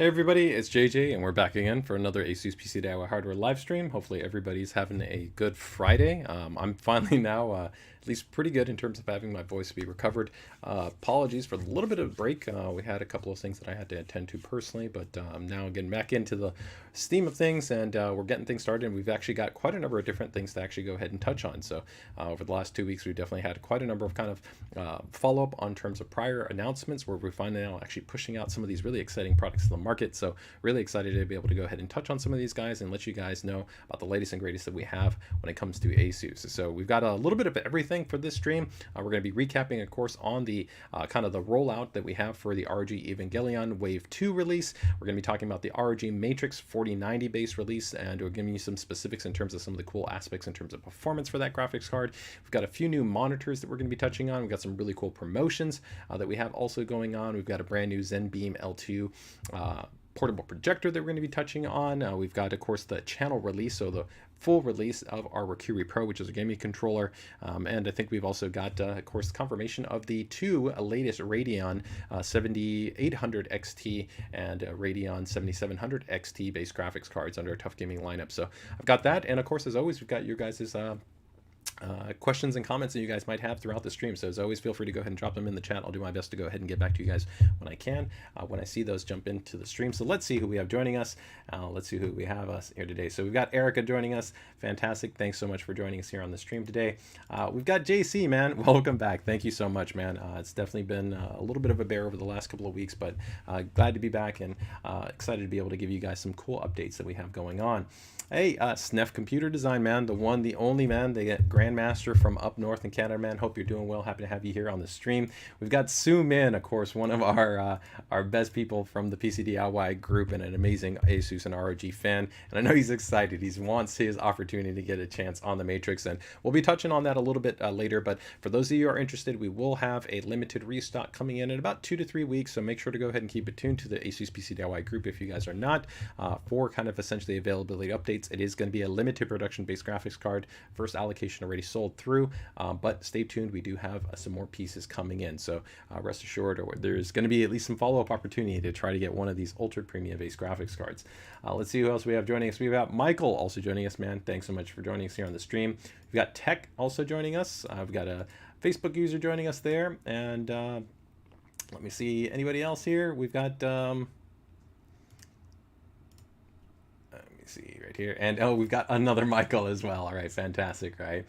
Hey everybody, it's JJ and we're back again for another ASUS PCDIY hardware live stream. Hopefully everybody's having a good Friday. I'm finally now at least pretty good in terms of having my voice be recovered. Apologies for a little bit of a break. We had a couple of things that I had to attend to personally, but I'm now getting back into the steam of things and we're getting things started. And we've actually got quite a number of different things to actually go ahead and touch on. So over the last 2 weeks, we've definitely had quite a number of kind of follow-up on terms of prior announcements where we're finally now actually pushing out some of these really exciting products to the market. So really excited to be able to go ahead and touch on some of these guys and let you guys know about the latest and greatest that we have when it comes to ASUS. So we've got a little bit of everything for this stream. We're going to be recapping, of course, on the kind of the rollout that we have for the ROG Evangelion Wave 2 release. We're going to be talking about the ROG Matrix 4090 base release, and we're giving you some specifics in terms of some of the cool aspects in terms of performance for that graphics card. We've got a few new monitors that we're going to be touching on. We've got some really cool promotions that we have also going on. We've got a brand new ZenBeam L2 portable projector that we're going to be touching on. We've got, of course, the channel release, so the full release of our Raikiri Pro, which is a gaming controller. And I think we've also got, of course, confirmation of the two latest Radeon 7800 XT and Radeon 7700 XT based graphics cards under a TUF gaming lineup. So I've got that. And of course, as always, we've got your guys' questions and comments that you guys might have throughout the stream. So as always, feel free to go ahead and drop them in the chat. I'll do my best to go ahead and get back to you guys when I can, when I see those jump into the stream. So let's see who we have joining us. Let's see who we have us here today. So we've got Erica joining us. Fantastic. Thanks so much for joining us here on the stream today. We've got JC, man. Welcome back. Thank you so much, man. It's definitely been a little bit of a bear over the last couple of weeks, but glad to be back and excited to be able to give you guys some cool updates that we have going on. Hey, Snef Computer Design, man, the one, the only, man, the Grandmaster from up north in Canada, man. Hope you're doing well. Happy to have you here on the stream. We've got Sue Min, of course, one of our best people from the PCDIY group and an amazing ASUS and ROG fan. And I know he's excited. He wants his opportunity to get a chance on the Matrix, and we'll be touching on that a little bit later. But for those of you who are interested, we will have a limited restock coming in about 2 to 3 weeks. So make sure to go ahead and keep it tuned to the ASUS PCDIY group if you guys are not, for kind of essentially availability updates. It is going to be a limited production based graphics card. First allocation already sold through, but stay tuned. We do have some more pieces coming in. So rest assured, there's going to be at least some follow-up opportunity to try to get one of these ultra premium based graphics cards. Let's see who else we have joining us. We've got Michael also joining us, man. Thanks so much for joining us here on the stream. We've got Tech also joining us. We've got a Facebook user joining us there. And let me see anybody else here. We've got see right here, and oh, we've got another Michael as well. All right, fantastic, right?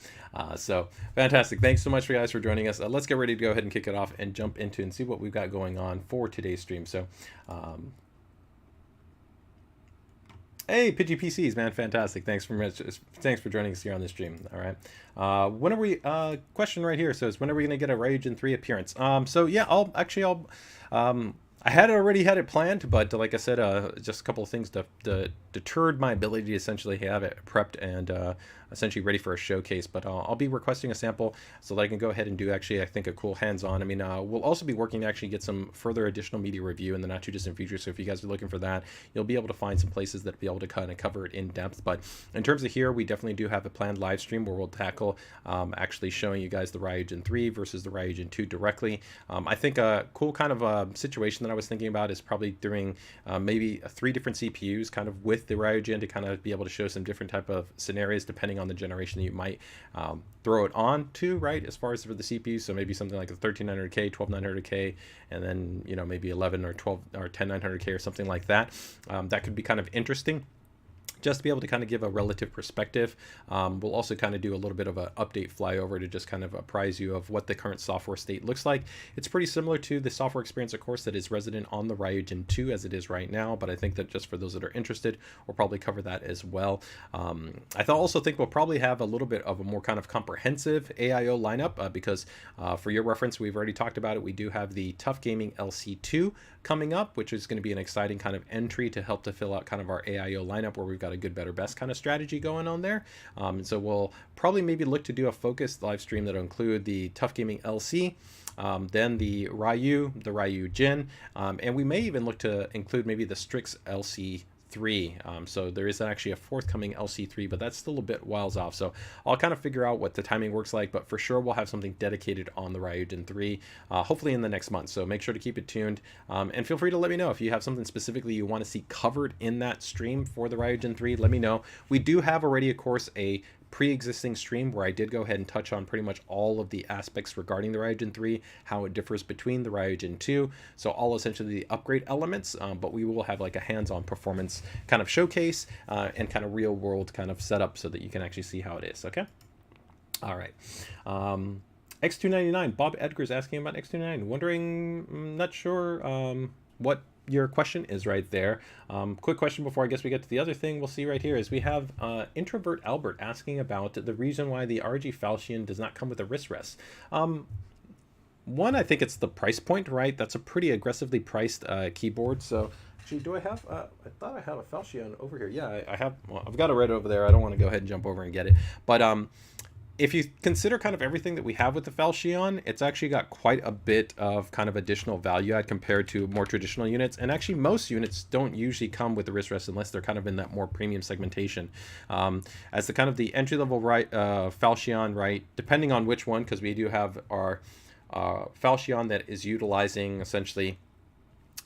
So fantastic. Thanks so much for you guys for joining us. Let's get ready to go ahead and kick it off and jump into and see what we've got going on for today's stream. So hey, Pidgey PCs, man, fantastic. Thanks for joining us here on this stream. All right, when are we question right here says, when are we going to get a RYUJIN 3 appearance? So yeah, I'll I had already had it planned, but like I said, just a couple of things deterred my ability to essentially have it prepped and essentially ready for a showcase. But I'll be requesting a sample so that I can go ahead and do actually, I think, a cool hands-on. I mean, we'll also be working to actually get some further additional media review in the not too distant future. So if you guys are looking for that, you'll be able to find some places that will be able to kind of cover it in depth. But in terms of here, we definitely do have a planned live stream where we'll tackle actually showing you guys the RYUJIN 3 versus the RYUJIN 2 directly. I think a cool kind of situation that I was thinking about is probably doing maybe 3 different CPUs kind of with the RYUJIN to kind of be able to show some different type of scenarios depending on the generation that you might throw it on to, right, as far as for the CPU. So maybe something like a 13900K, 12900K, and then, you know, maybe 11 or 12 or 10900K or something like that. That could be kind of interesting, just to be able to kind of give a relative perspective. We'll also kind of do a little bit of an update flyover to just kind of apprise you of what the current software state looks like. It's pretty similar to the software experience, of course, that is resident on the RYUJIN 2 as it is right now, but I think that just for those that are interested, we'll probably cover that as well. I also think we'll probably have a little bit of a more kind of comprehensive AIO lineup because for your reference, we've already talked about it. We do have the TUF Gaming LC2 coming up, which is going to be an exciting kind of entry to help to fill out kind of our AIO lineup where we've got a good, better, best kind of strategy going on there. And so we'll probably maybe look to do a focused live stream that'll include the TUF Gaming LC, then the RYUJIN, and we may even look to include maybe the Strix LC 3. So there is actually a forthcoming LC3, but that's still a bit whiles off. So I'll kind of figure out what the timing works like, but for sure we'll have something dedicated on the RYUJIN 3, hopefully in the next month. So make sure to keep it tuned, and feel free to let me know if you have something specifically you want to see covered in that stream for the RYUJIN 3. Let me know. We do have already, of course, a pre-existing stream where I did go ahead and touch on pretty much all of the aspects regarding the RYUJIN 3, how it differs between the RYUJIN 2, so all essentially the upgrade elements, but we will have like a hands-on performance kind of showcase and kind of real world kind of setup so that you can actually see how it is. Okay, all right. X299, Bob Edgar's asking about X299, wondering, not sure what your question is right there. Quick question before I guess we get to the other thing we'll see right here is we have Introvert Albert asking about the reason why the ROG Falchion does not come with a wrist rest. One, I think it's the price point, right? That's a pretty aggressively priced keyboard. So actually, do I have, I thought I had a Falchion over here. Yeah, I have, well, I've got it right over there. I don't want to go ahead and jump over and get it. But if you consider kind of everything that we have with the Falchion, it's actually got quite a bit of kind of additional value add compared to more traditional units. And actually most units don't usually come with the wrist rest unless they're kind of in that more premium segmentation. As the kind of the entry level Falchion, right, depending on which one, because we do have our Falchion that is utilizing essentially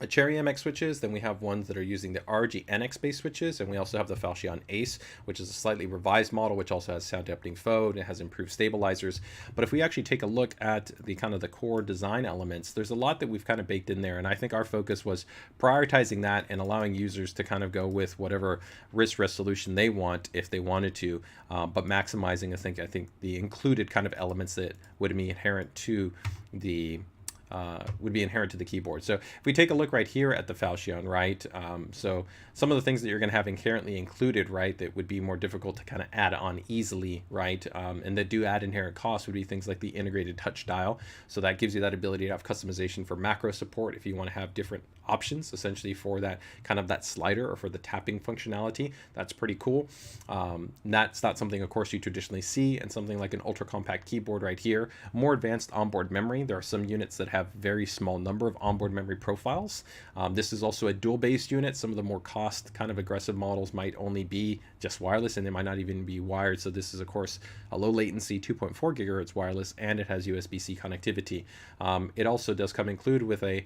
Cherry MX switches, then we have ones that are using the ROG NX based switches, and we also have the Falchion Ace, which is a slightly revised model, which also has sound dampening foe and it has improved stabilizers. But if we actually take a look at the kind of the core design elements, there's a lot that we've kind of baked in there, and I think our focus was prioritizing that and allowing users to kind of go with whatever wrist rest solution they want if they wanted to, but maximizing I think the included kind of elements that would be inherent to the keyboard. So if we take a look right here at the Falchion, right, so some of the things that you're going to have inherently included, right, that would be more difficult to kind of add on easily, right, and that do add inherent costs would be things like the integrated touch dial. So that gives you that ability to have customization for macro support if you want to have different options essentially for that kind of that slider or for the tapping functionality. That's pretty cool. That's not something of course you traditionally see, and something like an ultra compact keyboard right here. More advanced onboard memory. There are some units that have very small number of onboard memory profiles. This is also a dual based unit. Some of the more cost kind of aggressive models might only be just wireless, and they might not even be wired. So this is of course a low latency 2.4 gigahertz wireless, and it has USB-C connectivity. It also does come included with a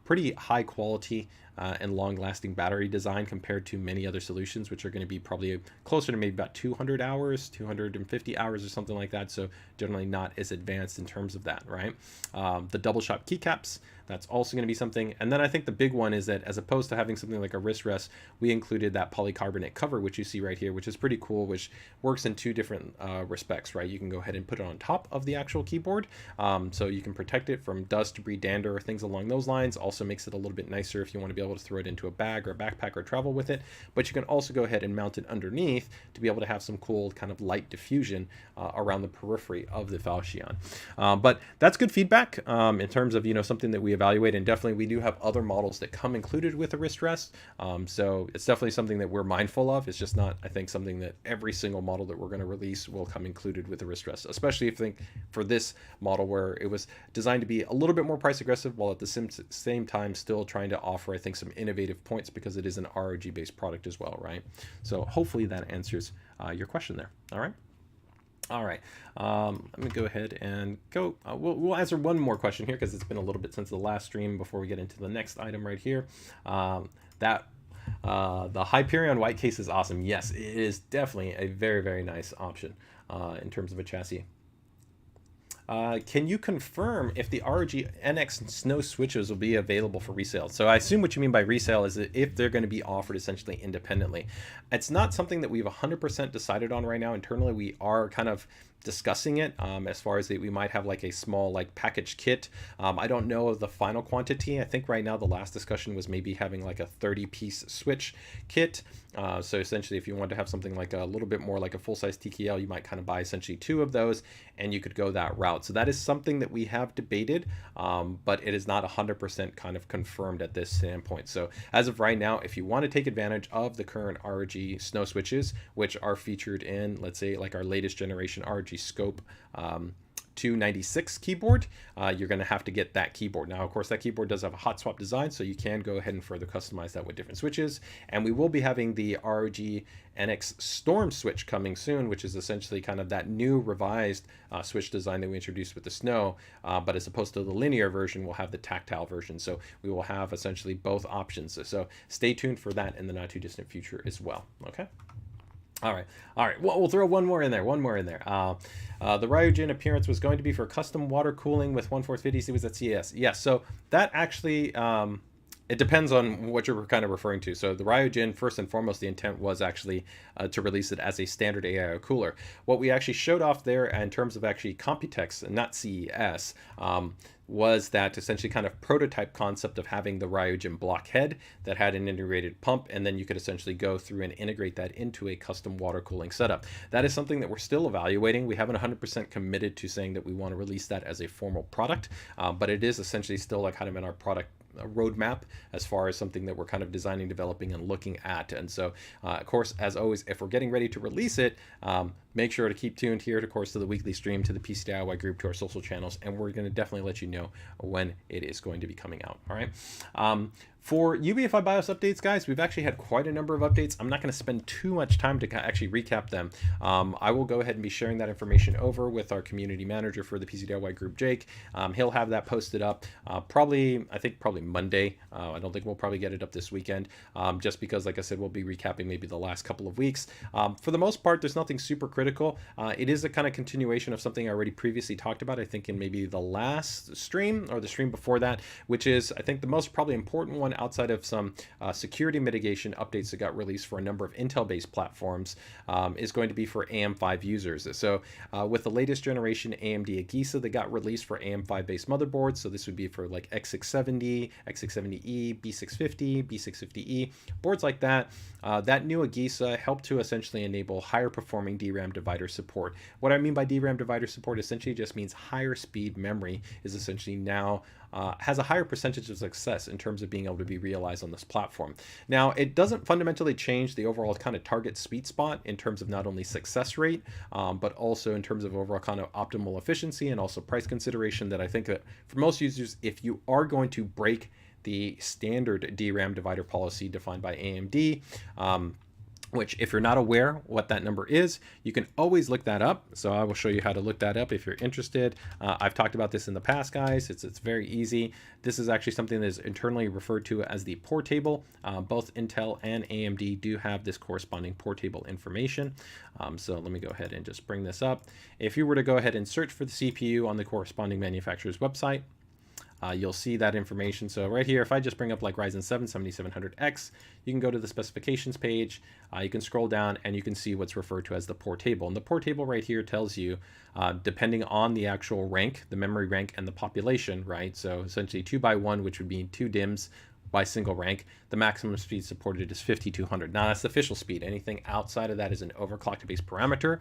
pretty high quality and long-lasting battery design compared to many other solutions, which are going to be probably closer to maybe about 200 hours, 250 hours or something like that. So generally not as advanced in terms of that, right? The double shot keycaps, that's also going to be something. And then I think the big one is that as opposed to having something like a wrist rest, we included that polycarbonate cover, which you see right here, which is pretty cool, which works in two different respects, right? You can go ahead and put it on top of the actual keyboard, so you can protect it from dust, debris, dander, or things along those lines. Also makes it a little bit nicer if you want to be able to throw it into a bag or a backpack or travel with it. But you can also go ahead and mount it underneath to be able to have some cool kind of light diffusion around the periphery of the Falchion. But that's good feedback in terms of, you know, something that we evaluate, and definitely we do have other models that come included with a wrist rest. So it's definitely something that we're mindful of. It's just not, I think, something that every single model that we're going to release will come included with a wrist rest, especially if I think for this model where it was designed to be a little bit more price aggressive while at the same time still trying to offer, I think, some innovative points because it is an ROG based product as well, right? So hopefully that answers your question there. All right. All right, let me go ahead and go. We'll answer one more question here because it's been a little bit since the last stream before we get into the next item right here. The Hyperion white case is awesome. Yes, it is definitely a very, very nice option in terms of a chassis. Can you confirm if the ROG NX Snow switches will be available for resale? So I assume what you mean by resale is that if they're going to be offered essentially independently. It's not something that we've 100% decided on right now. Internally, we are kind of discussing it as far as that we might have like a small like package kit. I don't know of the final quantity. I think right now the last discussion was maybe having like a 30-piece switch kit. So essentially if you want to have something like a little bit more like a full-size TKL, you might kind of buy essentially 2 of those and you could go that route. So that is something that we have debated, but it is not 100% kind of confirmed at this standpoint. So as of right now, if you want to take advantage of the current ROG Snow switches, which are featured in, let's say, like our latest generation ROG Scope 296 keyboard, you're going to have to get that keyboard. Now, of course, that keyboard does have a hot swap design, so you can go ahead and further customize that with different switches. And we will be having the ROG NX Storm switch coming soon, which is essentially kind of that new revised switch design that we introduced with the Snow, but as opposed to the linear version, we'll have the tactile version. So we will have essentially both options. So stay tuned for that in the not too distant future as well. Okay. All right. Well, we'll throw one more in there. The RYUJIN appearance was going to be for custom water cooling with 1450. It was at CES. Yes. So that actually, it depends on what you're kind of referring to. So the RYUJIN, first and foremost, the intent was actually to release it as a standard AIO cooler. What we actually showed off there in terms of actually Computex, and not CES, was that essentially kind of prototype concept of having the RYUJIN block head that had an integrated pump, and then you could essentially go through and integrate that into a custom water cooling setup. That is something that we're still evaluating. We haven't 100% committed to saying that we want to release that as a formal product, but it is essentially still like kind of in our product roadmap as far as something that we're kind of designing, developing, and looking at. And so, of course, as always, if we're getting ready to release it, make sure to keep tuned here, of course, to the weekly stream, to the PCDIY group, to our social channels, and we're going to definitely let you know when it is going to be coming out. All right. For UEFI BIOS updates, guys, we've actually had quite a number of updates. I'm not going to spend too much time to actually recap them. I will go ahead and be sharing that information over with our community manager for the PCDIY group, Jake. He'll have that posted up I think probably Monday. I don't think we'll probably get it up this weekend, just because, like I said, we'll be recapping maybe the last couple of weeks. For the most part, there's nothing super critical. It is a kind of continuation of something I already previously talked about, I think in maybe the last stream or the stream before that, which is, I think, the most probably important one outside of some security mitigation updates that got released for a number of Intel-based platforms, is going to be for AM5 users. So with the latest generation AMD AGESA that got released for AM5-based motherboards, so this would be for like X670, X670E, B650, B650E, boards like that. That new AGESA helped to essentially enable higher performing DRAM divider support. What I mean by DRAM divider support essentially just means higher speed memory is essentially now has a higher percentage of success in terms of being able to be realized on this platform. Now, it doesn't fundamentally change the overall kind of target sweet spot in terms of not only success rate, but also in terms of overall kind of optimal efficiency and also price consideration, that I think that for most users, if you are going to break the standard DRAM divider policy defined by AMD, which, if you're not aware what that number is, you can always look that up. So I will show you how to look that up if you're interested. I've talked about this in the past, guys. It's very easy. This is actually something that is internally referred to as the port table. Both Intel and AMD do have this corresponding port table information. So let me go ahead and just bring this up. If you were to go ahead and search for the CPU on the corresponding manufacturer's website, you'll see that information. So right here, if I just bring up like Ryzen 7 7700X, you can go to the specifications page, you can scroll down, and you can see what's referred to as the port table. And the port table right here tells you, depending on the actual rank, the memory rank, and the population, right? So essentially 2x1, which would be 2 DIMMs by single rank, the maximum speed supported is 5200. Now that's the official speed. Anything outside of that is an overclocked based parameter.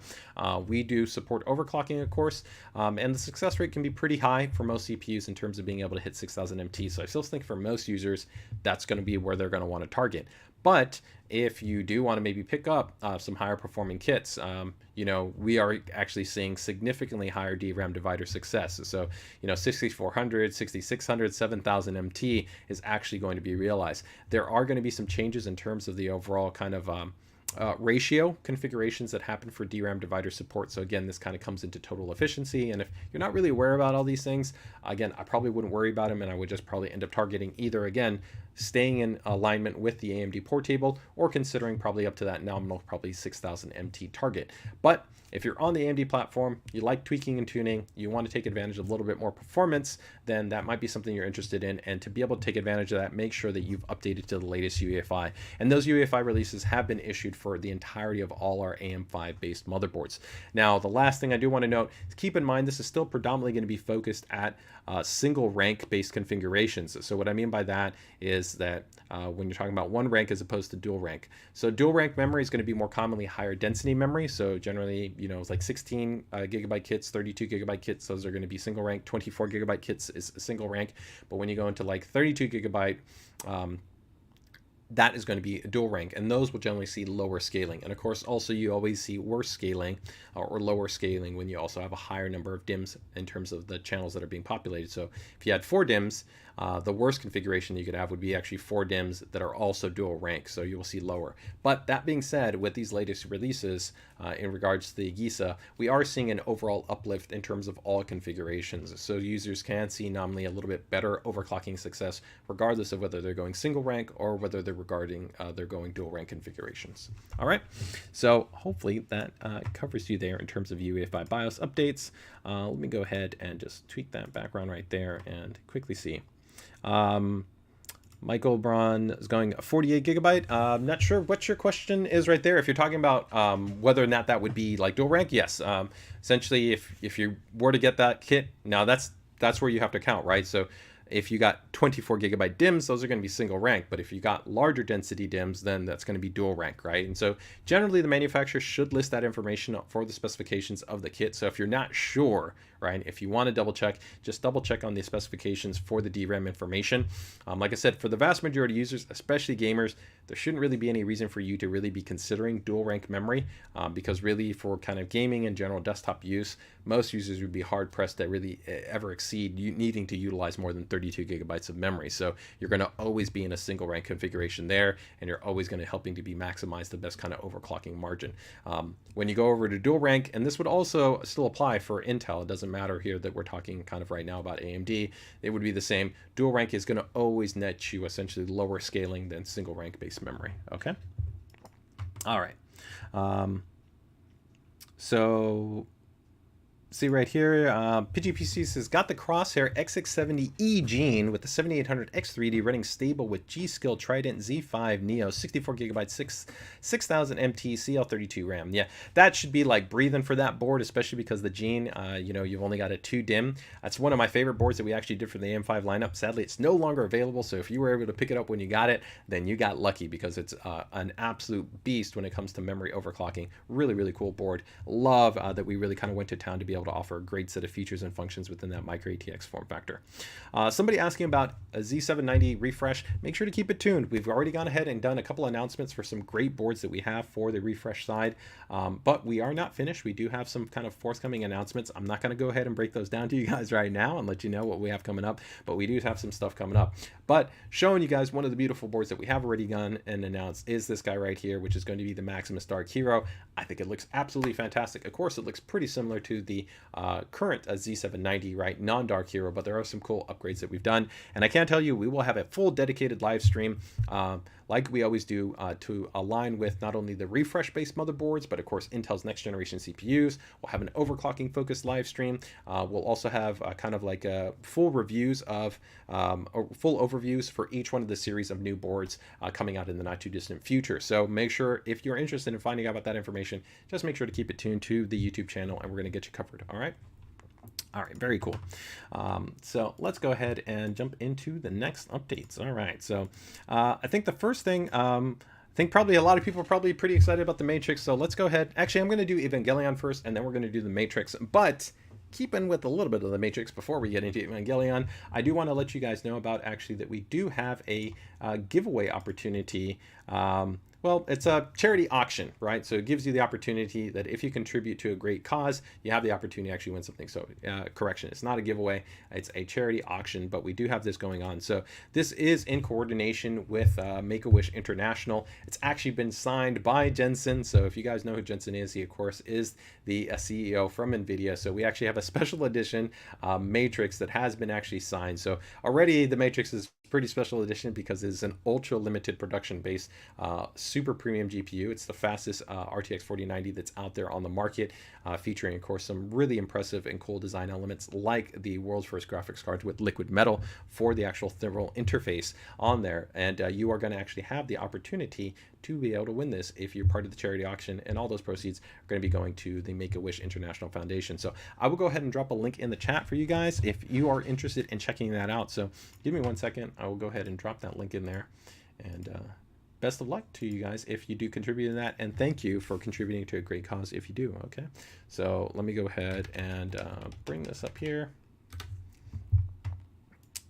We do support overclocking, of course, and the success rate can be pretty high for most CPUs in terms of being able to hit 6000 MT. So I still think for most users, that's going to be where they're going to want to target. But if you do want to maybe pick up some higher performing kits, you know, we are actually seeing significantly higher DRAM divider success. So, you know, 6400, 6600, 7000 MT is actually going to be realized. There are going to be some changes in terms of the overall kind of ratio configurations that happen for DRAM divider support. So again, this kind of comes into total efficiency. And if you're not really aware about all these things, again, I probably wouldn't worry about them, and I would just probably end up targeting either, again, staying in alignment with the AMD port table, or considering probably up to that nominal, probably 6000 MT target. But if you're on the AMD platform, you like tweaking and tuning, you want to take advantage of a little bit more performance, then that might be something you're interested in. And to be able to take advantage of that, make sure that you've updated to the latest UEFI. And those UEFI releases have been issued for the entirety of all our AM5 based motherboards. Now, the last thing I do want to note is keep in mind this is still predominantly going to be focused at single rank based configurations. So what I mean by that is that when you're talking about one rank as opposed to dual rank. So dual rank memory is going to be more commonly higher density memory. So generally, you know, it's like 16 gigabyte kits, 32 gigabyte kits, those are going to be single rank. 24 gigabyte kits is a single rank. But when you go into like 32 gigabyte that is going to be a dual rank, and those will generally see lower scaling. And of course, also you always see worse scaling or lower scaling when you also have a higher number of DIMMs in terms of the channels that are being populated. So if you had 4 DIMMs, the worst configuration you could have would be actually 4 DIMMs that are also dual rank, so you will see lower. But that being said, with these latest releases in regards to the GISA, we are seeing an overall uplift in terms of all configurations. So users can see nominally a little bit better overclocking success, regardless of whether they're going single rank or whether they're they're going dual rank configurations. All right, so hopefully that covers you there in terms of UEFI BIOS updates. Let me go ahead and just tweak that background right there and quickly see. Michael Braun is going 48 gigabyte. I'm not sure what your question is right there. If you're talking about whether or not that would be like dual rank, yes. Essentially, if you were to get that kit, now that's where you have to count, right? So if you got 24 gigabyte DIMMs, those are going to be single rank. But if you got larger density DIMMs, then that's going to be dual rank, right? And so generally the manufacturer should list that information for the specifications of the kit. So if you're not sure, right, if you want to double check, just double check on the specifications for the DRAM information. Like I said, for the vast majority of users, especially gamers, there shouldn't really be any reason for you to really be considering dual rank memory because really for kind of gaming and general desktop use, most users would be hard pressed to really ever exceed needing to utilize more than 32 gigabytes of memory. So you're going to always be in a single rank configuration there, and you're always going to helping to be maximize the best kind of overclocking margin. When you go over to dual rank, and this would also still apply for Intel, it doesn't matter here that we're talking kind of right now about AMD, it would be the same. Dual rank is going to always net you essentially lower scaling than single rank based memory. Okay. All right. So see right here, PGPC says, got the Crosshair XX70E gene with the 7800X3D running stable with G-Skill Trident Z5 Neo 64 gigabytes 6000 MT CL32 RAM. Yeah, that should be like breathing for that board, especially because the gene, you know, you've only got a 2 DIMM. That's one of my favorite boards that we actually did for the AM5 lineup. Sadly, it's no longer available, so if you were able to pick it up when you got it, then you got lucky because it's an absolute beast when it comes to memory overclocking. Really, really cool board. Love that we really kind of went to town to be able to offer a great set of features and functions within that micro ATX form factor. Somebody asking about a Z790 refresh, make sure to keep it tuned. We've already gone ahead and done a couple announcements for some great boards that we have for the refresh side, but we are not finished. We do have some kind of forthcoming announcements. I'm not going to go ahead and break those down to you guys right now and let you know what we have coming up, but we do have some stuff coming up. But showing you guys one of the beautiful boards that we have already done and announced is this guy right here, which is going to be the Maximus Dark Hero. I think it looks absolutely fantastic. Of course, it looks pretty similar to the current Z790, right, non-Dark Hero, but there are some cool upgrades that we've done. And I can tell you, we will have a full dedicated live stream like we always do to align with not only the refresh-based motherboards, but of course Intel's next generation CPUs. We'll have an overclocking focused live stream. We'll also have kind of like full reviews of or full overviews for each one of the series of new boards coming out in the not too distant future. So make sure, if you're interested in finding out about that information, just make sure to keep it tuned to the YouTube channel, and we're going to get you covered. All right. All right, very cool. So let's go ahead and jump into the next updates. All right, so I think the first thing, I think probably a lot of people are probably pretty excited about the Matrix. So let's go ahead. Actually, I'm going to do Evangelion first, and then we're going to do the Matrix. But keeping with a little bit of the Matrix before we get into Evangelion, I do want to let you guys know about actually that we do have a giveaway opportunity. Well, it's a charity auction, right? So it gives you the opportunity that if you contribute to a great cause, you have the opportunity to actually win something. So correction, it's not a giveaway, it's a charity auction, but we do have this going on. So this is in coordination with Make-A-Wish International. It's actually been signed by Jensen. So if you guys know who Jensen is, he of course is the CEO from NVIDIA. So we actually have a special edition Matrix that has been actually signed. So already the Matrix is pretty special edition because it's an ultra limited production based super premium GPU. It's the fastest RTX 4090 that's out there on the market, featuring of course some really impressive and cool design elements like the world's first graphics cards with liquid metal for the actual thermal interface on there. And you are going to actually have the opportunity to be able to win this if you're part of the charity auction, and all those proceeds are going to be going to the Make-A-Wish International Foundation. So I will go ahead and drop a link in the chat for you guys if you are interested in checking that out. So give me 1 second. I will go ahead and drop that link in there, and best of luck to you guys if you do contribute to that, and thank you for contributing to a great cause if you do. Okay, so let me go ahead and bring this up here,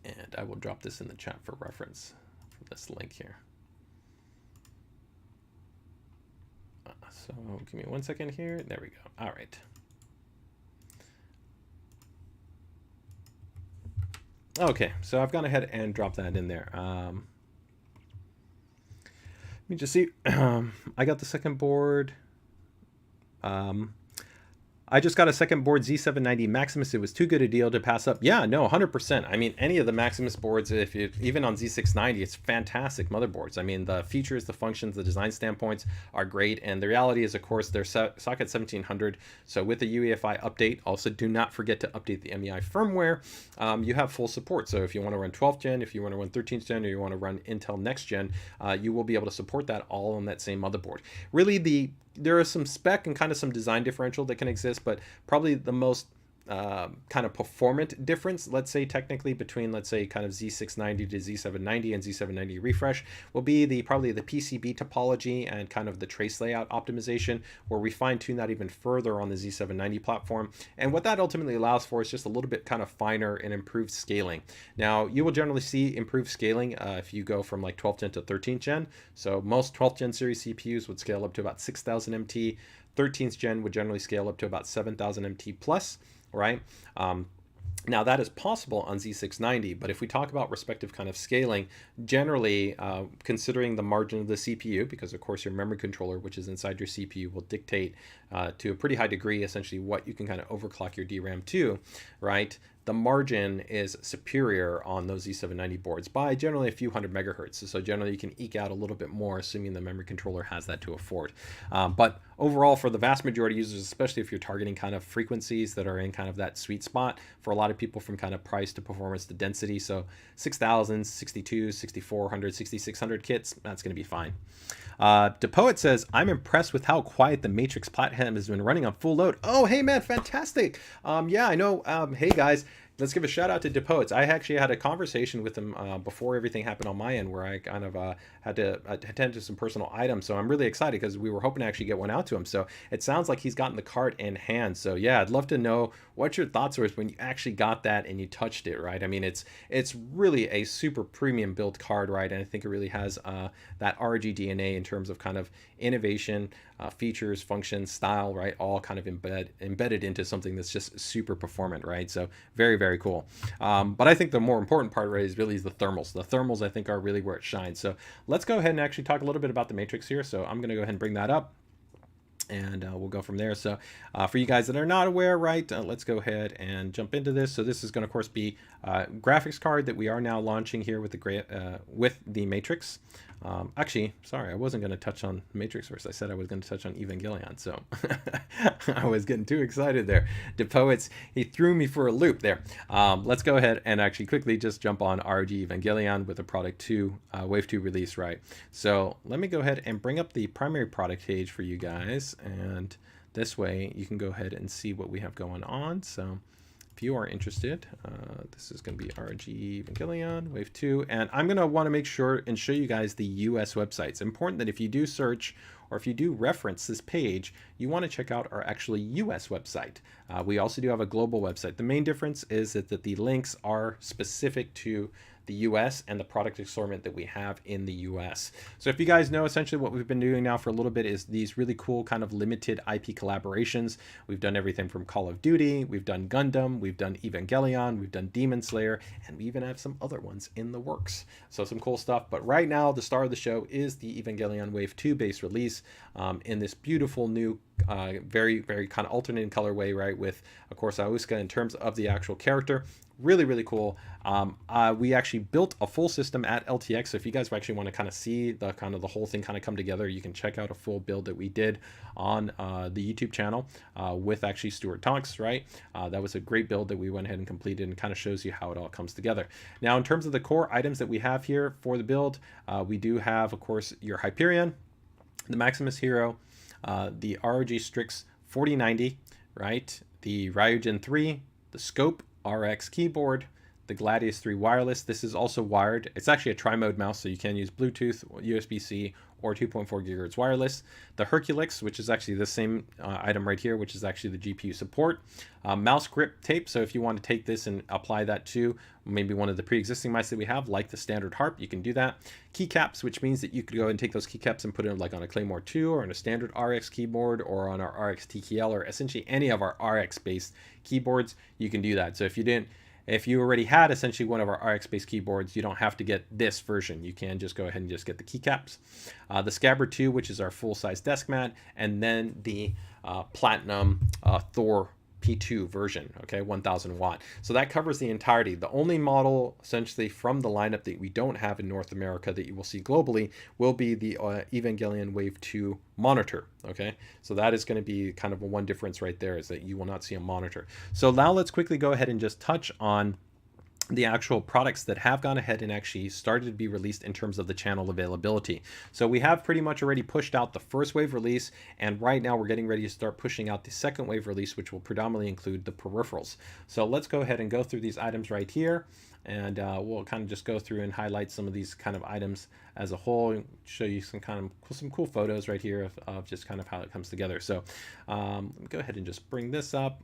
and I will drop this in the chat for reference for this link here. So give me 1 second here. There we go. All right. Okay, so I've gone ahead and dropped that in there. Let me just see. I got the second board. I just got a second board, Z790 Maximus. It was too good a deal to pass up. Yeah, no, 100%. I mean, any of the Maximus boards, even on Z690, it's fantastic motherboards. I mean, the features, the functions, the design standpoints are great. And the reality is, of course, they're socket 1700. So with the UEFI update, also do not forget to update the MEI firmware. You have full support. So if you want to run 12th gen, if you want to run 13th gen, or you want to run Intel Next Gen, you will be able to support that all on that same motherboard. Really, there is some spec and kind of some design differential that can exist, but probably the most kind of performant difference, let's say technically between, let's say, kind of Z690 to Z790 and Z790 refresh will be probably the PCB topology and kind of the trace layout optimization, where we fine tune that even further on the Z790 platform. And what that ultimately allows for is just a little bit kind of finer and improved scaling. Now, you will generally see improved scaling if you go from like 12th gen to 13th gen. So most 12th gen series CPUs would scale up to about 6,000 MT. 13th gen would generally scale up to about 7,000 MT plus. Right? Now that is possible on Z690, but if we talk about respective kind of scaling, generally considering the margin of the CPU, because of course your memory controller, which is inside your CPU, will dictate to a pretty high degree essentially what you can kind of overclock your DRAM to, right? The margin is superior on those Z790 boards by generally a few hundred megahertz. So generally you can eke out a little bit more, assuming the memory controller has that to afford. But overall, for the vast majority of users, especially if you're targeting kind of frequencies that are in kind of that sweet spot, for a lot of people from kind of price to performance to density, so 6,000, 62, 6,400, 6,600 kits, that's going to be fine. DePoet says, I'm impressed with how quiet the Matrix Platinum has been running on full load. Oh, hey man, fantastic. Yeah, I know. Hey guys, let's give a shout out to DePoets. I actually had a conversation with him before everything happened on my end, where I kind of had to attend to some personal items. So I'm really excited because we were hoping to actually get one out to him. So it sounds like he's gotten the card in hand. So yeah, I'd love to know what your thoughts were when you actually got that and you touched it, right? I mean, it's really a super premium built card, right? And I think it really has that ROG DNA in terms of kind of innovation, features, functions, style, right? All kind of embedded into something that's just super performant, right? So very, very cool. But I think the more important part, right, is really the thermals. The thermals, I think, are really where it shines. So let's go ahead and actually talk a little bit about the Matrix here. So I'm going to go ahead and bring that up, and we'll go from there. So for you guys that are not aware, right, let's go ahead and jump into this. So this is going to, of course, be a graphics card that we are now launching here with the Matrix. Actually, sorry, I wasn't going to touch on Matrix first. I said I was going to touch on Evangelion, so I was getting too excited there. DePoets, he threw me for a loop there. Let's go ahead and actually quickly just jump on ROG Evangelion with the product 2, Wave 2 release, right? So let me go ahead and bring up the primary product page for you guys, and this way you can go ahead and see what we have going on. So if you are interested, this is going to be ROG Evangelion Wave 2, and I'm going to want to make sure and show you guys the US website. It's important that if you do search or if you do reference this page, you want to check out our actually US website. We also do have a global website. The main difference is that the links are specific to the US and the product assortment that we have in the US. So if you guys know, essentially what we've been doing now for a little bit is these really cool kind of limited IP collaborations. We've done everything from Call of Duty, we've done Gundam, we've done Evangelion, we've done Demon Slayer, and we even have some other ones in the works. So some cool stuff. But right now, the star of the show is the Evangelion Wave 2 base release in this beautiful new very, very kind of alternating colorway, right, with, of course, Auska in terms of the actual character. Really, really cool. We actually built a full system at LTX. So if you guys actually want to kind of see the whole thing kind of come together, you can check out a full build that we did on the YouTube channel with actually Stuart Talks, right? That was a great build that we went ahead and completed, and kind of shows you how it all comes together. Now, in terms of the core items that we have here for the build, we do have, of course, your Hyperion, the Maximus Hero, the ROG Strix 4090, right? The RYUJIN 3, the Scope RX keyboard, the Gladius 3 wireless. This is also wired. It's actually a tri-mode mouse, so you can use Bluetooth, USB-C, or 2.4 gigahertz wireless. The Herculx, which is actually the same item right here, which is actually the GPU support. Mouse grip tape, so if you want to take this and apply that to maybe one of the pre-existing mice that we have, like the standard HARPE, you can do that. Keycaps, which means that you could go and take those keycaps and put them like on a Claymore 2 or on a standard RX keyboard or on our RX TKL or essentially any of our RX based keyboards, you can do that. So if you already had essentially one of our RX-based keyboards, you don't have to get this version. You can just go ahead and just get the keycaps. The Scabbard 2, which is our full-size desk mat, and then the Platinum Thor P2 version, okay, 1000 watt. So that covers the entirety. The only model essentially from the lineup that we don't have in North America that you will see globally will be the Evangelion Wave 2 monitor, okay? So that is going to be kind of a one difference right there, is that you will not see a monitor. So now let's quickly go ahead and just touch on the actual products that have gone ahead and actually started to be released in terms of the channel availability. So we have pretty much already pushed out the first wave release, and right now we're getting ready to start pushing out the second wave release, which will predominantly include the peripherals. So let's go ahead and go through these items right here, and we'll kind of just go through and highlight some of these kind of items as a whole, show you some cool photos right here of just kind of how it comes together. So let me go ahead and just bring this up.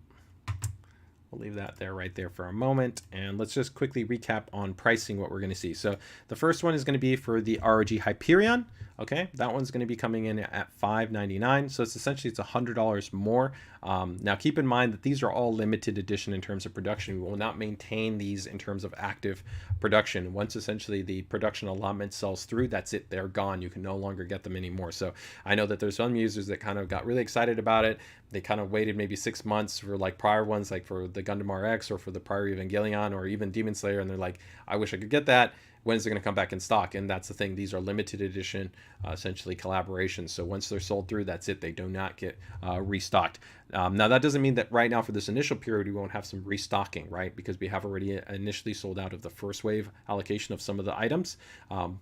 We'll leave that there right there for a moment, and let's just quickly recap on pricing what we're going to see. So the first one is going to be for the ROG Hyperion. Okay, that one's going to be coming in at $599, so it's essentially $100 more. Now keep in mind that these are all limited edition in terms of production. We will not maintain these in terms of active production. Once essentially the production allotment sells through, that's it, they're gone. You can no longer get them anymore. So I know that there's some users that kind of got really excited about it. They kind of waited maybe 6 months for like prior ones, like for the Gundam RX or for the prior Evangelion or even Demon Slayer, and they're like, I wish I could get that. When is it going to come back in stock? And that's the thing. These are limited edition, essentially collaborations. So once they're sold through, that's it. They do not get restocked. Now, that doesn't mean that right now for this initial period, we won't have some restocking, right? Because we have already initially sold out of the first wave allocation of some of the items.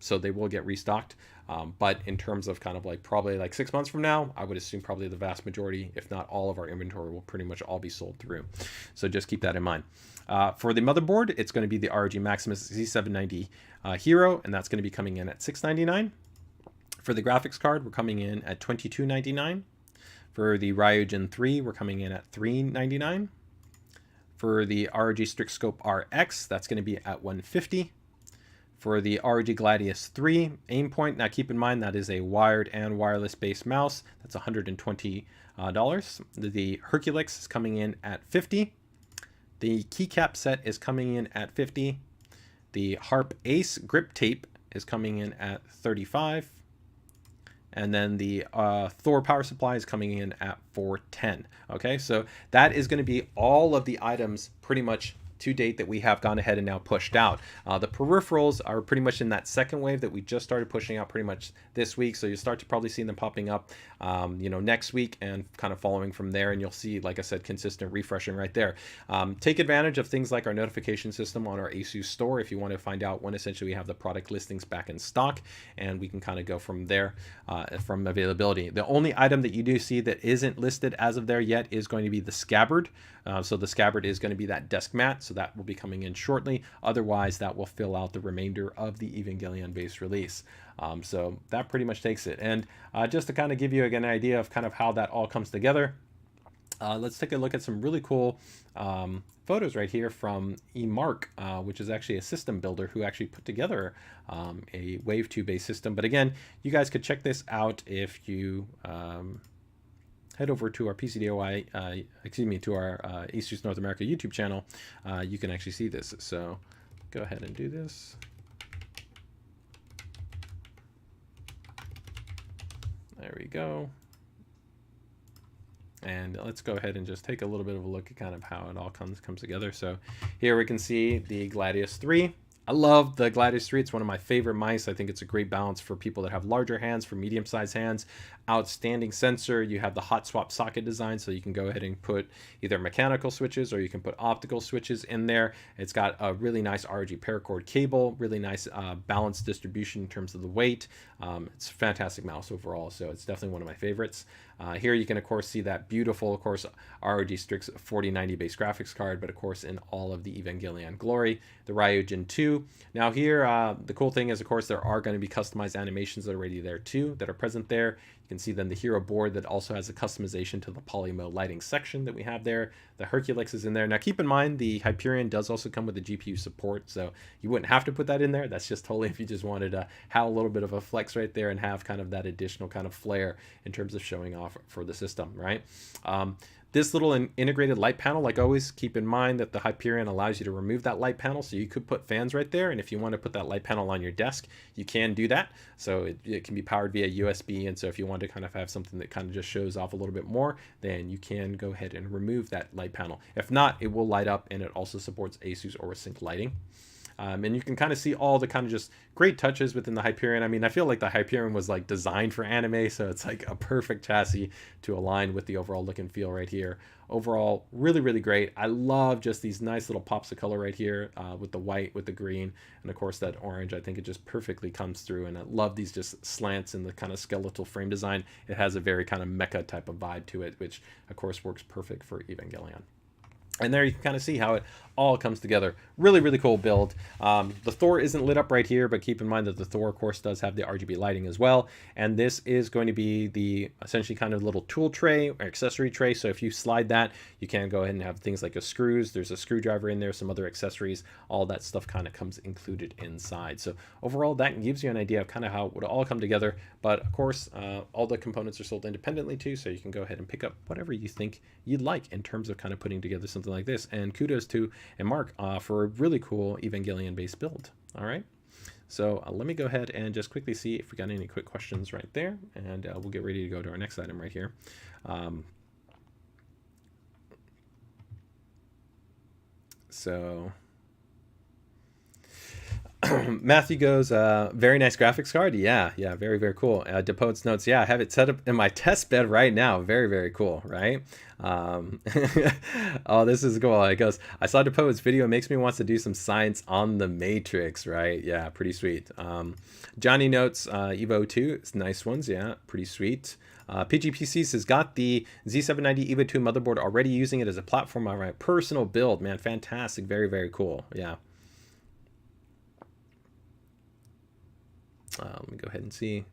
So they will get restocked. But in terms of kind of like probably like 6 months from now, I would assume probably the vast majority, if not all of our inventory, will pretty much all be sold through. So just keep that in mind. For the motherboard, it's going to be the ROG MAXIMUS Z790 Hero, and that's going to be coming in at $699. For the graphics card, we're coming in at $22.99. For the RYUJIN 3, we're coming in at $399. For the ROG Strix Scope RX, that's going to be at $150. For the ROG Gladius 3 AimPoint, now keep in mind that is a wired and wireless based mouse. That's $120. The Herculx is coming in at $50. The keycap set is coming in at $50. The HARPE Ace grip tape is coming in at $35. And then the Thor power supply is coming in at $410. Okay, so that is going to be all of the items pretty much to date that we have gone ahead and now pushed out. The peripherals are pretty much in that second wave that we just started pushing out pretty much this week. So you start to probably see them popping up, next week and kind of following from there. And you'll see, like I said, consistent refreshing right there. Take advantage of things like our notification system on our ASUS store if you want to find out when essentially we have the product listings back in stock, and we can kind of go from there from availability. The only item that you do see that isn't listed as of there yet is going to be the Scabbard. So the Scabbard is going to be that desk mat, so that will be coming in shortly. Otherwise, that will fill out the remainder of the Evangelion base release. So that pretty much takes it. And just to kind of give you an idea of kind of how that all comes together, let's take a look at some really cool photos right here from eMark, which is actually a system builder who actually put together a Wave 2 based system. But again, you guys could check this out if you head over to our PCDIY, to our ASUS North America YouTube channel. You can actually see this. So go ahead and do this. There we go. And let's go ahead and just take a little bit of a look at kind of how it all comes together. So here we can see the Gladius 3. I love the Gladius 3. It's one of my favorite mice. I think it's a great balance for people that have larger hands, for medium-sized hands. Outstanding sensor. You have the hot swap socket design, so you can go ahead and put either mechanical switches or you can put optical switches in there. It's got a really nice ROG paracord cable, really nice balanced distribution in terms of the weight. It's a fantastic mouse overall, so it's definitely one of my favorites. Here you can, of course, see that beautiful, of course, ROG Strix 4090 base graphics card, but of course in all of the Evangelion glory. The RYUJIN 2 2. Now here, the cool thing is, of course, there are going to be customized animations that are already there too, that are present there. You can see then the hero board that also has a customization to the polymo lighting section that we have there. The Herculx is in there. Now keep in mind, the Hyperion does also come with the GPU support, so you wouldn't have to put that in there. That's just totally if you just wanted to have a little bit of a flex right there and have kind of that additional kind of flair in terms of showing off for the system, right? This little integrated light panel, like always, keep in mind that the Hyperion allows you to remove that light panel, so you could put fans right there, and if you want to put that light panel on your desk, you can do that. So it can be powered via USB, and so if you want to kind of have something that kind of just shows off a little bit more, then you can go ahead and remove that light panel. If not, it will light up, and it also supports ASUS OraSync lighting. And you can kind of see all the kind of just great touches within the Hyperion. I mean, I feel like the Hyperion was like designed for anime, so it's like a perfect chassis to align with the overall look and feel right here. Overall, really, really great. I love just these nice little pops of color right here with the white, with the green, and of course that orange. I think it just perfectly comes through, and I love these just slants in the kind of skeletal frame design. It has a very kind of mecha type of vibe to it, which of course works perfect for Evangelion. And there you can kind of see how it all comes together. Really, really cool build. The Thor isn't lit up right here, but keep in mind that the Thor, of course, does have the RGB lighting as well. And this is going to be the essentially kind of little tool tray or accessory tray. So if you slide that, you can go ahead and have things like a screws. There's a screwdriver in there, some other accessories. All that stuff kind of comes included inside. So overall, that gives you an idea of kind of how it would all come together. But of course, all the components are sold independently too, so you can go ahead and pick up whatever you think you'd like in terms of kind of putting together something like this. And kudos to and Mark for a really cool Evangelion based build. All right, so let me go ahead and just quickly see if we got any quick questions right there, and we'll get ready to go to our next item right here. So Matthew goes, very nice graphics card. Yeah, very, very cool. Depotes notes, yeah, I have it set up in my test bed right now. Very, very cool, right? Oh, this is cool. It goes, I saw Depote's video. It makes me want to do some science on the Matrix, right? Yeah, pretty sweet. Johnny notes, Evo 2, it's nice ones. Yeah, pretty sweet. PGPC says, got the Z790 Evo 2 motherboard already, using it as a platform. All right, personal build, man, fantastic. Very, very cool. Yeah. Let me go ahead and see.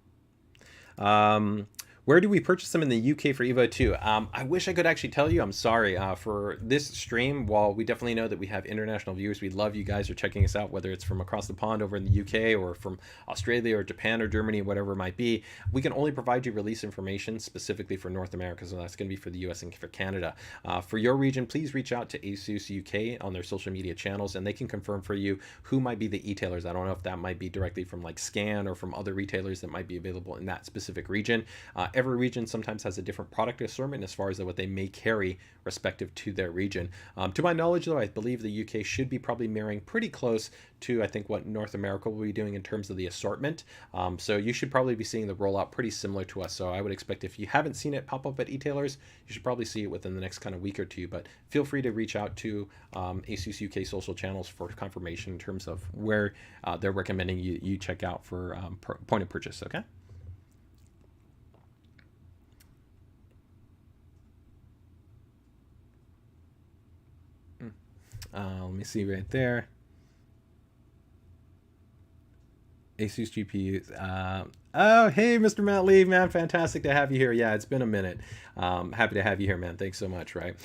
Where do we purchase them in the UK for Evo 2? I wish I could actually tell you. I'm sorry. For this stream, while we definitely know that we have international viewers, we love you guys are checking us out, whether it's from across the pond over in the UK or from Australia or Japan or Germany, whatever it might be. We can only provide you release information specifically for North America, so that's going to be for the US and for Canada. For your region, please reach out to ASUS UK on their social media channels, and they can confirm for you who might be the e-tailers. I don't know if that might be directly from like Scan or from other retailers that might be available in that specific region. Every region sometimes has a different product assortment as far as what they may carry respective to their region. To my knowledge, though, I believe the UK should be probably mirroring pretty close to, I think, what North America will be doing in terms of the assortment. So you should probably be seeing the rollout pretty similar to us. So I would expect if you haven't seen it pop up at e-tailers, you should probably see it within the next kind of week or two. But feel free to reach out to ASUS UK social channels for confirmation in terms of where they're recommending you check out for point of purchase, okay? Let me see right there. ASUS GPUs. Oh, hey, Mr. Matt Lee, man, fantastic to have you here. Yeah, it's been a minute. Happy to have you here, man. Thanks so much, right?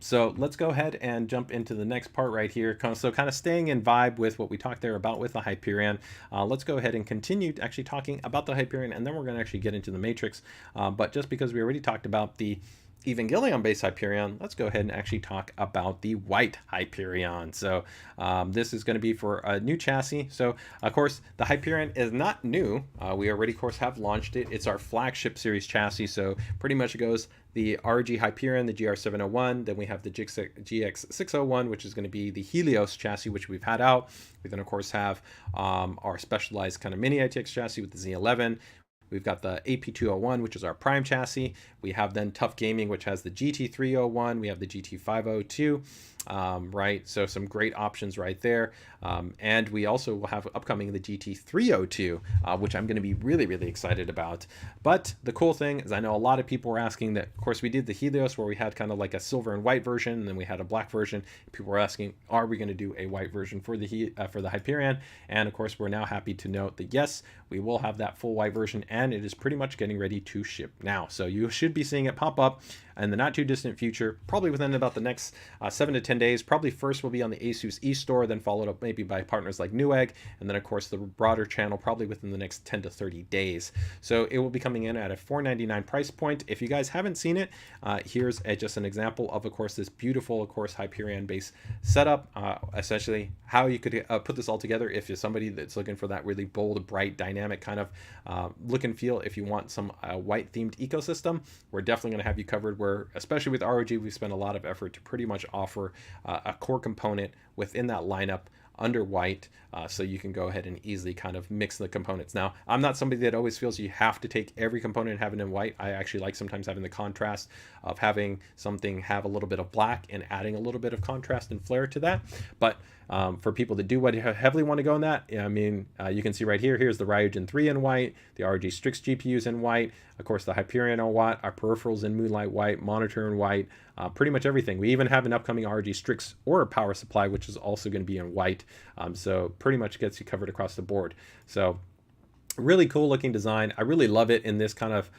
So let's go ahead and jump into the next part right here. So kind of staying in vibe with what we talked there about with the Hyperion. Let's go ahead and continue actually talking about the Hyperion, and then we're going to actually get into the Matrix. But just because we already talked about the Evangelion based Hyperion, let's go ahead and actually talk about the white Hyperion. So this is going to be for a new chassis. So of course the Hyperion is not new. We already of course have launched it. It's our flagship series chassis. So pretty much it goes the ROG Hyperion, the GR701, then we have the GX601, which is going to be the Helios chassis, which we've had out. We then of course have our specialized kind of mini ITX chassis with the Z11. We've got the AP201, which is our prime chassis. We have then TUF Gaming, which has the GT301. We have the GT502. right? So some great options right there. And we also will have upcoming the GT302, which I'm going to be really, really excited about. But the cool thing is I know a lot of people were asking that, of course, we did the Helios where we had kind of like a silver and white version, and then we had a black version. People were asking, are we going to do a white version for the Hyperion? And of course, we're now happy to note that yes, we will have that full white version, and it is pretty much getting ready to ship now. So you should be seeing it pop up in the not too distant future, probably within about the next 7 to 10 days. Probably first will be on the ASUS eStore, then followed up maybe by partners like Newegg, and then of course the broader channel probably within the next 10 to 30 days. So it will be coming in at a $499 price point. If you guys haven't seen it, here's just an example of course, this beautiful, of course, Hyperion base setup, essentially how you could put this all together if you're somebody that's looking for that really bold, bright, dynamic kind of look and feel. If you want some white themed ecosystem, we're definitely going to have you covered. Where especially with ROG, we've spent a lot of effort to pretty much offer a core component within that lineup under white, so you can go ahead and easily kind of mix the components. Now, I'm not somebody that always feels you have to take every component and have it in white. I actually like sometimes having the contrast of having something have a little bit of black and adding a little bit of contrast and flair to that. But for people that do heavily want to go in that, I mean, you can see right here, here's the RYUJIN 3 in white, the ROG Strix GPUs in white, of course the Hyperion in white, our peripherals in Moonlight white, monitor in white, pretty much everything. We even have an upcoming ROG Strix or power supply, which is also going to be in white. So pretty much gets you covered across the board. So really cool looking design. I really love it in this kind of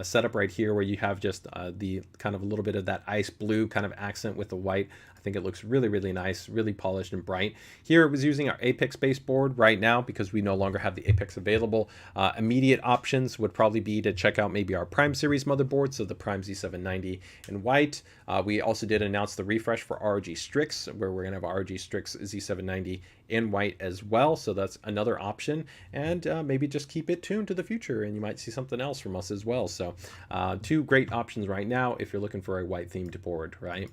setup right here, where you have just the kind of a little bit of that ice blue kind of accent with the white. I think it looks really, really nice, really polished and bright. Here it was using our Apex baseboard right now because we no longer have the Apex available. Immediate options would probably be to check out maybe our Prime series motherboard, so the Prime Z790 in white. We also did announce the refresh for ROG Strix, where we're going to have ROG Strix Z790 in white as well, so that's another option. And maybe just keep it tuned to the future and you might see something else from us as well. So two great options right now if you're looking for a white themed board, right?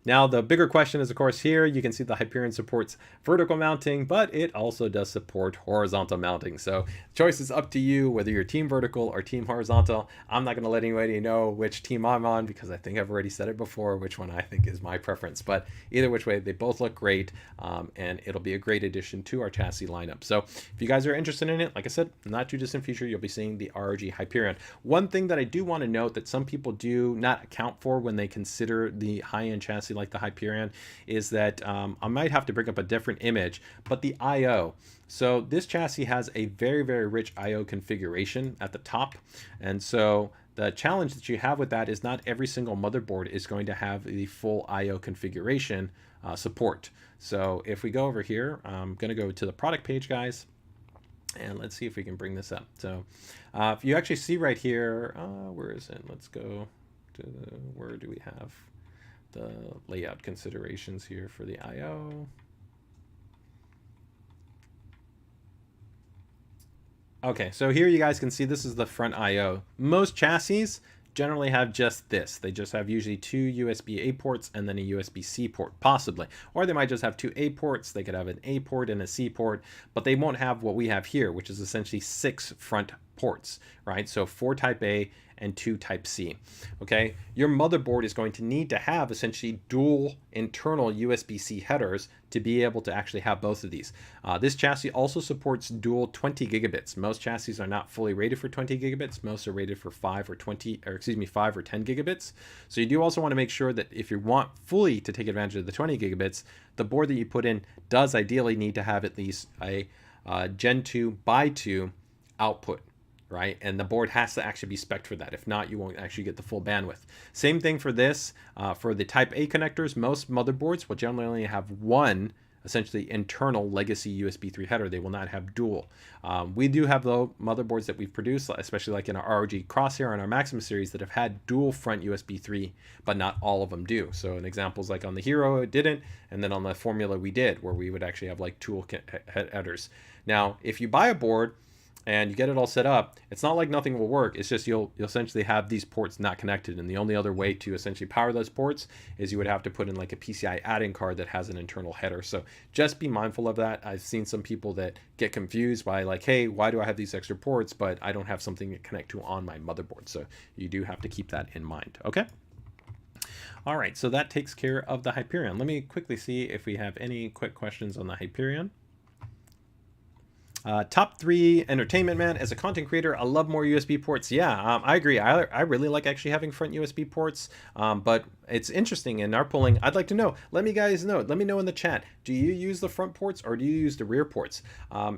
Now, the bigger question is, of course, here you can see the Hyperion supports vertical mounting, but it also does support horizontal mounting. So the choice is up to you, whether you're team vertical or team horizontal. I'm not going to let anybody know which team I'm on because I think I've already said it before, which one I think is my preference. But either which way, they both look great, and it'll be a great addition to our chassis lineup. So if you guys are interested in it, like I said, not too distant future, you'll be seeing the ROG Hyperion. One thing that I do want to note that some people do not account for when they consider the high-end chassis like the Hyperion is that I might have to bring up a different image, but the I/O. So this chassis has a very, very rich I/O configuration at the top, and so the challenge that you have with that is not every single motherboard is going to have the full I/O configuration support. So if we go over here, I'm going to go to the product page, guys, and let's see if we can bring this up. So if you actually see right here, where is it? Let's go to where do we have the layout considerations here for the I/O. Okay, so here you guys can see this is the front I/O. Most chassis generally have just this. They just have usually two USB-A ports and then a USB-C port, possibly. Or they might just have two A ports. They could have an A port and a C port, but they won't have what we have here, which is essentially 6 front ports, right? So 4 type A and 2 type C. Okay, your motherboard is going to need to have essentially dual internal USB-C headers to be able to actually have both of these. This chassis also supports dual 20 gigabits. Most chassis are not fully rated for 20 gigabits. Most are rated for 5 or 10 gigabits. So you do also want to make sure that if you want fully to take advantage of the 20 gigabits, the board that you put in does ideally need to have at least a Gen 2 by 2 output, right? And the board has to actually be spec'd for that. If not, you won't actually get the full bandwidth. Same thing for this. For the Type A connectors, most motherboards will generally only have one essentially internal legacy USB 3 header. They will not have dual. We do have, though, motherboards that we've produced, especially like in our ROG Crosshair and our MAXIMUS series, that have had dual front USB 3, but not all of them do. So an example is like on the Hero, it didn't, and then on the Formula we did, where we would actually have like dual headers. Now, if you buy a board and you get it all set up, it's not like nothing will work. It's just you'll essentially have these ports not connected. And the only other way to essentially power those ports is you would have to put in like a PCI add-in card that has an internal header. So just be mindful of that. I've seen some people that get confused by like, hey, why do I have these extra ports, but I don't have something to connect to on my motherboard? So you do have to keep that in mind, okay? All right, so that takes care of the Hyperion. Let me quickly see if we have any quick questions on the Hyperion. Top 3 entertainment, man. As a content creator, I love more USB ports. Yeah, I agree. I really like actually having front USB ports, but it's interesting in our polling. I'd like to know. Let me guys know. Let me know in the chat. Do you use the front ports or do you use the rear ports?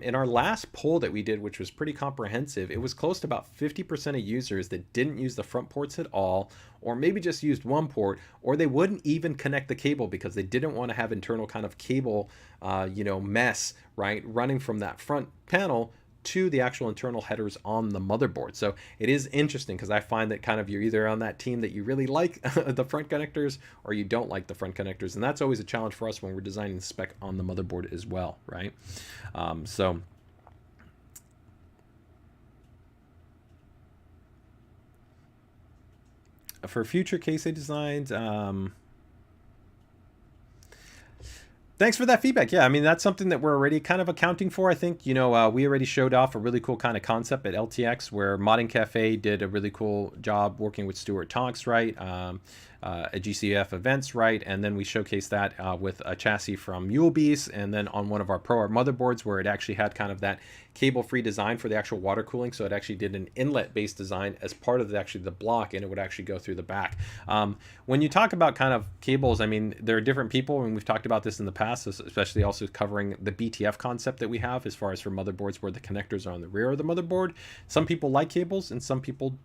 In our last poll that we did, which was pretty comprehensive, it was close to about 50% of users that didn't use the front ports at all, or maybe just used one port, or they wouldn't even connect the cable because they didn't want to have internal kind of cable, mess, right, running from that front panel to the actual internal headers on the motherboard. So it is interesting because I find that kind of you're either on that team that you really like the front connectors or you don't like the front connectors. And that's always a challenge for us when we're designing the spec on the motherboard as well, right? For future case designs, thanks for that feedback. Yeah, I mean, that's something that we're already kind of accounting for. I think, we already showed off a really cool kind of concept at LTX where Modding Cafe did a really cool job working with Stuart Tonks, right? At GCF events, right? And then we showcased that with a chassis from Mulebeast, and then on one of our ProArt motherboards where it actually had kind of that cable-free design for the actual water cooling. So it actually did an inlet-based design as part of the block, and it would actually go through the back. When you talk about kind of cables, I mean, there are different people, and we've talked about this in the past, especially also covering the BTF concept that we have as far as for motherboards where the connectors are on the rear of the motherboard. Some people like cables and some people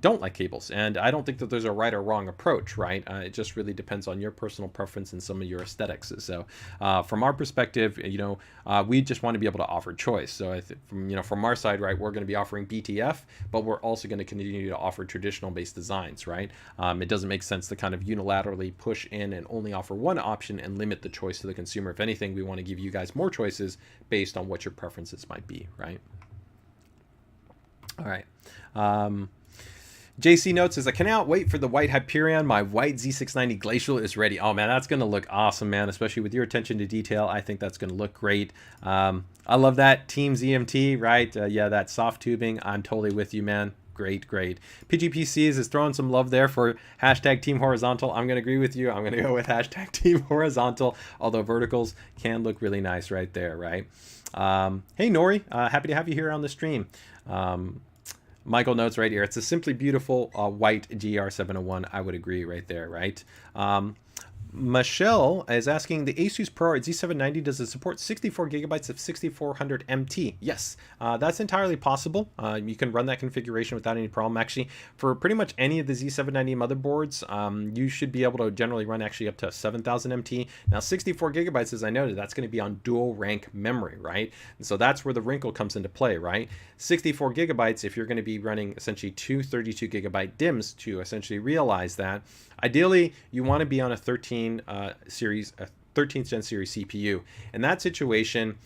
don't like cables, and I don't think that there's a right or wrong approach, right? It just really depends on your personal preference and some of your aesthetics. So from our perspective, we just want to be able to offer choice. So from our side, right, we're going to be offering BTF, but we're also going to continue to offer traditional based designs, right? It doesn't make sense to kind of unilaterally push in and only offer one option and limit the choice to the consumer. If anything, we want to give you guys more choices based on what your preferences might be, right? All right. JC notes says, I cannot wait for the white Hyperion. My white Z690 Glacial is ready. Oh man, that's going to look awesome, man, especially with your attention to detail. I think that's going to look great. I love that Team ZMT, right? Yeah, that soft tubing. I'm totally with you, man. Great. PGPCs is throwing some love there for hashtag Team Horizontal. I'm going to agree with you. I'm going to go with hashtag Team Horizontal, although verticals can look really nice right there, right? Hey, Nori, happy to have you here on the stream. Michael notes right here, it's a simply beautiful white GR701. I would agree right there, right? Michelle is asking, the Asus ProArt Z790, does it support 64 gigabytes of 6400 MT? Yes, that's entirely possible. You can run that configuration without any problem. Actually, for pretty much any of the Z790 motherboards, you should be able to generally run actually up to 7000 MT. Now, 64 gigabytes, as I noted, that's going to be on dual rank memory, right? And so that's where the wrinkle comes into play, right? 64 gigabytes, if you're going to be running essentially two 32 gigabyte DIMMs to essentially realize that, ideally, you want to be on a 13th gen series CPU. In that situation,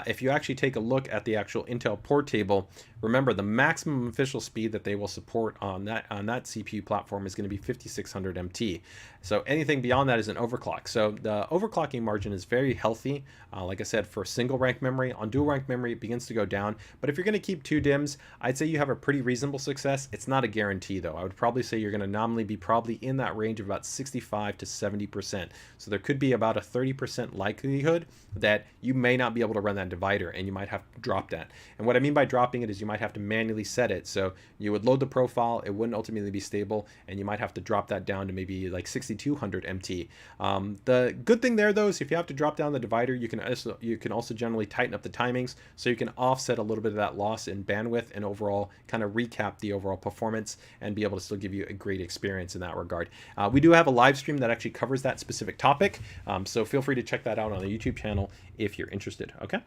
if you actually take a look at the actual Intel port table, remember the maximum official speed that they will support on that CPU platform is going to be 5600 MT. So anything beyond that is an overclock. So the overclocking margin is very healthy. Like I said, for single rank memory, on dual rank memory, it begins to go down. But if you're going to keep two DIMMs, I'd say you have a pretty reasonable success. It's not a guarantee though. I would probably say you're going to nominally be probably in that range of about 65 to 70%. So there could be about a 30% likelihood that you may not be able to run that divider and you might have to drop that. And what I mean by dropping it is you might have to manually set it. So you would load the profile, it wouldn't ultimately be stable, and you might have to drop that down to maybe like 6200 MT. The good thing there though is if you have to drop down the divider, you can also generally tighten up the timings so you can offset a little bit of that loss in bandwidth and overall kind of recap the overall performance and be able to still give you a great experience in that regard. We do have a live stream that actually covers that specific topic, so feel free to check that out on the YouTube channel if you're interested. Okay.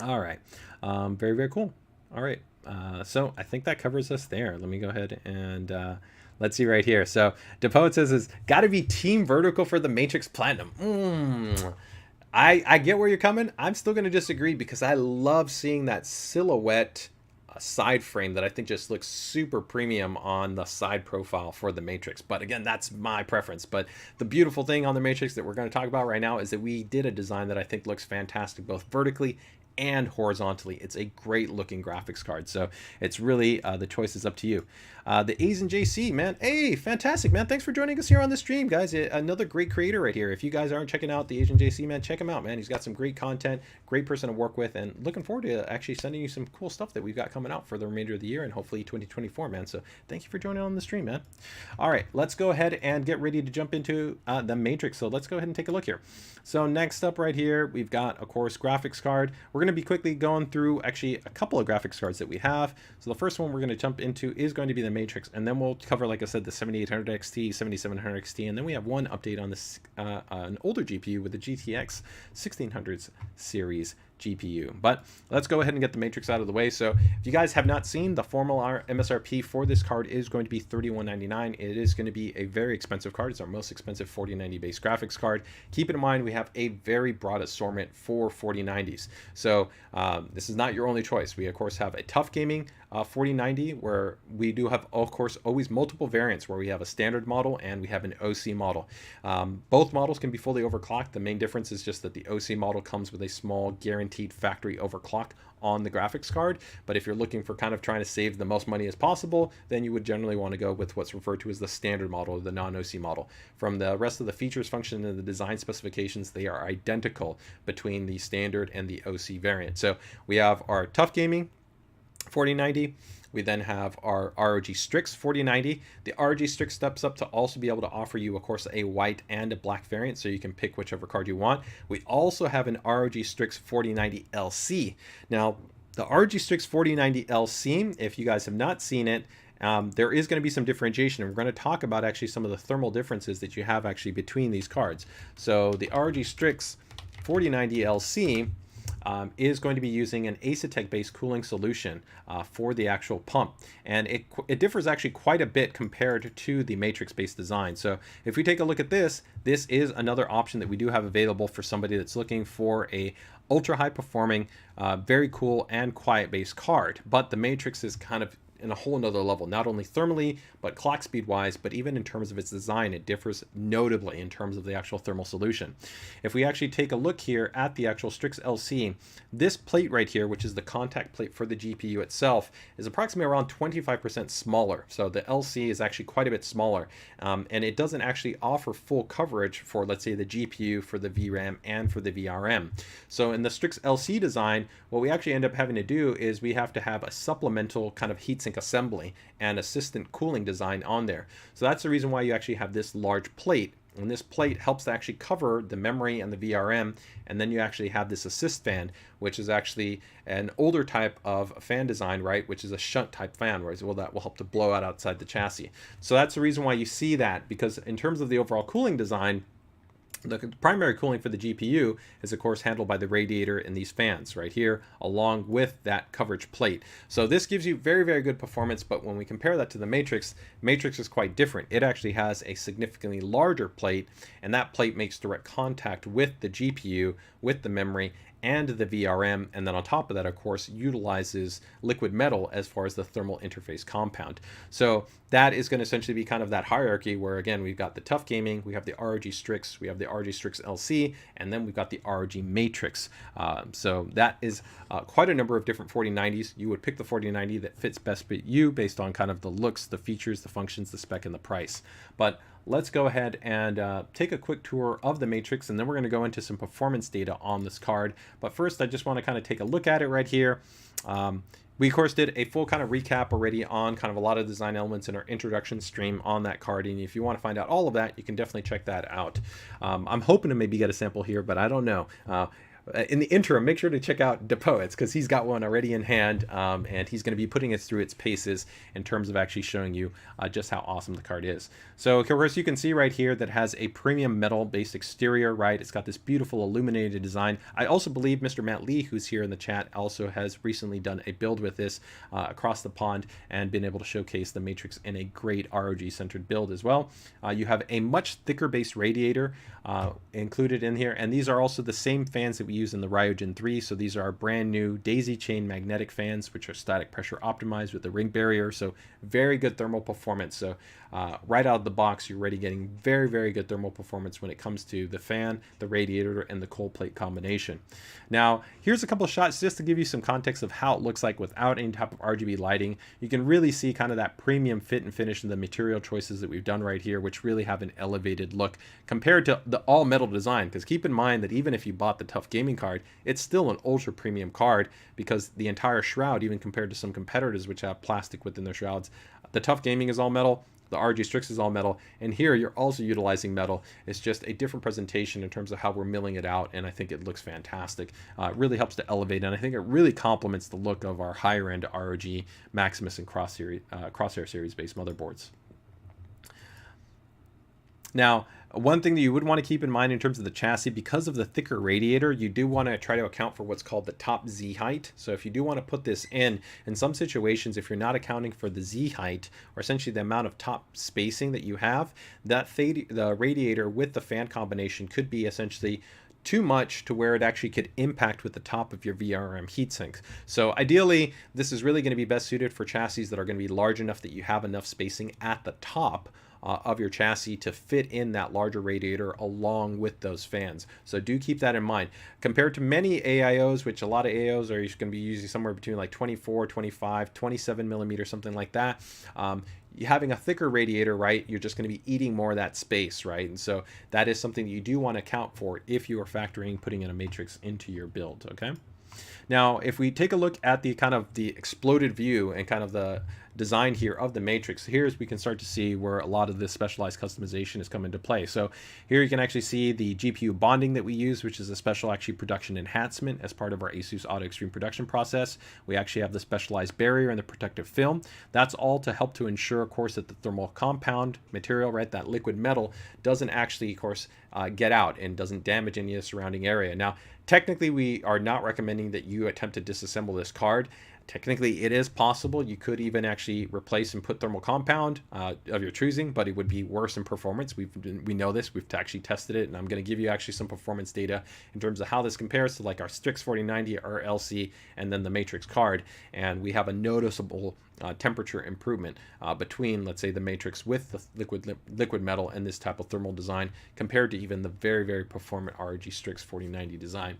All right. Very cool. All right. So I think that covers us there. Let me go ahead and let's see right here. So DePoet says it's got to be Team Vertical for the Matrix Platinum. I get where you're coming. I'm still going to disagree because I love seeing that silhouette side frame that I think just looks super premium on the side profile for the Matrix. But again, that's my preference. But the beautiful thing on the Matrix that we're going to talk about right now is that we did a design that I think looks fantastic both vertically and horizontally. It's a great looking graphics card. So it's really, the choice is up to you. The A's and JC, man. Hey, fantastic, man. Thanks for joining us here on the stream, guys. Another great creator right here. If you guys aren't checking out the Asian JC, man, check him out, man. He's got some great content, great person to work with, and looking forward to actually sending you some cool stuff that we've got coming out for the remainder of the year and hopefully 2024, man. So thank you for joining on the stream, man. All right, let's go ahead and get ready to jump into the Matrix. So let's go ahead and take a look here. So next up right here, we've got, of course, graphics card. We're going to be quickly going through actually a couple of graphics cards that we have. So the first one we're going to jump into is going to be the Matrix, and then we'll cover, like I said, the 7800 XT, 7700 XT, and then we have one update on this an older GPU with the GTX 1600s series GPU. But let's go ahead and get the Matrix out of the way. So if you guys have not seen, the formal MSRP for this card is going to be $3199. It is going to be a very expensive card. It's our most expensive 4090 base graphics card. Keep in mind we have a very broad assortment for 4090s. So this is not your only choice. We of course have a TUF Gaming 4090, where we do have, of course, always multiple variants, where we have a standard model and we have an OC model. Both models can be fully overclocked. The main difference is just that the OC model comes with a small guaranteed factory overclock on the graphics card. But if you're looking for kind of trying to save the most money as possible, then you would generally want to go with what's referred to as the standard model, or the non-OC model. From the rest of the features, function, and the design specifications, they are identical between the standard and the OC variant. So we have our TUF Gaming 4090. We then have our ROG Strix 4090. The ROG Strix steps up to also be able to offer you, of course, a white and a black variant, so you can pick whichever card you want. We also have an ROG Strix 4090 LC. Now, the ROG Strix 4090 LC, if you guys have not seen it, there is going to be some differentiation. We're going to talk about actually some of the thermal differences that you have actually between these cards. So the ROG Strix 4090 LC is going to be using an Asetek based cooling solution for the actual pump, and it differs actually quite a bit compared to the Matrix based design. So if we take a look at this is another option that we do have available for somebody that's looking for a ultra high performing, very cool and quiet based card. But the Matrix is kind of in a whole nother level, not only thermally, but clock speed wise, but even in terms of its design, it differs notably in terms of the actual thermal solution. If we actually take a look here at the actual Strix LC, this plate right here, which is the contact plate for the GPU itself, is approximately around 25% smaller. So the LC is actually quite a bit smaller, and it doesn't actually offer full coverage for, let's say, the GPU, for the VRAM, and for the VRM. So in the Strix LC design, what we actually end up having to do is we have to have a supplemental kind of heatsink assembly and assistant cooling design on there. So that's the reason why you actually have this large plate, and this plate helps to actually cover the memory and the VRM. And then you actually have this assist fan, which is actually an older type of fan design, right, which is a shunt type fan, whereas, well, that will help to blow out outside the chassis. So that's the reason why you see that, because in terms of the overall cooling design, the primary cooling for the GPU is, of course, handled by the radiator in these fans right here, along with that coverage plate. So this gives you very, very good performance, but when we compare that to the Matrix, Matrix is quite different. It actually has a significantly larger plate, and that plate makes direct contact with the GPU, with the memory, and the VRM, and then on top of that, of course, utilizes liquid metal as far as the thermal interface compound. So that is going to essentially be kind of that hierarchy where, again, we've got the TUF Gaming, we have the ROG Strix, we have the ROG Strix LC, and then we've got the ROG Matrix. So that is quite a number of different 4090s. You would pick the 4090 that fits best for you based on kind of the looks, the features, the functions, the spec, and the price. But let's go ahead and take a quick tour of the Matrix, and then we're going to go into some performance data on this card. But first, I just want to kind of take a look at it right here. We, of course, did a full kind of recap already on kind of a lot of design elements in our introduction stream on that card. And if you want to find out all of that, you can definitely check that out. I'm hoping to maybe get a sample here, but I don't know. In the interim, make sure to check out DePoets, because he's got one already in hand, and he's going to be putting us through its paces in terms of actually showing you just how awesome the card is. So, of course, you can see right here that has a premium metal-based exterior, right? It's got this beautiful illuminated design. I also believe Mr. Matt Lee, who's here in the chat, also has recently done a build with this across the pond and been able to showcase the Matrix in a great ROG-centered build as well. You have a much thicker base radiator included in here, and these are also the same fans that we we use in the RYUJIN 3. So these are our brand new daisy chain magnetic fans, which are static pressure optimized with the ring barrier. So very good thermal performance. So right out of the box, you're already getting very, very good thermal performance when it comes to the fan, the radiator, and the cold plate combination. Now, here's a couple of shots just to give you some context of how it looks like without any type of RGB lighting. You can really see kind of that premium fit and finish in the material choices that we've done right here, which really have an elevated look compared to the all metal design. Because keep in mind that even if you bought the TUF gaming card, it's still an ultra premium card, because the entire shroud, even compared to some competitors which have plastic within their shrouds, the TUF gaming is all metal. The ROG Strix is all metal, and here you're also utilizing metal. It's just a different presentation in terms of how we're milling it out, and I think it looks fantastic. It really helps to elevate, and I think it really complements the look of our higher end ROG Maximus and Crosshair series based motherboards. Now, one thing that you would want to keep in mind in terms of the chassis, because of the thicker radiator, you do want to try to account for what's called the top Z height. So if you do want to put this in some situations, if you're not accounting for the Z height, or essentially the amount of top spacing that you have, the radiator with the fan combination could be essentially too much to where it actually could impact with the top of your VRM heatsink. So ideally, this is really going to be best suited for chassis that are going to be large enough that you have enough spacing at the top of your chassis to fit in that larger radiator along with those fans. So do keep that in mind. Compared to many AIOs, which a lot of AIOs are going to be using somewhere between like 24, 25, 27 millimeters, something like that. Having a thicker radiator, right, you're just going to be eating more of that space, right? And so that is something that you do want to account for if you are factoring putting in a matrix into your build, okay? Now, if we take a look at the kind of the exploded view and kind of the design here of the matrix, here's we can start to see where a lot of this specialized customization is come into play. So here you can actually see the GPU bonding that we use, which is a special actually production enhancement as part of our ASUS Auto Extreme production process. We actually have the specialized barrier and the protective film. That's all to help to ensure, of course, that the thermal compound material, right, that liquid metal, doesn't actually, of course, get out and doesn't damage any of the surrounding area. Now, technically, we are not recommending that you attempt to disassemble this card. Technically, it is possible. You could even actually replace and put thermal compound of your choosing, but it would be worse in performance. We know this. We've actually tested it, and I'm going to give you actually some performance data in terms of how this compares to like our Strix 4090 or LC and then the Matrix card. And we have a noticeable temperature improvement between, let's say, the Matrix with the liquid metal and this type of thermal design compared to even the very, very performant ROG Strix 4090 design.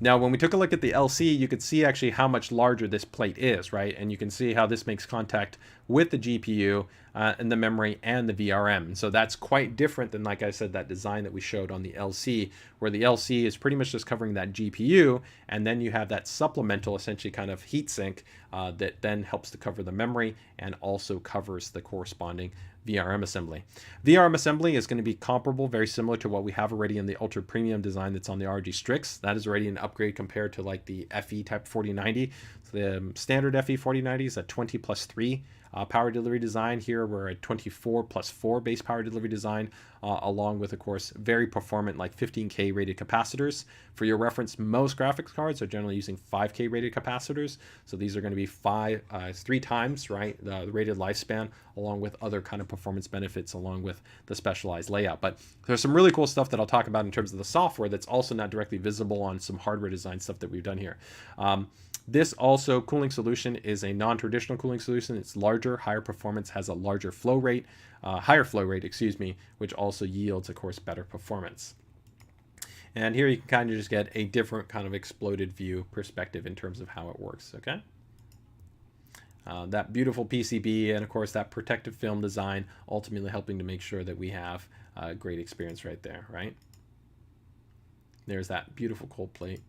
Now, when we took a look at the LC, you could see actually how much larger this plate is, right? And you can see how this makes contact with the GPU and the memory and the VRM. And so that's quite different than, like I said, that design that we showed on the LC, where the LC is pretty much just covering that GPU, and then you have that supplemental, essentially kind of heatsink that then helps to cover the memory and also covers the corresponding VRM assembly. VRM assembly is going to be comparable, very similar to what we have already in the ultra premium design that's on the ROG Strix. That is already an upgrade compared to like the FE type 4090. So the standard FE 4090 is a 20+3 power delivery design. Here we're at 24+4 base power delivery design, along with, of course, very performant like 15K rated capacitors. For your reference, most graphics cards are generally using 5K rated capacitors. So these are going to be 3 times, right, the rated lifespan, along with other kind of performance benefits, along with the specialized layout. But there's some really cool stuff that I'll talk about in terms of the software that's also not directly visible on some hardware design stuff that we've done here. This also cooling solution is a non-traditional cooling solution. It's larger, higher performance, has a larger flow rate, higher flow rate, excuse me, which also yields, of course, better performance. And here you can kind of just get a different kind of exploded view perspective in terms of how it works, okay? That beautiful PCB and, of course, that protective film design ultimately helping to make sure that we have a great experience right there, right? There's that beautiful cold plate.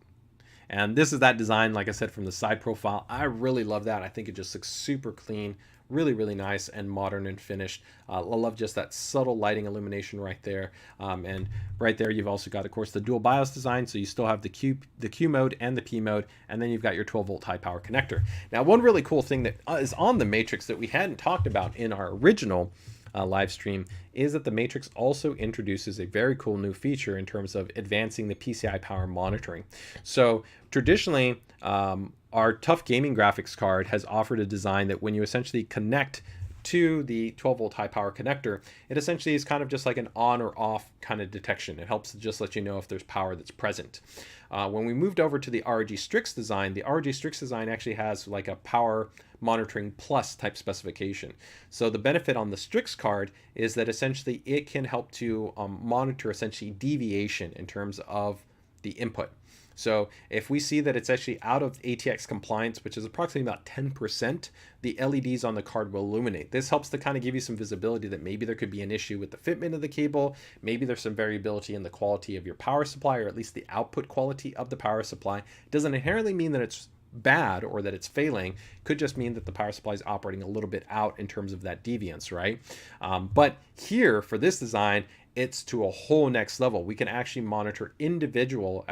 And this is that design, like I said, from the side profile. I really love that. I think it just looks super clean, really, really nice and modern and finished. I love just that subtle lighting illumination right there. And right there, you've also got, of course, the dual BIOS design. So you still have the Q mode and the P mode, and then you've got your 12-volt high power connector. Now, one really cool thing that is on the Matrix that we hadn't talked about in our original live stream is that the Matrix also introduces a very cool new feature in terms of advancing the PCI power monitoring. So traditionally, our TUF gaming graphics card has offered a design that when you essentially connect to the 12 volt high power connector, it essentially is kind of just like an on or off kind of detection. It helps to just let you know if there's power that's present. When we moved over to the ROG Strix design, the ROG Strix design actually has like a power monitoring plus type specification. So the benefit on the Strix card is that essentially it can help to monitor essentially deviation in terms of the input. So if we see that it's actually out of ATX compliance, which is approximately about 10%, the LEDs on the card will illuminate. This helps to kind of give you some visibility that maybe there could be an issue with the fitment of the cable. Maybe there's some variability in the quality of your power supply, or at least the output quality of the power supply. It doesn't inherently mean that it's bad or that it's failing. Could just mean that the power supply is operating a little bit out in terms of that deviance, right? But here for this design, it's to a whole next level. We can actually monitor individual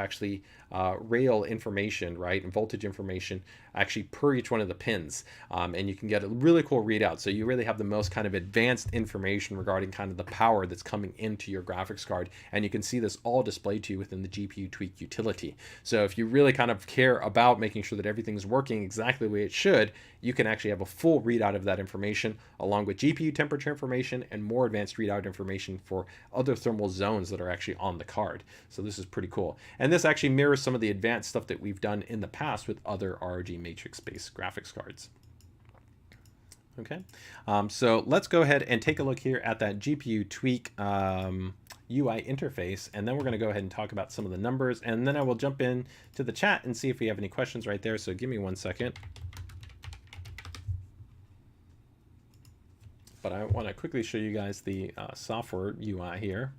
rail information, right, and voltage information actually per each one of the pins, and you can get a really cool readout. So you really have the most kind of advanced information regarding kind of the power that's coming into your graphics card, and you can see this all displayed to you within the GPU Tweak utility. So if you really kind of care about making sure that everything's working exactly the way it should, you can actually have a full readout of that information along with GPU temperature information and more advanced readout information for other thermal zones that are actually on the card. So this is pretty cool. And this actually mirrors some of the advanced stuff that we've done in the past with other ROG matrix-based graphics cards. Okay, so let's go ahead and take a look here at that GPU Tweak UI interface, and then we're going to go ahead and talk about some of the numbers, and then I will jump in to the chat and see if we have any questions right there. So give me 1 second. But I want to quickly show you guys the software UI here.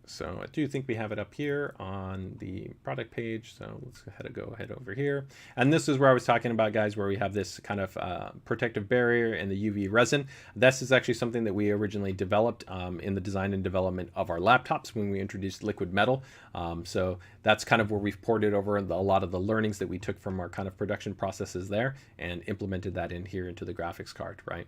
So I do think we have it up here on the product page. So let's go ahead over here. And this is where I was talking about, guys, where we have this kind of protective barrier and the UV resin. This is actually something that we originally developed in the design and development of our laptops when we introduced liquid metal. So that's kind of where we've ported over a lot of the learnings that we took from our kind of production processes there and implemented that in here into the graphics card, right?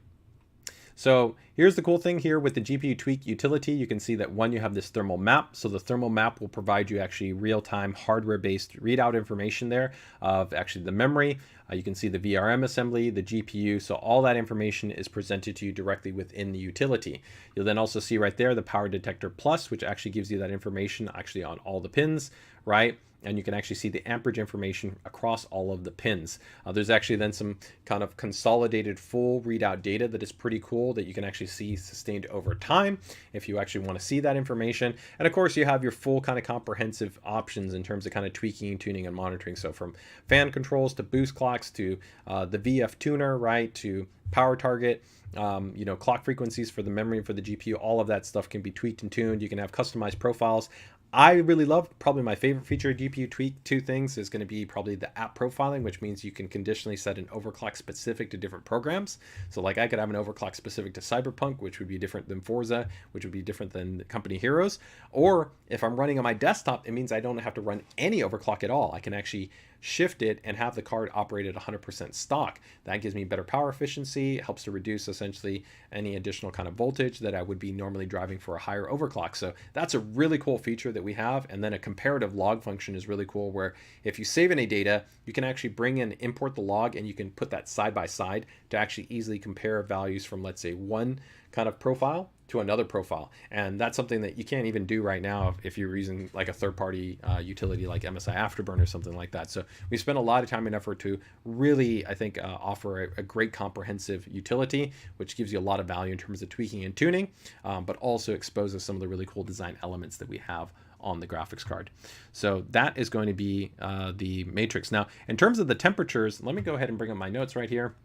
So here's the cool thing here with the GPU Tweak utility. You can see that one, you have this thermal map. So the thermal map will provide you actually real-time hardware-based readout information there of actually the memory. You can see the VRM assembly, the GPU. So all that information is presented to you directly within the utility. You'll then also see right there the Power Detector Plus, which actually gives you that information actually on all the pins, right? And you can actually see the amperage information across all of the pins. There's actually then some kind of consolidated full readout data that is pretty cool that you can actually see sustained over time if you actually want to see that information. And of course, you have your full kind of comprehensive options in terms of kind of tweaking, tuning, and monitoring. So from fan controls to boost clocks to the VF tuner, right, to power target, you know, clock frequencies for the memory and for the GPU, all of that stuff can be tweaked and tuned. You can have customized profiles. I really love, probably my favorite feature of GPU Tweak, two things, is going to be probably the app profiling, which means you can conditionally set an overclock specific to different programs. So like I could have an overclock specific to Cyberpunk, which would be different than Forza, which would be different than Company Heroes. Or if I'm running on my desktop, it means I don't have to run any overclock at all. I can actually shift it and have the card operate at 100% stock. That gives me better power efficiency. It helps to reduce essentially any additional kind of voltage that I would be normally driving for a higher overclock. So that's a really cool feature that we have. And then a comparative log function is really cool, where if you save any data, you can actually bring in, import the log, and you can put that side by side to actually easily compare values from, let's say, one kind of profile to another profile. And that's something that you can't even do right now if you're using like a third-party utility like MSI Afterburn or something like that. So we spent a lot of time and effort to really, I think, offer a great comprehensive utility, which gives you a lot of value in terms of tweaking and tuning, but also exposes some of the really cool design elements that we have on the graphics card. So that is going to be the matrix. Now, in terms of the temperatures, let me go ahead and bring up my notes right here,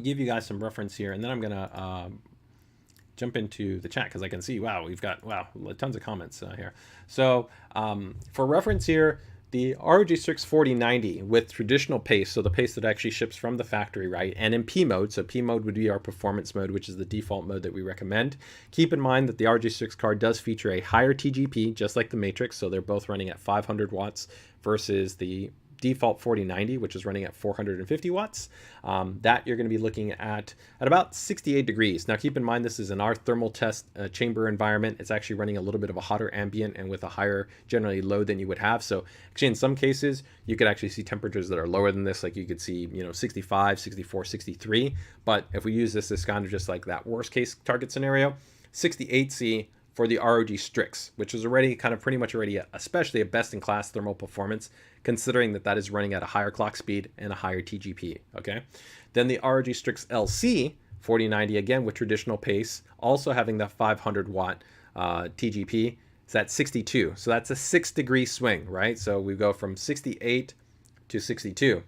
give you guys some reference here, and then I'm gonna jump into the chat because I can see, wow, we've got, wow, tons of comments here. So for reference here, the ROG Strix 4090 with traditional paste, so the paste that actually ships from the factory, right, and in P mode. So P mode would be our performance mode, which is the default mode that we recommend. Keep in mind that the ROG Strix card does feature a higher TGP, just like the Matrix. So they're both running at 500 watts versus the default 4090, which is running at 450 watts. That you're going to be looking at about 68 degrees. Now keep in mind this is in our thermal test chamber environment. It's actually running a little bit of a hotter ambient and with a higher generally load than you would have. So actually in some cases you could actually see temperatures that are lower than this, like you could see 65, 64, 63. But if we use this as kind of just like that worst case target scenario, 68C for the ROG Strix, which is already kind of pretty much already especially a best-in-class thermal performance, considering that that is running at a higher clock speed and a higher TGP, okay? Then the ROG Strix LC 4090, again with traditional pace, also having the 500 watt TGP, is at 62. So that's a 6-degree swing, right? So we go from 68 to 62.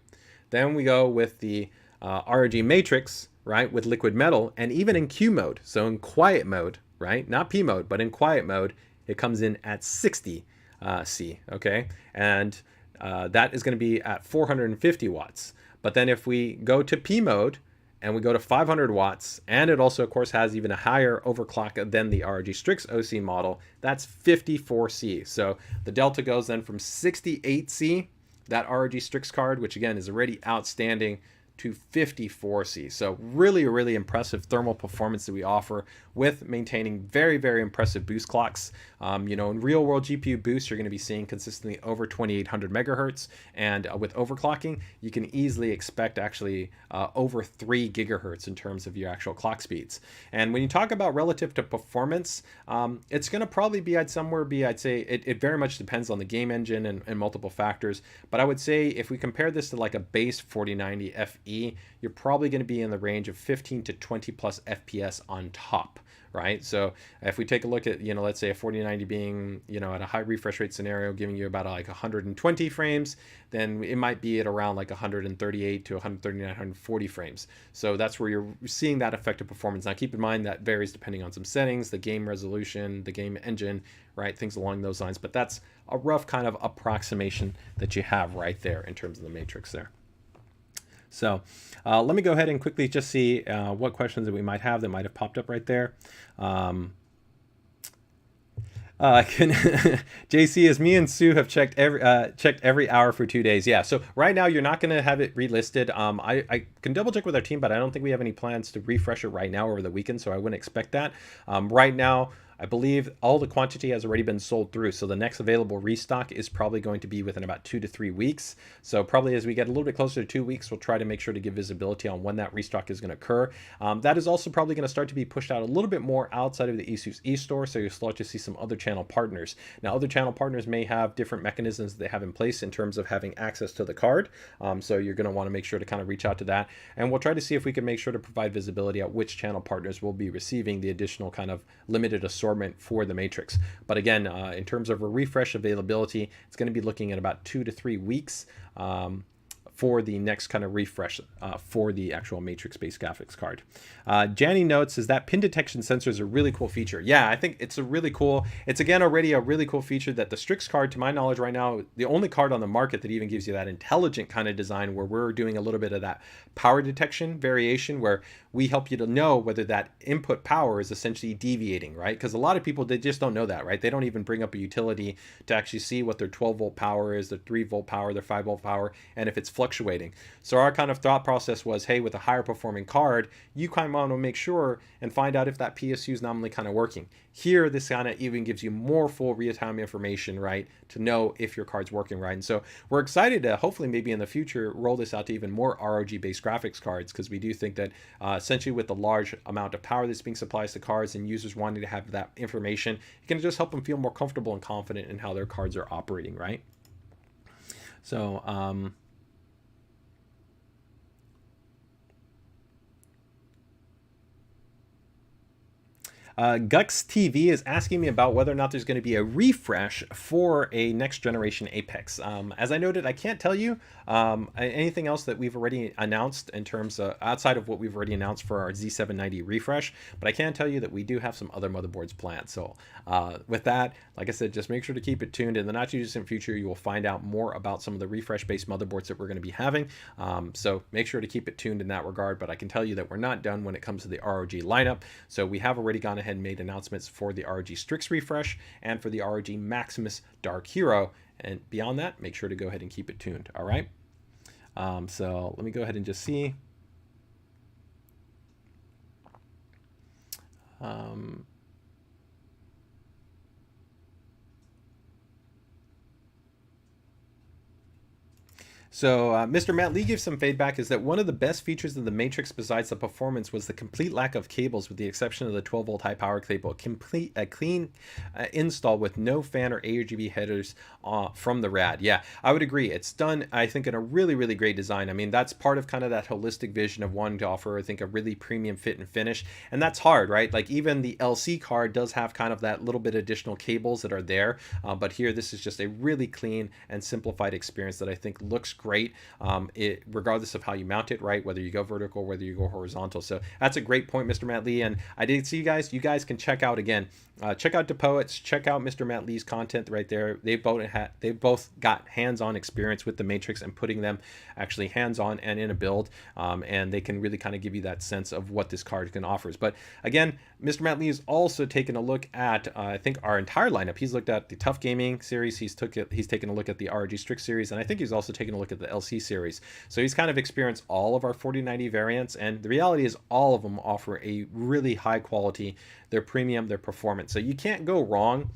Then we go with the ROG Matrix, right, with liquid metal, and even in Q mode, so in quiet mode, right, not P mode, but in quiet mode, it comes in at 60 C, okay, and that is going to be at 450 watts. But then if we go to P mode and we go to 500 watts, and it also of course has even a higher overclock than the ROG Strix OC model, that's 54 C. So the delta goes then from 68 C, that ROG Strix card, which again is already outstanding, to 54C. So really impressive thermal performance that we offer with maintaining very impressive boost clocks. In real world GPU boosts, you're going to be seeing consistently over 2800 megahertz, and with overclocking, you can easily expect actually over 3 gigahertz in terms of your actual clock speeds. And when you talk about relative to performance, it's going to probably be I'd say it very much depends on the game engine and multiple factors. But I would say if we compare this to like a base 4090 FE, you're probably going to be in the range of 15 to 20 plus FPS on top, right? So if we take a look at, let's say a 4090 being, at a high refresh rate scenario, giving you about like 120 frames, then it might be at around like 138 to 139, 140 frames. So that's where you're seeing that effective performance. Now keep in mind that varies depending on some settings, the game resolution, the game engine, right? Things along those lines. But that's a rough kind of approximation that you have right there in terms of the matrix there. So let me go ahead and quickly just see what questions that we might have that might have popped up right there. JC, as me and Sue have checked every hour for 2 days. Yeah, so right now you're not going to have it relisted. I can double check with our team, but I don't think we have any plans to refresh it right now over the weekend, so I wouldn't expect that. Right now, I believe all the quantity has already been sold through. So the next available restock is probably going to be within about 2 to 3 weeks. So probably as we get a little bit closer to 2 weeks, we'll try to make sure to give visibility on when that restock is going to occur. That is also probably going to start to be pushed out a little bit more outside of the ASUS eStore. So you'll start to see some other channel partners. Now, other channel partners may have different mechanisms that they have in place in terms of having access to the card. So you're going to want to make sure to kind of reach out to that. And we'll try to see if we can make sure to provide visibility at which channel partners will be receiving the additional kind of limited assortment for the matrix. But again, in terms of a refresh availability, it's going to be looking at about 2 to 3 weeks for the next kind of refresh for the actual matrix-based graphics card. Janny notes is that pin detection sensor is a really cool feature. Yeah, I think it's it's again already a really cool feature that the Strix card, to my knowledge right now, the only card on the market that even gives you that intelligent kind of design where we're doing a little bit of that power detection variation where we help you to know whether that input power is essentially deviating, right? Because a lot of people, they just don't know that, right? They don't even bring up a utility to actually see what their 12 volt power is, their 3 volt power, their 5 volt power, and if it's fluctuating. So our kind of thought process was, hey, with a higher performing card, you kind of want to make sure and find out if that PSU is nominally kind of working. Here, this kind of even gives you more full real-time information, right, to know if your card's working right. And so we're excited to hopefully maybe in the future roll this out to even more ROG-based graphics cards, because we do think that essentially with the large amount of power that's being supplied to cards and users wanting to have that information, it can just help them feel more comfortable and confident in how their cards are operating, right? So, Gux TV is asking me about whether or not there's going to be a refresh for a next generation Apex. As I noted, I can't tell you anything else that we've already announced in terms of outside of what we've already announced for our Z790 refresh, but I can tell you that we do have some other motherboards planned. So with that, like I said, just make sure to keep it tuned. In the not too distant future, you will find out more about some of the refresh based motherboards that we're going to be having. So make sure to keep it tuned in that regard, but I can tell you that we're not done when it comes to the ROG lineup. So we have already gone ahead ahead and made announcements for the ROG Strix refresh and for the ROG MAXIMUS Dark Hero. And beyond that, make sure to go ahead and keep it tuned. All right. So let me go ahead and just see. So Mr. Matt Lee gives some feedback is that one of the best features of the Matrix besides the performance was the complete lack of cables with the exception of the 12-volt high power cable. A clean install with no fan or ARGB headers from the RAD. Yeah, I would agree. It's done, I think, in a really, really great design. I mean, that's part of kind of that holistic vision of wanting to offer, I think, a really premium fit and finish. And that's hard, right? Like even the LC card does have kind of that little bit additional cables that are there. But here, this is just a really clean and simplified experience that I think looks great, regardless of how you mount it, right? Whether you go vertical, whether you go horizontal. So that's a great point, Mr. Matt Lee. And I did see you guys can check out again. Check out DePoets, check out Mr. Matt Lee's content right there. They've both got hands-on experience with the Matrix and putting them actually hands-on and in a build, and they can really kind of give you that sense of what this card can offer. But again, Mr. Matt Lee has also taken a look at I think our entire lineup. He's looked at the TUF Gaming series. He's taken a look at the ROG Strix series, and I think he's also taken a look at the LC series. So he's kind of experienced all of our 4090 variants, and the reality is all of them offer a really high quality. They're premium, they're performance. So you can't go wrong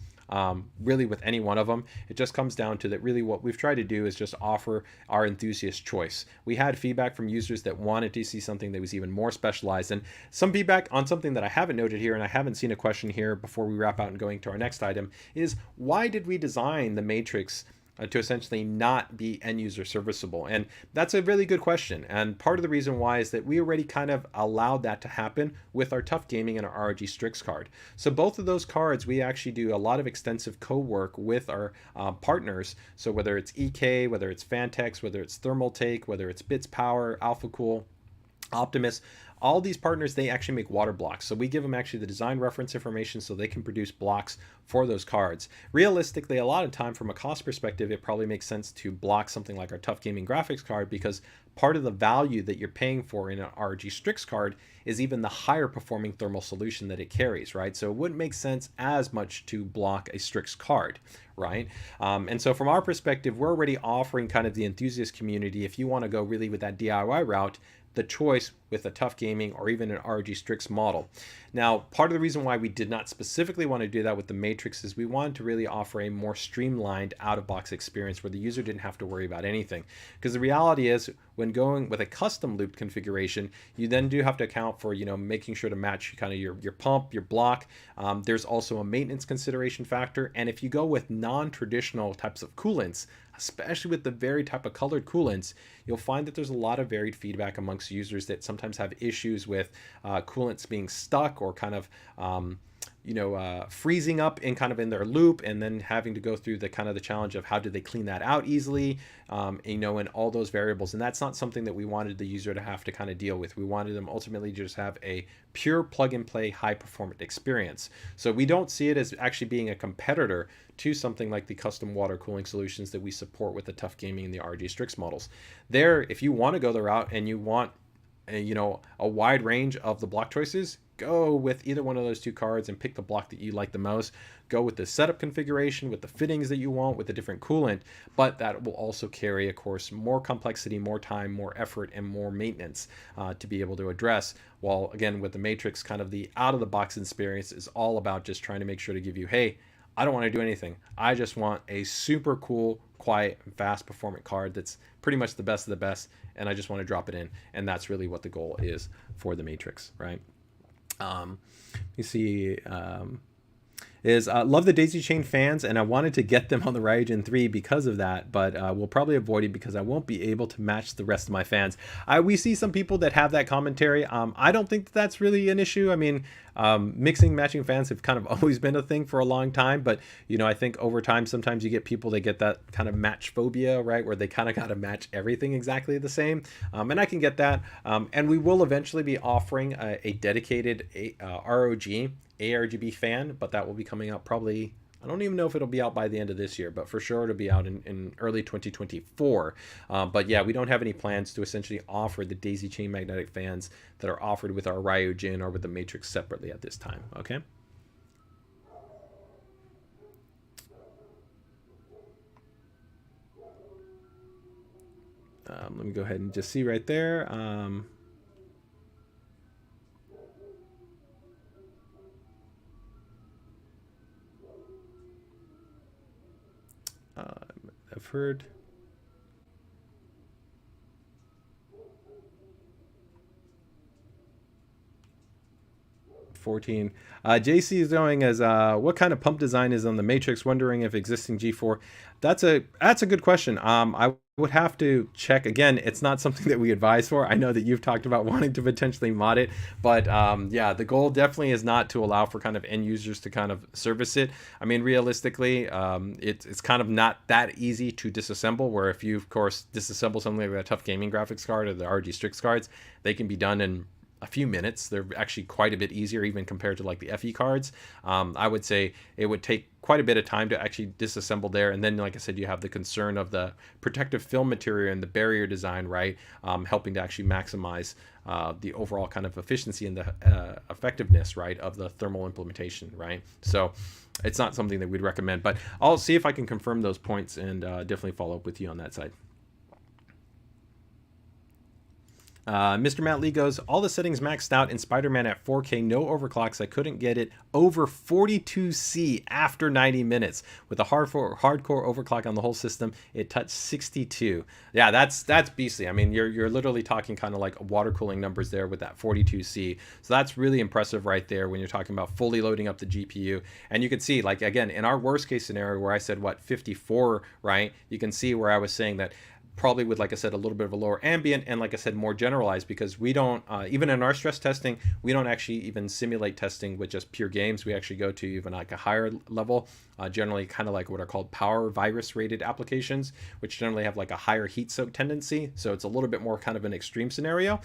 really with any one of them. It just comes down to that really what we've tried to do is just offer our enthusiast choice. We had feedback from users that wanted to see something that was even more specialized, and some feedback on something that I haven't noted here, and I haven't seen a question here before we wrap out and going to our next item, is why did we design the Matrix to essentially not be end user serviceable? And that's a really good question. And part of the reason why is that we already kind of allowed that to happen with our TUF Gaming and our ROG Strix card. So both of those cards, we actually do a lot of extensive co-work with our partners. So whether it's EK, whether it's Fantex, whether it's Thermaltake, whether it's Bits Power, AlphaCool, Optimus, all these partners, they actually make water blocks. So we give them actually the design reference information so they can produce blocks for those cards. Realistically, a lot of time from a cost perspective, it probably makes sense to block something like our TUF Gaming graphics card, because part of the value that you're paying for in an ROG Strix card is even the higher performing thermal solution that it carries, right? So it wouldn't make sense as much to block a Strix card, right? And so from our perspective, we're already offering kind of the enthusiast community, if you want to go really with that DIY route, the choice with a TUF Gaming or even an ROG Strix model. Now, part of the reason why we did not specifically want to do that with the Matrix is we wanted to really offer a more streamlined out-of-box experience where the user didn't have to worry about anything. Because the reality is, when going with a custom loop configuration, you then do have to account for, making sure to match kind of your pump, your block. There's also a maintenance consideration factor. And if you go with non-traditional types of coolants, especially with the very type of colored coolants, you'll find that there's a lot of varied feedback amongst users that sometimes have issues with coolants being stuck or kind of freezing up in their loop, and then having to go through the kind of the challenge of how do they clean that out easily, and all those variables. And that's not something that we wanted the user to have to kind of deal with. We wanted them ultimately to just have a pure plug and play high performant experience. So we don't see it as actually being a competitor to something like the custom water cooling solutions that we support with the TUF Gaming and the ROG Strix models. There, if you want to go the route and you want a wide range of the block choices, go with either one of those two cards and pick the block that you like the most. Go with the setup configuration, with the fittings that you want, with the different coolant, but that will also carry, of course, more complexity, more time, more effort, and more maintenance to be able to address. While again, with the Matrix, kind of the out-of-the-box experience is all about just trying to make sure to give you, hey, I don't want to do anything. I just want a super cool, quiet, and fast performant card that's pretty much the best of the best, and I just want to drop it in. And that's really what the goal is for the Matrix, right? You see, love the daisy chain fans, and I wanted to get them on the RYUJIN 3 because of that, but we'll probably avoid it because I won't be able to match the rest of my fans. We see some people that have that commentary. I don't think that's really an issue. I mean, mixing matching fans have kind of always been a thing for a long time, but I think over time sometimes you get people that get that kind of match phobia, right, where they kind of got to match everything exactly the same, and I can get that. And we will eventually be offering a dedicated ROG ARGB fan, but that will be coming out probably, I don't even know if it'll be out by the end of this year, but for sure it'll be out in early 2024. But yeah, we don't have any plans to essentially offer the daisy chain magnetic fans that are offered with our RYUJIN or with the Matrix separately at this time. Okay. Let me go ahead and just see right there. 14. JC is going as what kind of pump design is on the Matrix? Wondering if existing G4. That's a good question. I would have to check again. It's not something that we advise for. I know that you've talked about wanting to potentially mod it, but yeah, the goal definitely is not to allow for kind of end users to kind of service it. I mean, realistically, it's kind of not that easy to disassemble. Where if you, of course, disassemble something like a TUF gaming graphics card or the ROG Strix cards, they can be done in a few minutes. They're actually quite a bit easier even compared to like the FE cards. I would say it would take quite a bit of time to actually disassemble there. And then, like I said, you have the concern of the protective film material and the barrier design, right? Helping to actually maximize the overall kind of efficiency and the effectiveness, right, of the thermal implementation, right? So it's not something that we'd recommend, but I'll see if I can confirm those points and definitely follow up with you on that side. Mr. Matt Lee goes, all the settings maxed out in Spider-Man at 4K, no overclocks. I couldn't get it over 42C after 90 minutes. With a hardcore overclock on the whole system, it touched 62. Yeah, that's beastly. I mean, you're literally talking kind of like water cooling numbers there with that 42C. So that's really impressive right there when you're talking about fully loading up the GPU. And you can see, like, again, in our worst case scenario where I said, what, 54, right? You can see where I was saying that probably with, like I said, a little bit of a lower ambient and, like I said, more generalized, because we don't even in our stress testing, we don't actually even simulate testing with just pure games. We actually go to even like a higher level, generally kind of like what are called power virus rated applications, which generally have like a higher heat soak tendency. So it's a little bit more kind of an extreme scenario.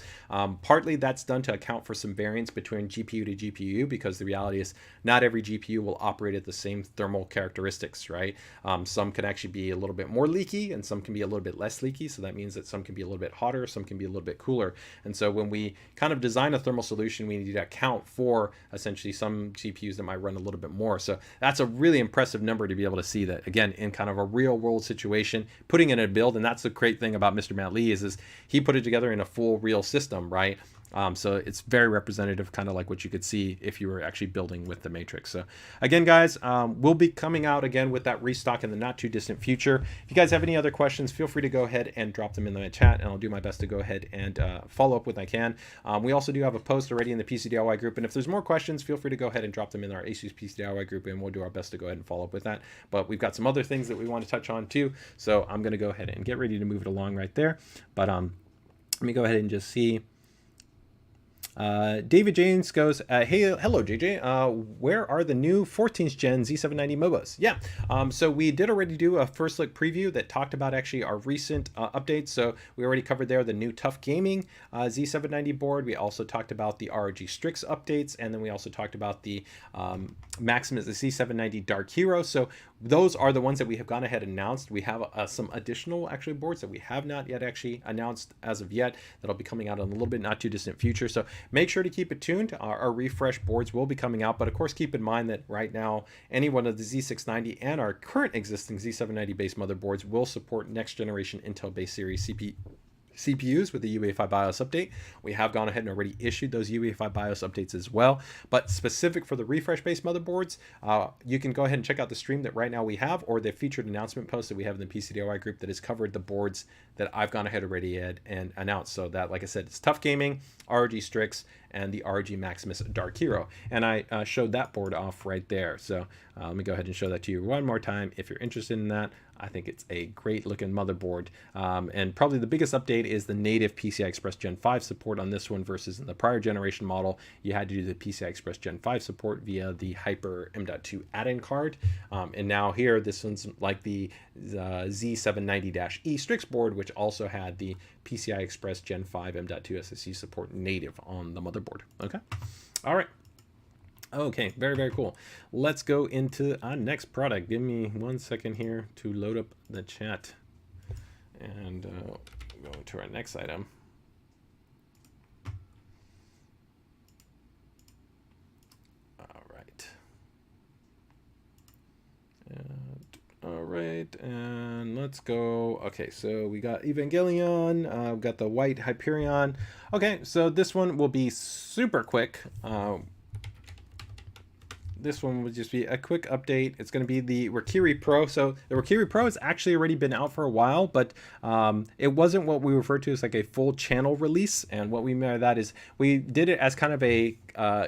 Partly that's done to account for some variance between GPU to GPU, because the reality is not every GPU will operate at the same thermal characteristics, right? Some can actually be a little bit more leaky and some can be a little bit less leaky. So that means that some can be a little bit hotter, some can be a little bit cooler. And so when we kind of design a thermal solution, we need to account for essentially some GPUs that might run a little bit more. So that's a really impressive number to be able to see that, again, in kind of a real world situation, putting it in a build. And that's the great thing about Mr. Matt Lee is he put it together in a full real system, right? So it's very representative, kind of like what you could see if you were actually building with the Matrix. So again, guys, we'll be coming out again with that restock in the not too distant future. If you guys have any other questions, feel free to go ahead and drop them in the chat, and I'll do my best to go ahead and follow up when I can. We also do have a post already in the PCDIY group, and if there's more questions, feel free to go ahead and drop them in our ASUS PCDIY group, and we'll do our best to go ahead and follow up with that. But we've got some other things that we want to touch on too, so I'm going to go ahead and get ready to move it along right there. But let me go ahead and just see. David James goes, hey, hello, JJ. Where are the new 14th gen Z790 MOBAs? Yeah, so we did already do a first look preview that talked about actually our recent updates. So we already covered there the new TUF Gaming Z790 board. We also talked about the ROG Strix updates, and then we also talked about the MAXIMUS, the Z790 Dark Hero. So those are the ones that we have gone ahead and announced. We have some additional actually boards that we have not yet actually announced as of yet that'll be coming out in a little bit not too distant future. So make sure to keep it tuned. Our refresh boards will be coming out, but of course keep in mind that right now any one of the Z690 and our current existing Z790 based motherboards will support next generation Intel based series CPUs with the UEFI BIOS update. We have gone ahead and already issued those UEFI BIOS updates as well. But specific for the refresh-based motherboards, you can go ahead and check out the stream that right now we have, or the featured announcement post that we have in the PCDIY group that has covered the boards that I've gone ahead already and announced. So that, like I said, it's TUF Gaming, ROG Strix, and the ROG Maximus Dark Hero. And I showed that board off right there. So let me go ahead and show that to you one more time if you're interested in that. I think it's a great looking motherboard. And probably the biggest update is the native PCI Express Gen 5 support on this one versus in the prior generation model. You had to do the PCI Express Gen 5 support via the Hyper M.2 add-in card. And now here, this one's like the Z790-E Strix board, which also had the PCI Express Gen 5 M.2 SSD support native on the motherboard. Okay. All right. Okay, very, very cool. Let's go into our next product. Give me 1 second here to load up the chat and go into our next item. All right. And All right, and let's go. Okay, so we got Evangelion, we've got the white Hyperion. Okay, so this one will be super quick. This one would just be a quick update. It's going to be the Raikiri Pro. So the Raikiri Pro has actually already been out for a while, but it wasn't what we refer to as like a full channel release. And what we mean by that is we did it as kind of a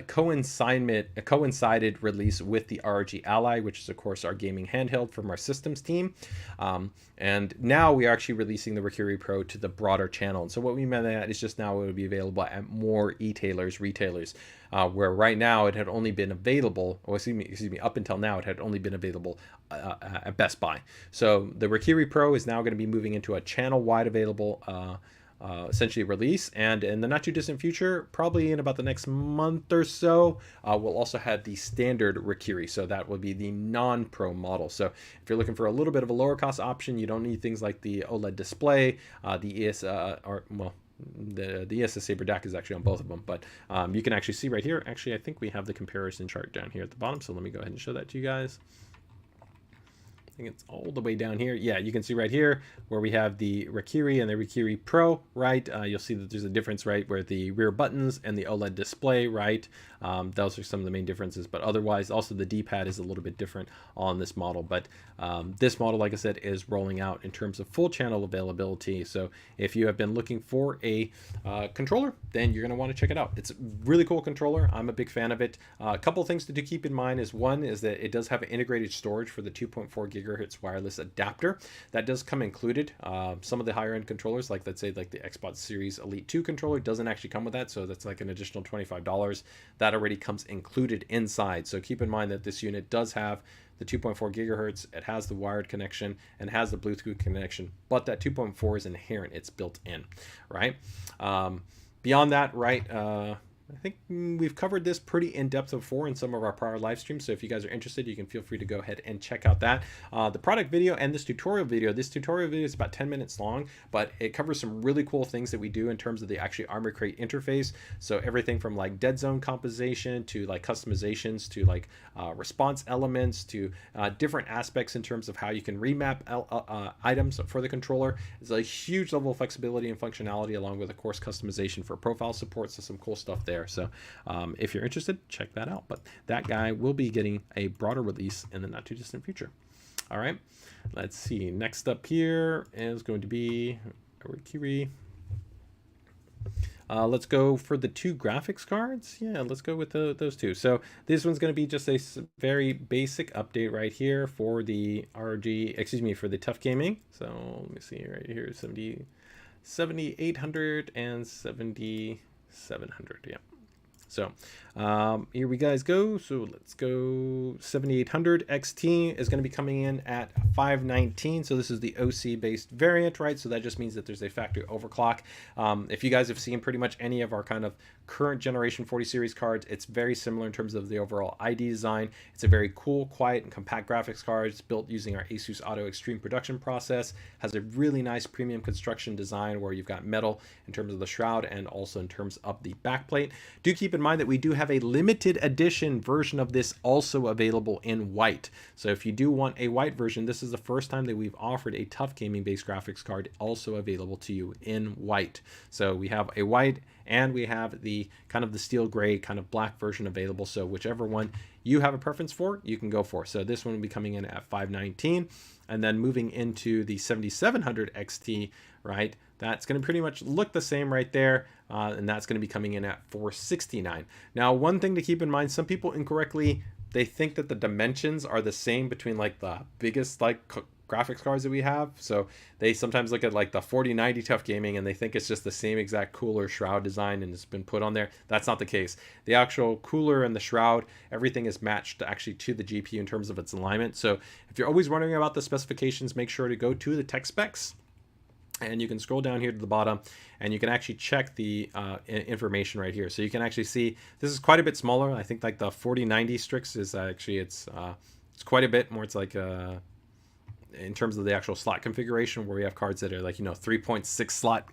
coincided release with the ROG Ally, which is of course our gaming handheld from our systems team. And now we are actually releasing the Raikiri Pro to the broader channel. And so what we meant by that is just now it will be available at more retailers. Where right now it had only been available, or excuse me, up until now it had only been available at Best Buy. So the Raikiri Pro is now going to be moving into a channel-wide available essentially release, and in the not too distant future, probably in about the next month or so, we'll also have the standard Raikiri. So that will be the non-Pro model. So if you're looking for a little bit of a lower cost option, you don't need things like the OLED display, the ESS Saber DAC is actually on both of them, but you can actually see right here. Actually, I think we have the comparison chart down here at the bottom, so let me go ahead and show that to you guys. I think it's all the way down here. Yeah, you can see right here where we have the Raikiri and the Raikiri Pro, right? You'll see that there's a difference, right, where the rear buttons and the OLED display, right? Those are some of the main differences, but otherwise also the D-pad is a little bit different on this model. But this model, like I said, is rolling out in terms of full channel availability. So if you have been looking for a controller, then you're going to want to check it out. It's a really cool controller. I'm a big fan of it. A couple of things to keep in mind is one is that it does have an integrated storage for the 2.4 gigahertz wireless adapter. That does come included. Some of the higher end controllers, like let's say like the Xbox Series Elite 2 controller, doesn't actually come with that. So that's like an additional $25. That already comes included inside. So keep in mind that this unit does have the 2.4 gigahertz, it has the wired connection and has the Bluetooth connection, but that 2.4 is inherent, it's built in, right? Beyond that, right, I think we've covered this pretty in depth before in some of our prior live streams. So if you guys are interested, you can feel free to go ahead and check out that. The product video and this tutorial video is about 10 minutes long, but it covers some really cool things that we do in terms of the actually Armor Crate interface. So everything from like dead zone composition to like customizations to like response elements to different aspects in terms of how you can remap items for the controller. It's a huge level of flexibility and functionality, along with of course customization for profile support. So some cool stuff there. So if you're interested, check that out. But that guy will be getting a broader release in the not too distant future. All right, let's see. Next up here is going to be Raikiri. Let's go for the two graphics cards. Yeah, let's go with those two. So this one's going to be just a very basic update right here for the for the TUF Gaming. So let me see right here, 7800 and 7700. Yeah. So here we guys go. So let's go. 7800 XT is going to be coming in at 519. So this is the OC based variant, right? So that just means that there's a factory overclock. If you guys have seen pretty much any of our kind of current generation 40 series cards, it's very similar in terms of the overall ID design. It's a very cool, quiet, and compact graphics card. It's built using our Asus Auto Extreme production process. Has a really nice premium construction design where you've got metal in terms of the shroud and also in terms of the backplate. Do keep in mind that we do have a limited edition version of this also available in white. So if you do want a white version, this is the first time that we've offered a TUF Gaming based graphics card also available to you in white. So we have a white and we have the kind of the steel gray kind of black version available. So whichever one you have a preference for, you can go for. So this one will be coming in at 519, and then moving into the 7700 XT, right? That's going to pretty much look the same right there, and that's going to be coming in at 469. Now, one thing to keep in mind, some people incorrectly, they think that the dimensions are the same between like the biggest like graphics cards that we have. So they sometimes look at like the 4090 TUF Gaming and they think it's just the same exact cooler shroud design and it's been put on there. That's not the case. The actual cooler and the shroud, everything is matched actually to the GPU in terms of its alignment. So if you're always wondering about the specifications, make sure to go to the tech specs. And you can scroll down here to the bottom and you can actually check the information right here. So you can actually see this is quite a bit smaller. I think like the 4090 Strix is actually, it's quite a bit more. It's like in terms of the actual slot configuration, where we have cards that are like, 3.6 slot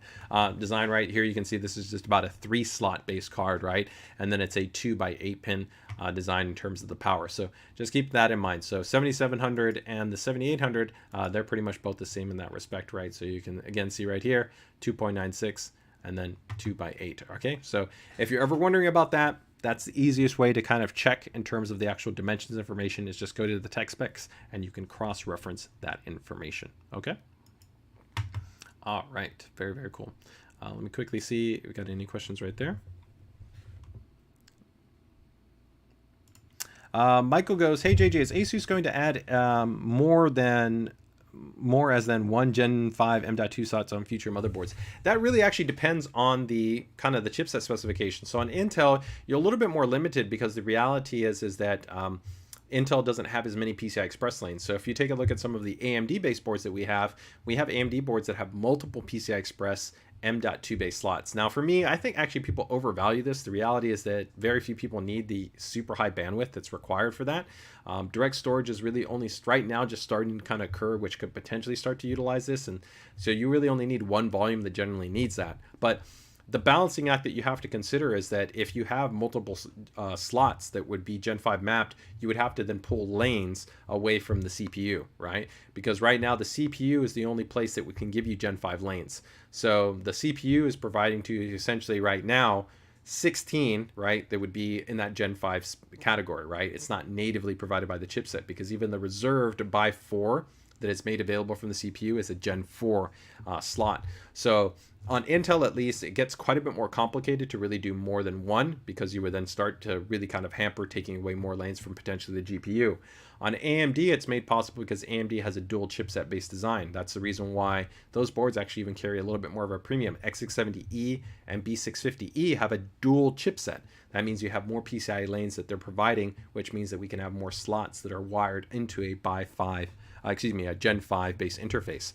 design. Right here you can see this is just about a 3 slot based card, right? And then it's a 2x8 pin design in terms of the power. So just keep that in mind. So 7700 and the 7800, they're pretty much both the same in that respect, right? So you can again see right here 2.96 and then 2x8. Okay, so if you're ever wondering about that, that's the easiest way to kind of check in terms of the actual dimensions information, is just go to the tech specs and you can cross-reference that information. Okay. All right. Very, very cool. Let me quickly see if we got any questions right there. Michael goes, hey JJ, is ASUS going to add more as than one Gen 5 M.2 slots on future motherboards? That really actually depends on the kind of the chipset specification. So on Intel, you're a little bit more limited, because the reality is that Intel doesn't have as many PCI Express lanes. So if you take a look at some of the AMD based boards that we have AMD boards that have multiple PCI Express M.2 based slots. Now for me, I think actually people overvalue this. The reality is that very few people need the super high bandwidth that's required for that. Direct storage is really only right now just starting to kind of occur, which could potentially start to utilize this. And so you really only need one volume that generally needs that. But the balancing act that you have to consider is that if you have multiple slots that would be Gen 5 mapped, you would have to then pull lanes away from the CPU, right? Because right now the CPU is the only place that we can give you Gen 5 lanes. So the CPU is providing to you essentially right now 16, right, that would be in that Gen 5 category, right? It's not natively provided by the chipset, because even the reserved by 4 that is made available from the CPU is a Gen 4 slot. So on Intel, at least, it gets quite a bit more complicated to really do more than one, because you would then start to really kind of hamper taking away more lanes from potentially the GPU. On AMD, it's made possible because AMD has a dual chipset based design. That's the reason why those boards actually even carry a little bit more of a premium. X670E and B650E have a dual chipset. That means you have more PCIe lanes that they're providing, which means that we can have more slots that are wired into a a Gen 5 based interface.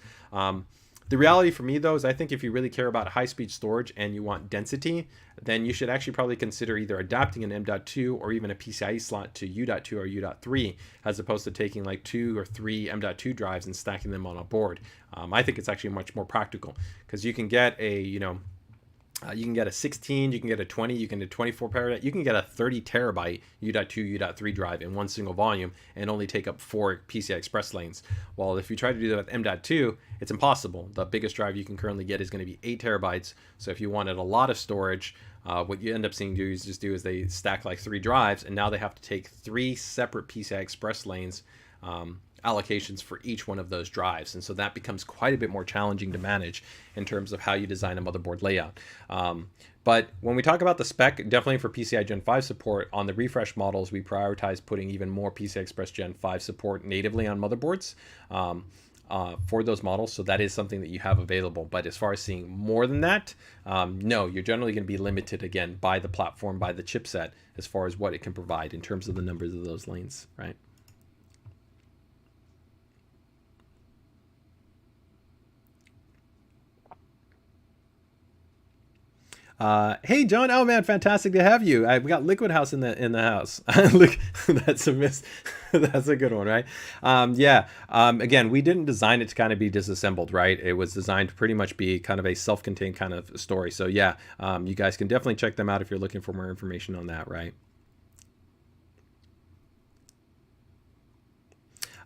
The reality for me, though, is I think if you really care about high-speed storage and you want density, then you should actually probably consider either adapting an M.2 or even a PCIe slot to U.2 or U.3, as opposed to taking like 2 or 3 M.2 drives and stacking them on a board. I think it's actually much more practical, because you can get a, you can get a 16, you can get a 20, you can get a 24 terabyte, you can get a 30 terabyte U.2, U.3 drive in one single volume and only take up 4 PCI Express lanes. Well, if you try to do that with M.2, it's impossible. The biggest drive you can currently get is going to be 8 terabytes. So if you wanted a lot of storage, what you end up seeing is they stack like 3 drives, and now they have to take 3 separate PCI Express lanes allocations for each one of those drives. And so that becomes quite a bit more challenging to manage in terms of how you design a motherboard layout. But when we talk about the spec, definitely for PCI Gen 5 support, on the refresh models, we prioritize putting even more PCI Express Gen 5 support natively on motherboards for those models. So that is something that you have available. But as far as seeing more than that, no, you're generally going to be limited again by the platform, by the chipset, as far as what it can provide in terms of the numbers of those lanes, right? Hey John, oh man, fantastic to have you. We got Liquid House in the house. Look, that's a miss. That's a good one, right? Again, we didn't design it to kind of be disassembled, right? It was designed to pretty much be kind of a self-contained kind of story. So yeah, you guys can definitely check them out if you're looking for more information on that, right?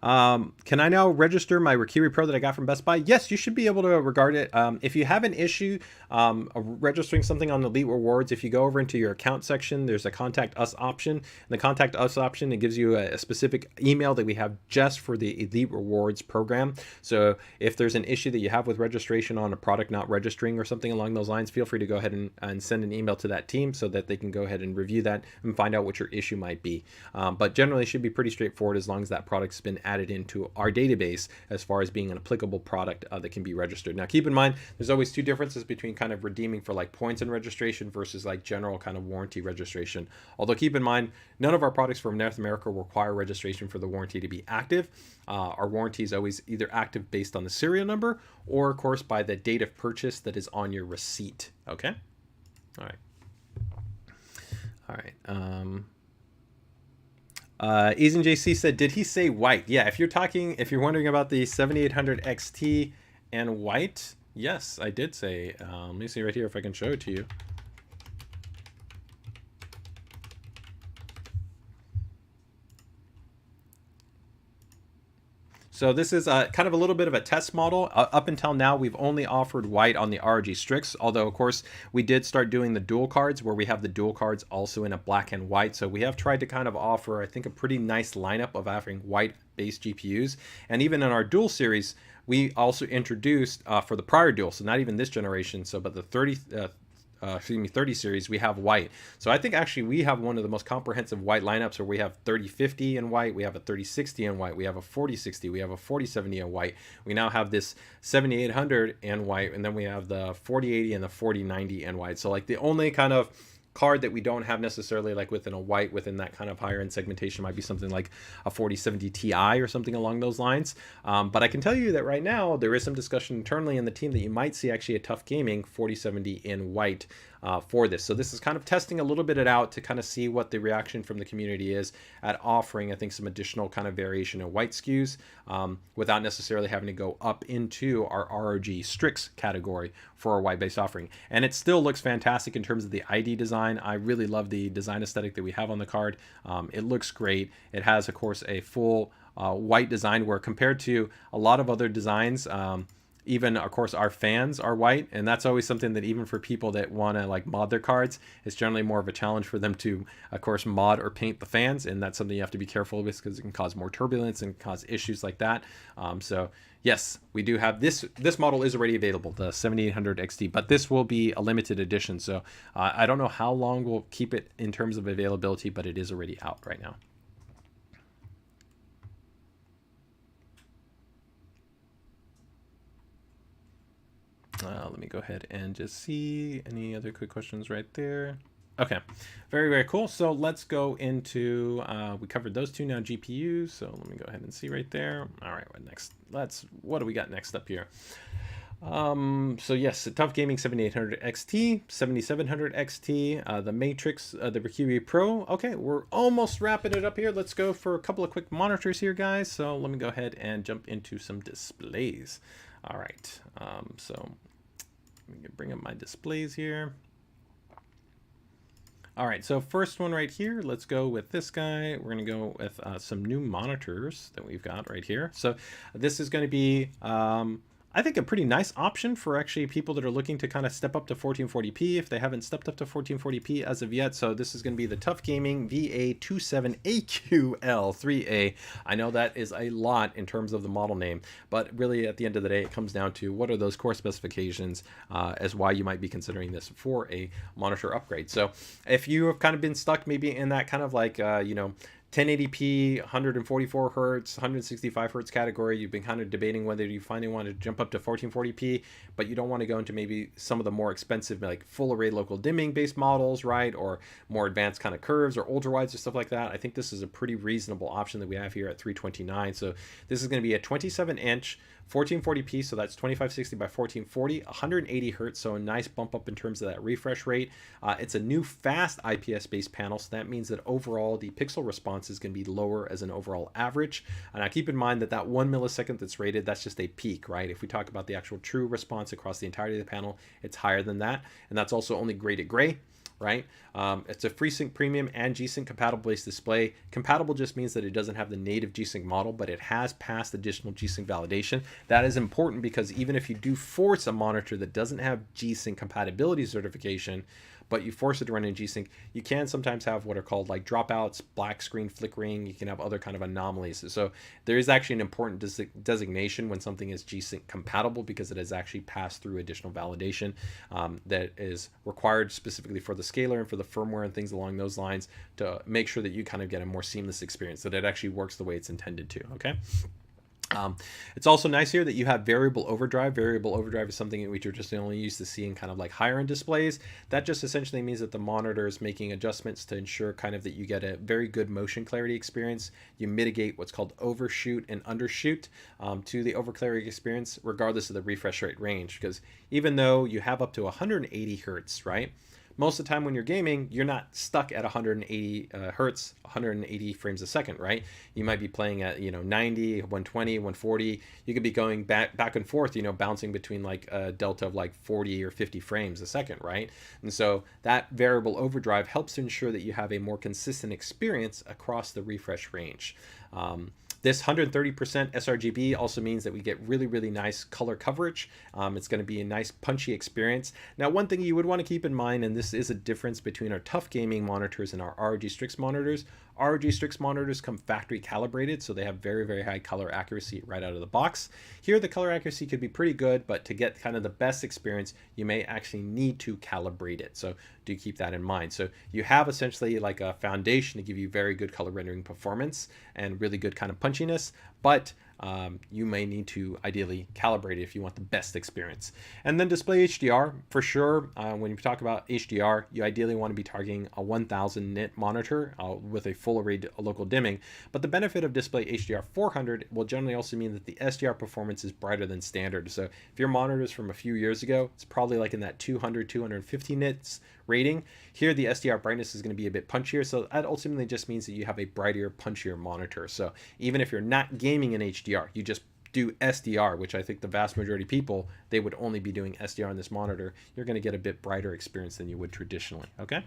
Can I now register my Raikiri Pro that I got from Best Buy? Yes, you should be able to regard it. If you have an issue registering something on Elite Rewards, if you go over into your account section, there's a Contact Us option. In the Contact Us option, it gives you a specific email that we have just for the Elite Rewards program. So if there's an issue that you have with registration on a product not registering or something along those lines, feel free to go ahead and send an email to that team so that they can go ahead and review that and find out what your issue might be. But generally, it should be pretty straightforward as long as that product's been added into our database as far as being an applicable product that can be registered. Now keep in mind, there's always two differences between kind of redeeming for like points and registration versus like general kind of warranty registration. Although keep in mind, none of our products from North America require registration for the warranty to be active. Our warranty is always either active based on the serial number or of course by the date of purchase that is on your receipt. Okay. All right. Eason JC said, did he say white? Yeah, if you're wondering about the 7800 XT and white, yes, I did say. Let me see right here if I can show it to you. So this is kind of a little bit of a test model. Up until now, we've only offered white on the ROG Strix, although of course we did start doing the dual cards where we have the dual cards also in a black and white. So we have tried to kind of offer, I think, a pretty nice lineup of offering white based GPUs. And even in our dual series, we also introduced for the prior dual, so not even this generation, but the 30 series, we have white. So I think actually we have one of the most comprehensive white lineups where we have 3050 in white, we have a 3060 in white, we have a 4060, we have a 4070 in white. We now have this 7800 in white, and then we have the 4080 and the 4090 in white. So like the only kind of card that we don't have necessarily like within a white within that kind of higher end segmentation might be something like a 4070 Ti or something along those lines. But I can tell you that right now there is some discussion internally in the team that you might see actually a TUF Gaming 4070 in white for this. So this is kind of testing a little bit it out to kind of see what the reaction from the community is at offering, I think, some additional kind of variation in white SKUs without necessarily having to go up into our ROG Strix category for a white-based offering. And it still looks fantastic in terms of the ID design. I really love the design aesthetic that we have on the card. It looks great. It has, of course, a full white design where compared to a lot of other designs, even of course our fans are white, and that's always something that even for people that want to like mod their cards, it's generally more of a challenge for them to of course mod or paint the fans, and that's something you have to be careful with because it can cause more turbulence and cause issues like that. So yes, we do have this model is already available, the 7800 XT, but this will be a limited edition, so I don't know how long we'll keep it in terms of availability, but it is already out right now. Let me go ahead and just see any other quick questions right there. Okay, very, very cool. So let's go into, we covered those two now, GPUs. So let me go ahead and see right there. All right, what next? What do we got next up here? So yes, the TUF Gaming 7800 XT, 7700 XT, the Matrix, the Raikiri Pro. Okay, we're almost wrapping it up here. Let's go for a couple of quick monitors here, guys. So let me go ahead and jump into some displays. All right, so let me bring up my displays here. All right, so first one right here, let's go with this guy. We're gonna go with some new monitors that we've got right here. So this is gonna be, I think, a pretty nice option for actually people that are looking to kind of step up to 1440p if they haven't stepped up to 1440p as of yet. So this is going to be the TUF Gaming VG27AQL3A. I know that is a lot in terms of the model name, but really at the end of the day, it comes down to what are those core specifications as why you might be considering this for a monitor upgrade. So if you have kind of been stuck maybe in that kind of like, you know, 1080p, 144 hertz, 165 hertz category, you've been kind of debating whether you finally want to jump up to 1440p, but you don't want to go into maybe some of the more expensive like full array local dimming based models, right? Or more advanced kind of curves or ultra wides or stuff like that. I think this is a pretty reasonable option that we have here at 329. So this is going to be a 27-inch 1440p, so that's 2560 by 1440, 180 hertz, so a nice bump up in terms of that refresh rate. It's a new fast IPS based panel, so that means that overall the pixel response is going to be lower as an overall average. And now keep in mind that that 1 millisecond that's rated, that's just a peak, right? If we talk about the actual true response across the entirety of the panel, it's higher than that, and that's also only graded gray. Right? It's a FreeSync Premium and G-Sync compatible based display. Compatible just means that it doesn't have the native G-Sync model, but it has passed additional G-Sync validation. That is important because even if you do force a monitor that doesn't have G-Sync compatibility certification, but you force it to run in G-Sync, you can sometimes have what are called like dropouts, black screen flickering. You can have other kind of anomalies. So there is actually an important designation when something is G-Sync compatible because it has actually passed through additional validation that is required specifically for the scaler and for the firmware and things along those lines to make sure that you kind of get a more seamless experience, that it actually works the way it's intended to, okay? It's also nice here that you have variable overdrive. Variable overdrive is something that we traditionally used to see in kind of like higher end displays. That just essentially means that the monitor is making adjustments to ensure kind of that you get a very good motion clarity experience. You mitigate what's called overshoot and undershoot to the over clarity experience, regardless of the refresh rate range. Because even though you have up to 180 hertz, right? most of the time when you're gaming, you're not stuck at 180 hertz, 180 frames a second, right? You might be playing at, 90, 120, 140. You could be going back and forth, bouncing between like a delta of like 40 or 50 frames a second, right? And so that variable overdrive helps to ensure that you have a more consistent experience across the refresh range. This 130% sRGB also means that we get really, really nice color coverage. It's going to be a nice punchy experience. Now, one thing you would want to keep in mind, and this is a difference between our TUF gaming monitors and our ROG Strix monitors. ROG Strix monitors come factory calibrated, so they have very, very high color accuracy right out of the box. Here, the color accuracy could be pretty good, but to get kind of the best experience, you may actually need to calibrate it. So do keep that in mind. So you have essentially like a foundation to give you very good color rendering performance and really good kind of punchiness, but you may need to ideally calibrate it if you want the best experience. And then display HDR, for sure. When you talk about HDR, you ideally want to be targeting a 1000 nit monitor with a full array local dimming. But the benefit of display HDR 400 will generally also mean that the SDR performance is brighter than standard. So if your monitor is from a few years ago, it's probably like in that 200, 250 nits rating. Here, the SDR brightness is going to be a bit punchier. So that ultimately just means that you have a brighter, punchier monitor. So even if you're not gaming in HDR, you just do SDR, which I think the vast majority of people, they would only be doing SDR on this monitor. You're going to get a bit brighter experience than you would traditionally. Okay.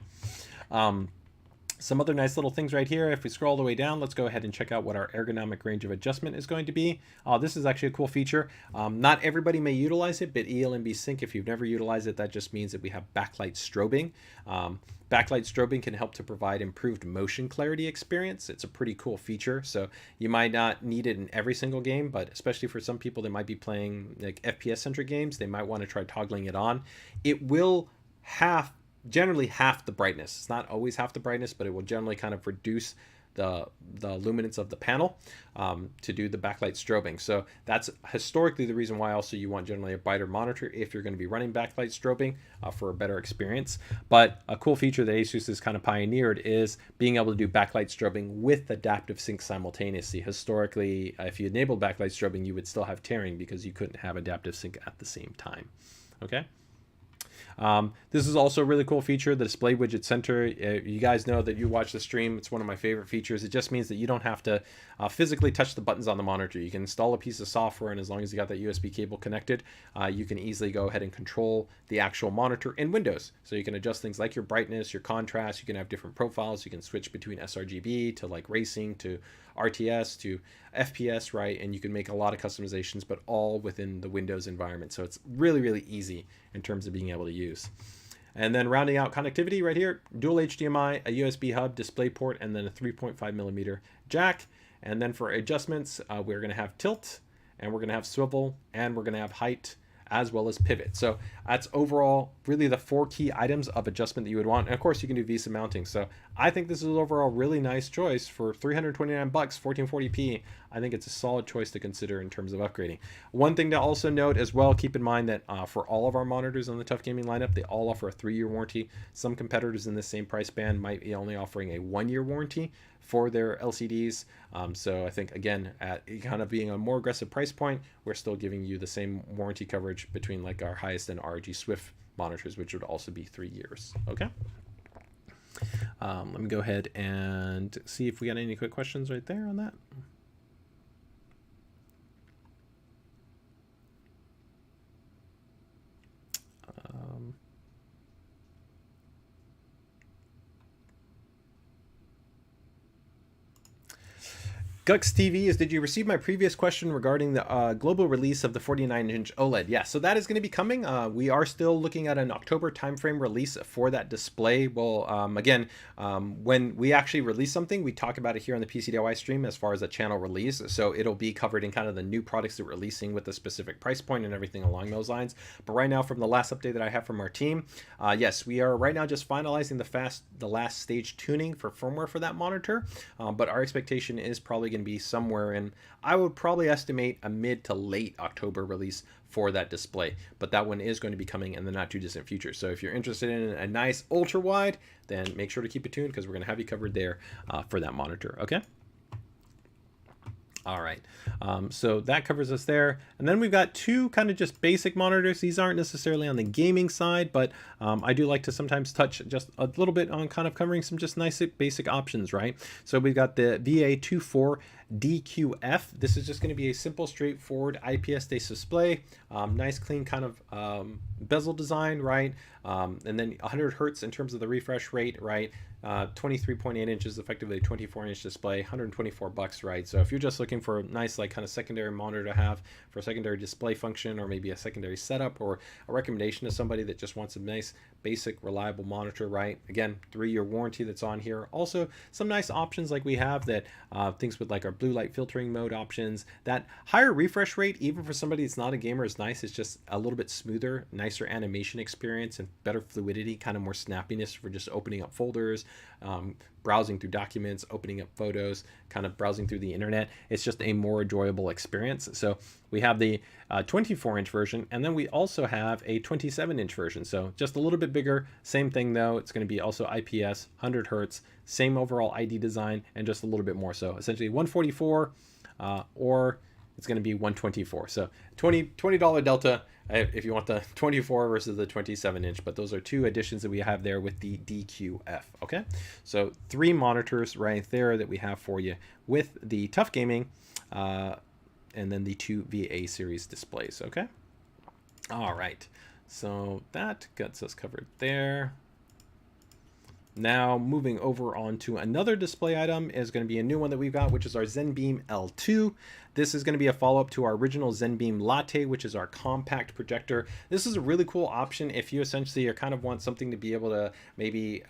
Some other nice little things right here. If we scroll all the way down, let's go ahead and check out what our ergonomic range of adjustment is going to be. This is actually a cool feature. Not everybody may utilize it, but ELMB Sync, if you've never utilized it, that just means that we have backlight strobing. Backlight strobing can help to provide improved motion clarity experience. It's a pretty cool feature. So you might not need it in every single game, but especially for some people that might be playing like FPS centric games, they might want to try toggling it on. It will generally half the brightness. It's not always half the brightness, but it will generally kind of reduce the luminance of the panel to do the backlight strobing. So that's historically the reason why also you want generally a brighter monitor if you're going to be running backlight strobing for a better experience. But a cool feature that Asus has kind of pioneered is being able to do backlight strobing with adaptive sync simultaneously. Historically, if you enabled backlight strobing, you would still have tearing because you couldn't have adaptive sync at the same time. Okay. This is also a really cool feature, the display widget center. You guys know that you watch the stream. It's one of my favorite features. It just means that you don't have to physically touch the buttons on the monitor. You can install a piece of software, and as long as you got that USB cable connected, you can easily go ahead and control the actual monitor in Windows. So you can adjust things like your brightness, your contrast. You can have different profiles. You can switch between sRGB to like racing to RTS to FPS, right? And you can make a lot of customizations, but all within the Windows environment. So it's really, really easy in terms of being able to use. And then rounding out connectivity right here, dual HDMI, a USB hub, DisplayPort, and then a 3.5mm jack. And then for adjustments, we're going to have tilt, and we're going to have swivel, and we're going to have height, as well as pivot. So that's overall really the 4 key items of adjustment that you would want. And of course you can do VESA mounting. So I think this is overall really nice choice for $329, 1440p. I think it's a solid choice to consider in terms of upgrading. One thing to also note as well, keep in mind that for all of our monitors on the TUF Gaming lineup, they all offer a 3-year warranty. Some competitors in the same price band might be only offering a 1-year warranty for their LCDs. So I think, again, at kind of being a more aggressive price point, we're still giving you the same warranty coverage between like our highest end ROG Swift monitors, which would also be 3 years. Okay. Let me go ahead and see if we got any quick questions right there on that. Gux TV is, did you receive my previous question regarding the global release of the 49-inch OLED? Yeah, so that is going to be coming. We are still looking at an October timeframe release for that display. Well, again, when we actually release something, we talk about it here on the PCDIY stream as far as a channel release. So it'll be covered in kind of the new products that we're releasing with a specific price point and everything along those lines. But right now, from the last update that I have from our team, yes, we are right now just finalizing the last stage tuning for firmware for that monitor. But our expectation is probably going to be somewhere in, I would probably estimate a mid to late October release for that display, but that one is going to be coming in the not too distant future. So if you're interested in a nice ultra wide, then make sure to keep it tuned because we're going to have you covered there for that monitor. Okay. All right, so that covers us there. And then we've got two kind of just basic monitors. These aren't necessarily on the gaming side, but I do like to sometimes touch just a little bit on kind of covering some just nice basic options, right? So we've got the VA24DQF. This is just going to be a simple, straightforward IPS-based display. Nice, clean kind of bezel design, right? And then 100 hertz in terms of the refresh rate, right? 23.8 inches, effectively a 24-inch display, $124, right? So if you're just looking for a nice, like, kind of secondary monitor to have for a secondary display function, or maybe a secondary setup, or a recommendation to somebody that just wants a nice, basic, reliable monitor, right? Again, 3-year warranty that's on here. Also, some nice options like we have that things with like our blue light filtering mode options. That higher refresh rate, even for somebody that's not a gamer, is nice. It's just a little bit smoother, nicer animation experience, and better fluidity, kind of more snappiness for just opening up folders, browsing through documents, opening up photos, kind of browsing through the internet. It's just a more enjoyable experience. So we have the 24-inch version, and then we also have a 27-inch version. So just a little bit bigger, same thing though. It's going to be also IPS, 100 hertz, same overall ID design, and just a little bit more. So essentially 144 or it's going to be 124. So $20 delta if you want the 24 versus the 27-inch, but those are two additions that we have there with the DQF. Okay, so 3 monitors right there that we have for you with the TUF Gaming, and then the 2 VA series displays. Okay, all right, so that gets us covered there. Now moving over on to another display item is going to be a new one that we've got, which is our ZenBeam L2. This is going to be a follow-up to our original ZenBeam Latte, which is our compact projector. This is a really cool option if you essentially are kind of want something to be able to maybe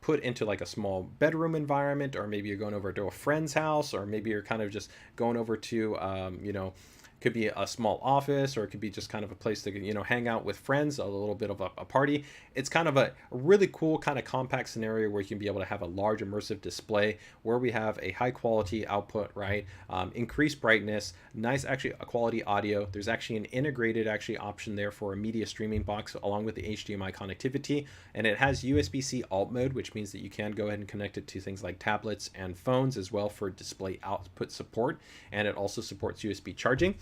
put into like a small bedroom environment, or maybe you're going over to a friend's house, or maybe you're kind of just going over to, you know, could be a small office, or it could be just kind of a place to, you know, hang out with friends, a little bit of a party. It's kind of a really cool kind of compact scenario where you can be able to have a large immersive display where we have a high quality output, right? Increased brightness, nice actually a quality audio. There's actually an integrated option there for a media streaming box along with the HDMI connectivity, and it has USB-C alt mode, which means that you can go ahead and connect it to things like tablets and phones as well for display output support, and it also supports USB charging.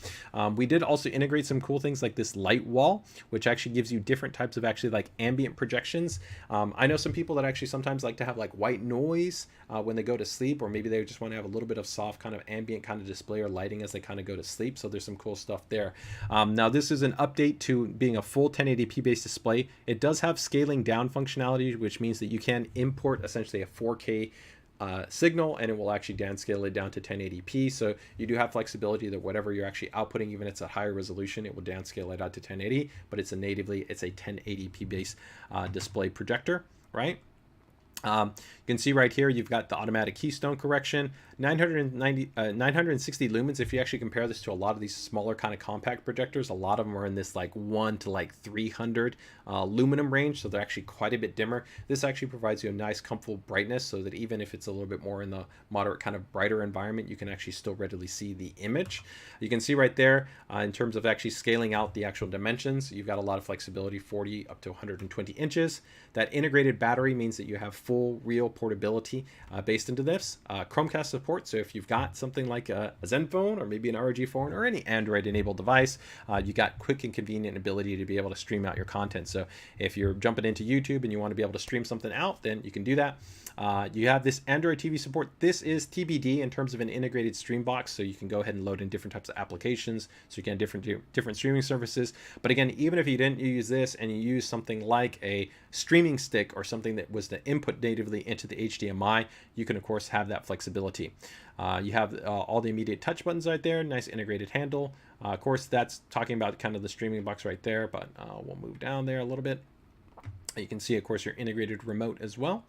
We did also integrate some cool things like this light wall, which actually gives you different types of like ambient projections. I know some people that actually sometimes like to have like white noise when they go to sleep, or maybe they just want to have a little bit of soft kind of ambient kind of display or lighting as they kind of go to sleep. So there's some cool stuff there. Now this is an update to being a full 1080p based display. It does have scaling down functionality, which means that you can import essentially a 4K signal, and it will actually downscale it down to 1080p. So you do have flexibility that whatever you're actually outputting, even if it's a higher resolution, it will downscale it out to 1080, but it's a 1080p based display projector, right? You can see right here, you've got the automatic keystone correction, 960 lumens. If you actually compare this to a lot of these smaller kind of compact projectors, a lot of them are in this like 1 to like 300 luminum range, so they're actually quite a bit dimmer. This actually provides you a nice comfortable brightness, so that even if it's a little bit more in the moderate kind of brighter environment, you can actually still readily see the image. You can see right there in terms of actually scaling out the actual dimensions, you've got a lot of flexibility, 40 up to 120 inches. That integrated battery means that you have full real portability based into this. Chromecast support, so if you've got something like a Zenfone, or maybe an ROG phone, or any Android enabled device, you got quick and convenient ability to be able to stream out your content. So if you're jumping into YouTube and you want to be able to stream something out, then you can do that. You have this Android TV support. This is TBD in terms of an integrated stream box, so you can go ahead and load in different types of applications, so you can have different streaming services. But again, even if you didn't use this and you use something like a streaming stick or something that was to input natively into the HDMI, you can of course have that flexibility. You have all the immediate touch buttons right there, nice integrated handle. Of course, that's talking about kind of the streaming box right there, but we'll move down there a little bit. You can see, of course, your integrated remote as well.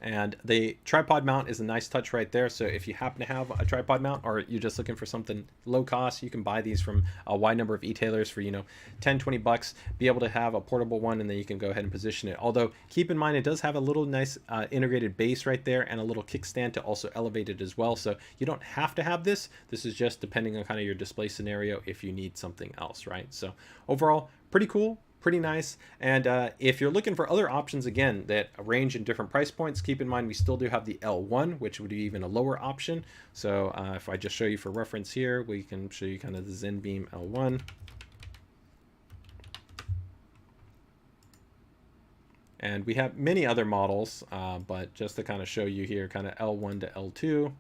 And the tripod mount is a nice touch right there. So if you happen to have a tripod mount, or you're just looking for something low cost, you can buy these from a wide number of e-tailers for, you know, 10, 20 bucks, be able to have a portable one, and then you can go ahead and position it. Although keep in mind, it does have a little nice integrated base right there, and a little kickstand to also elevate it as well. So you don't have to have this. This is just depending on kind of your display scenario if you need something else, right? So overall, pretty cool. pretty nice. And if you're looking for other options, again, that range in different price points, keep in mind we still do have the L1, which would be even a lower option. So if I just show you for reference here, we can show you kind of the ZenBeam L1. And we have many other models, but just to kind of show you here, kind of L1 to L2.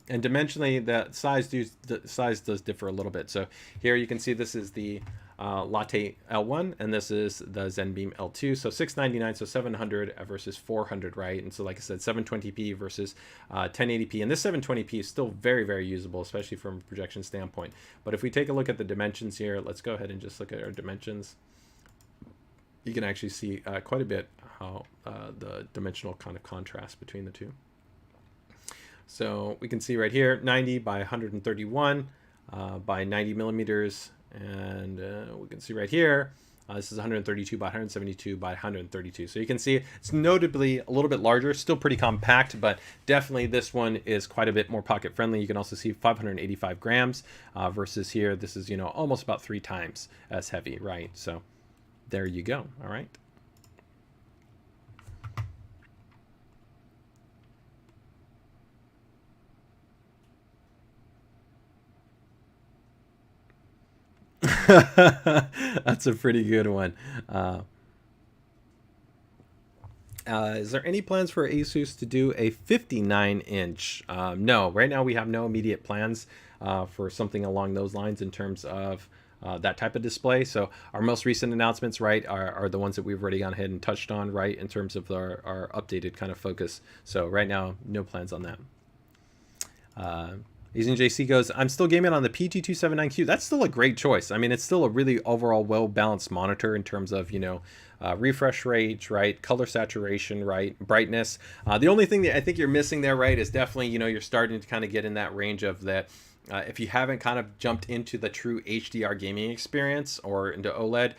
And dimensionally, the size does differ a little bit. So here you can see this is the Latte L1, and this is the ZenBeam L2. So 699, so 700 versus 400, right? And so like I said, 720p versus 1080p. And this 720p is still very, very usable, especially from a projection standpoint. But if we take a look at the dimensions here, let's go ahead and just look at our dimensions. You can actually see quite a bit how the dimensional kind of contrast between the two. So we can see right here, 90 by 131 by 90 millimeters. And we can see right here, this is 132 by 172 by 132. So you can see it's notably a little bit larger, still pretty compact, but definitely this one is quite a bit more pocket friendly. You can also see 585 grams versus here, this is, you know, almost about 3 times as heavy, right? So there you go. All right. That's a pretty good one. Is there any plans for Asus to do a 59-inch? No, right now we have no immediate plans for something along those lines in terms of that type of display. So our most recent announcements, right, are the ones that we've already gone ahead and touched on, right, in terms of our updated kind of focus. So right now, no plans on that. Asian JC goes, I'm still gaming on the P227AQL3A. That's still a great choice. I mean, it's still a really overall well-balanced monitor in terms of, you know, refresh rate, right, color saturation, right, brightness. The only thing that I think you're missing there, right, is definitely, you know, you're starting to kind of get in that range of that. If you haven't kind of jumped into the true HDR gaming experience or into OLED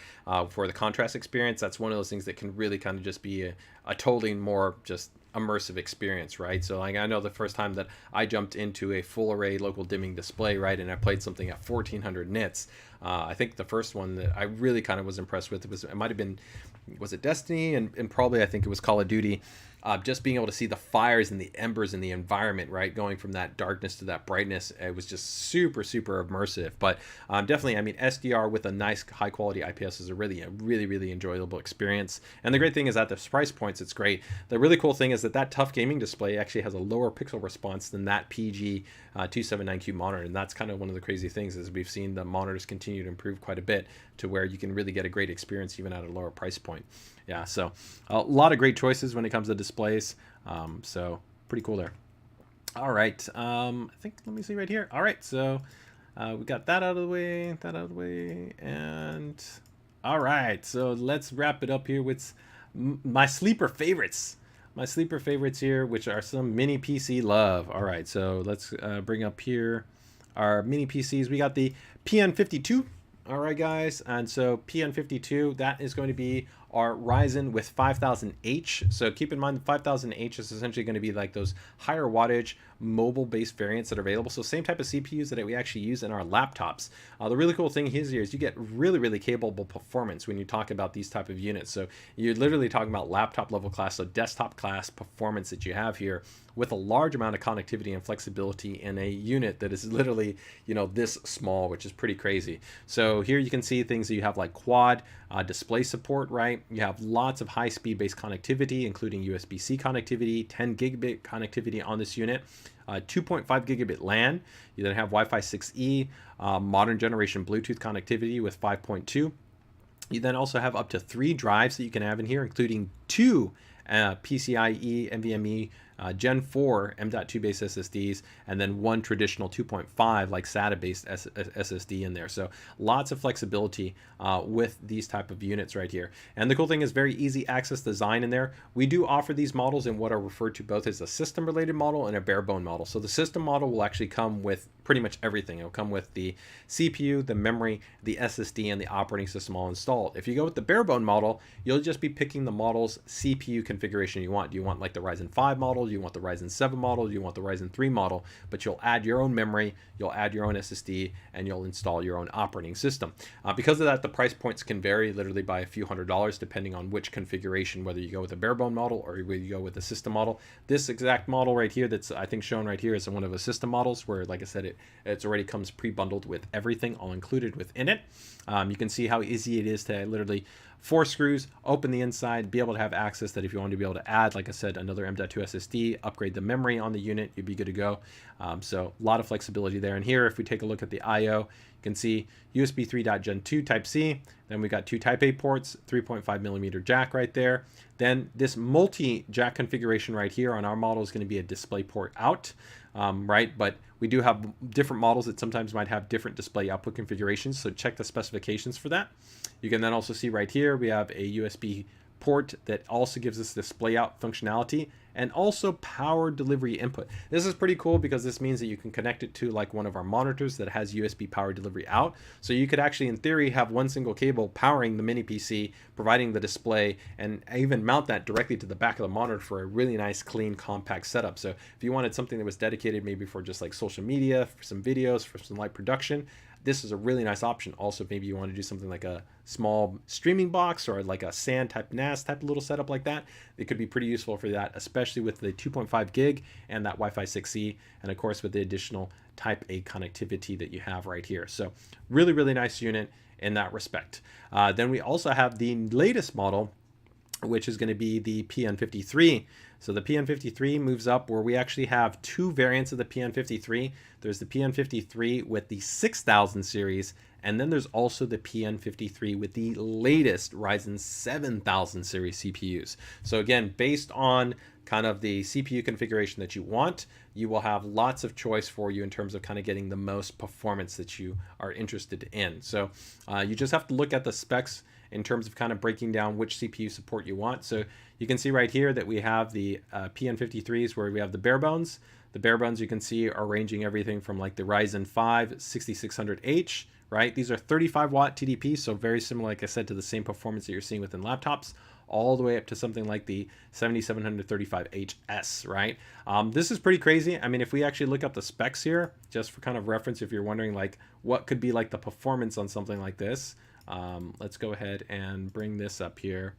for the contrast experience, that's one of those things that can really kind of just be a totally more just immersive experience, right? So like I know the first time that I jumped into a full array local dimming display, right, and I played something at 1400 nits, I think the first one that I really kind of was impressed with was, it might have been, was it Destiny, and probably I think it was Call of Duty. Just being able to see the fires and the embers in the environment, right, going from that darkness to that brightness, it was just super, super immersive. But definitely, I mean, SDR with a nice high quality IPS is a really enjoyable experience. And the great thing is at the price points, it's great. The really cool thing is that TUF gaming display actually has a lower pixel response than that PG 279Q monitor. And that's kind of one of the crazy things, is we've seen the monitors continue to improve quite a bit to where you can really get a great experience even at a lower price point. Yeah, so a lot of great choices when it comes to displays. So pretty cool there. All right, I think, let me see right here. All right, so we got that out of the way, and all right, so let's wrap it up here with my sleeper favorites. My sleeper favorites here, which are some mini PC love. All right, so let's bring up here our mini PCs. We got the PN52. All right, guys, and so PN52, that is going to be our Ryzen with 5000H. So keep in mind the 5000H is essentially going to be like those higher wattage mobile-based variants that are available. So same type of CPUs that we actually use in our laptops. The really cool thing here is you get really capable performance when you talk about these type of units. So you're literally talking about laptop level class, so desktop class performance that you have here, with a large amount of connectivity and flexibility in a unit that is literally, you know, this small, which is pretty crazy. So here you can see things that you have like quad display support, right? You have lots of high-speed based connectivity, including USB-C connectivity, 10 gigabit connectivity on this unit, 2.5 gigabit LAN. You then have Wi-Fi 6E, modern generation Bluetooth connectivity with 5.2. You then also have up to 3 drives that you can have in here, including 2 PCIe NVMe Gen 4 M.2 based SSDs, and then 1 traditional 2.5 like SATA based SSD in there. So lots of flexibility with these type of units right here. And the cool thing is very easy access design in there. We do offer these models in what are referred to both as a system related model and a bare bone model. So the system model will actually come with pretty much everything. It'll come with the CPU, the memory, the SSD, and the operating system all installed. If you go with the bare bone model, you'll just be picking the model's CPU configuration you want. Do you want like the Ryzen 5 model? you want the Ryzen 7 model, you want the Ryzen 3 model, but you'll add your own memory, you'll add your own SSD, and you'll install your own operating system. Because of that, the price points can vary literally by a few $100s depending on which configuration, whether you go with a bare bone model or whether you go with a system model. This exact model right here that's I think shown right here is one of the system models where, like I said, it already comes pre-bundled with everything all included within it. You can see how easy it is to literally 4 screws, open the inside, be able to have access that if you want to be able to add, like I said, another M.2 SSD, upgrade the memory on the unit, you'd be good to go. So a lot of flexibility there. And here, if we take a look at the I.O., you can see USB 3.Gen 2 Type-C, then we got 2 Type-A ports, 3.5mm jack right there. Then this multi-jack configuration right here on our model is going to be a DisplayPort out, right? But we do have different models that sometimes might have different display output configurations, so check the specifications for that. You can then also see right here we have a USB port that also gives us display out functionality and also power delivery input. This is pretty cool because this means that you can connect it to like one of our monitors that has USB power delivery out. So you could actually, in theory, have one single cable powering the mini PC, providing the display, and even mount that directly to the back of the monitor for a really nice, clean, compact setup. So if you wanted something that was dedicated maybe for just like social media, for some videos, for some light production, this is a really nice option. Also, maybe you want to do something like a small streaming box or like a SAN type NAS type little setup like that. It could be pretty useful for that, especially with the 2.5 gig and that Wi-Fi 6E, and of course with the additional Type A connectivity that you have right here. So really, really nice unit in that respect. Then we also have the latest model, which is going to be the PN53. So the PN53 moves up where we actually have 2 variants of the PN53. There's the PN53 with the 6000 series, and then there's also the PN53 with the latest Ryzen 7000 series CPUs. So again, based on kind of the CPU configuration that you want, you will have lots of choice for you in terms of kind of getting the most performance that you are interested in. So you just have to look at the specs in terms of kind of breaking down which CPU support you want. So you can see right here that we have the PN53s where we have the bare bones. The bare bones you can see are ranging everything from like the Ryzen 5 6600H, right? These are 35 watt TDP, so very similar, like I said, to the same performance that you're seeing within laptops, all the way up to something like the 7735HS, right? This is pretty crazy. I mean, if we actually look up the specs here, just for kind of reference, if you're wondering like what could be like the performance on something like this, let's go ahead and bring this up here.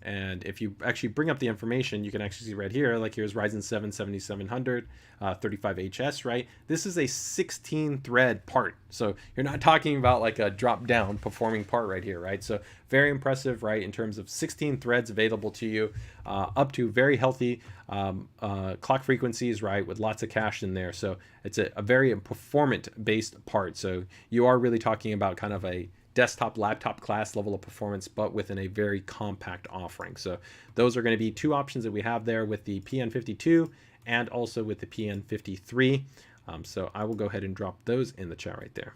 And if you actually bring up the information, you can actually see right here, like here's Ryzen 7 7700, 35HS, right? This is a 16 thread part. So you're not talking about like a drop down performing part right here, right? So very impressive, right? In terms of 16 threads available to you, up to very healthy clock frequencies, right? With lots of cache in there. So it's a very performant based part. So you are really talking about kind of a desktop laptop class level of performance, but within a very compact offering. So those are going to be 2 options that we have there with the PN52 and also with the PN53. So I will go ahead and drop those in the chat right there.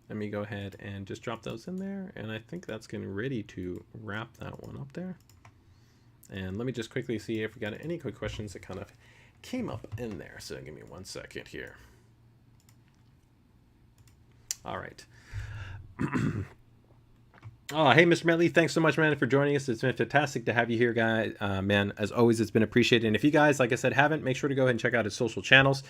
Let me go ahead and just drop those in there, and I think that's getting ready to wrap that one up there. And let me just quickly see if we got any quick questions that kind of came up in there. So give me 1 second here. All right. Oh, hey, Mr. Metley, thanks so much, man, for joining us. It's been fantastic to have you here, guys. Man, as always, it's been appreciated. And if you guys, like I said, haven't, make sure to go ahead and check out his social channels.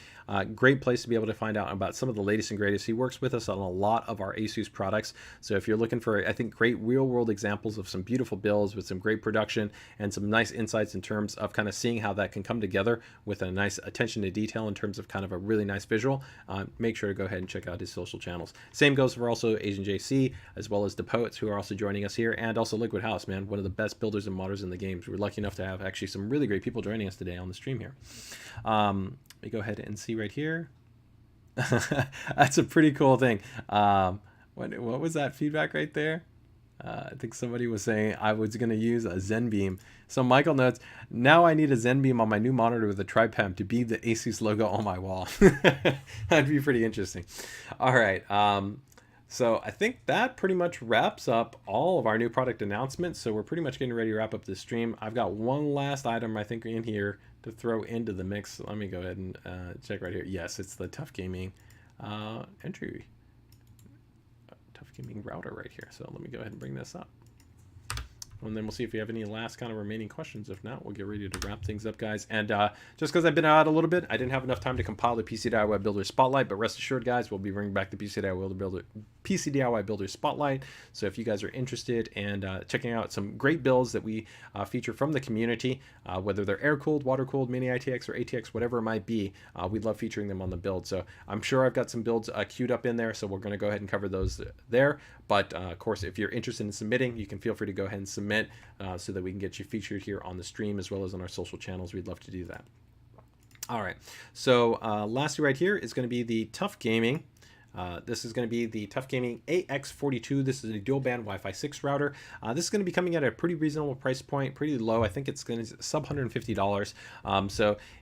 Great place to be able to find out about some of the latest and greatest. He works with us on a lot of our ASUS products. So if you're looking for, I think, great real-world examples of some beautiful builds with some great production and some nice insights in terms of kind of seeing how that can come together with a nice attention to detail in terms of kind of a really nice visual, make sure to go ahead and check out his social channels. Same goes for also Asian JC, as well as the Poets, who are also joining us here, and also Liquid House, man, one of the best builders and modders in the games. We're lucky enough to have actually some really great people joining us today on the stream here. Let me go ahead and see right here. That's a pretty cool thing. What was that feedback right there? I think somebody was saying I was going to use a Zenbeam. So Michael notes, now I need a Zenbeam on my new monitor with a TriPem to be the ASUS logo on my wall. That'd be pretty interesting. All right. So I think that pretty much wraps up all of our new product announcements. So we're pretty much getting ready to wrap up this stream. I've got one last item I think in here to throw into the mix. Let me go ahead and check right here. Yes, it's the TUF Gaming TUF Gaming router right here. So let me go ahead and bring this up. And then we'll see if we have any last kind of remaining questions. If not, we'll get ready to wrap things up, guys. And just because I've been out a little bit, I didn't have enough time to compile the PCDIY Builder Spotlight, but rest assured, guys, we'll be bringing back the PCDIY Builder Spotlight. So if you guys are interested and checking out some great builds that we feature from the community, whether they're air-cooled, water-cooled, mini ITX, or ATX, whatever it might be, we'd love featuring them on the build. So I'm sure I've got some builds queued up in there, so we're going to go ahead and cover those there. But of course, if you're interested in submitting, you can feel free to go ahead and submit so that we can get you featured here on the stream as well as on our social channels. We'd love to do that. All right, so lastly right here is going to be the TUF Gaming. This is going to be the TUF Gaming AX42. This is a dual band Wi-Fi 6 router. This is going to be coming at a pretty reasonable price point, pretty low. I think it's going to sub $150.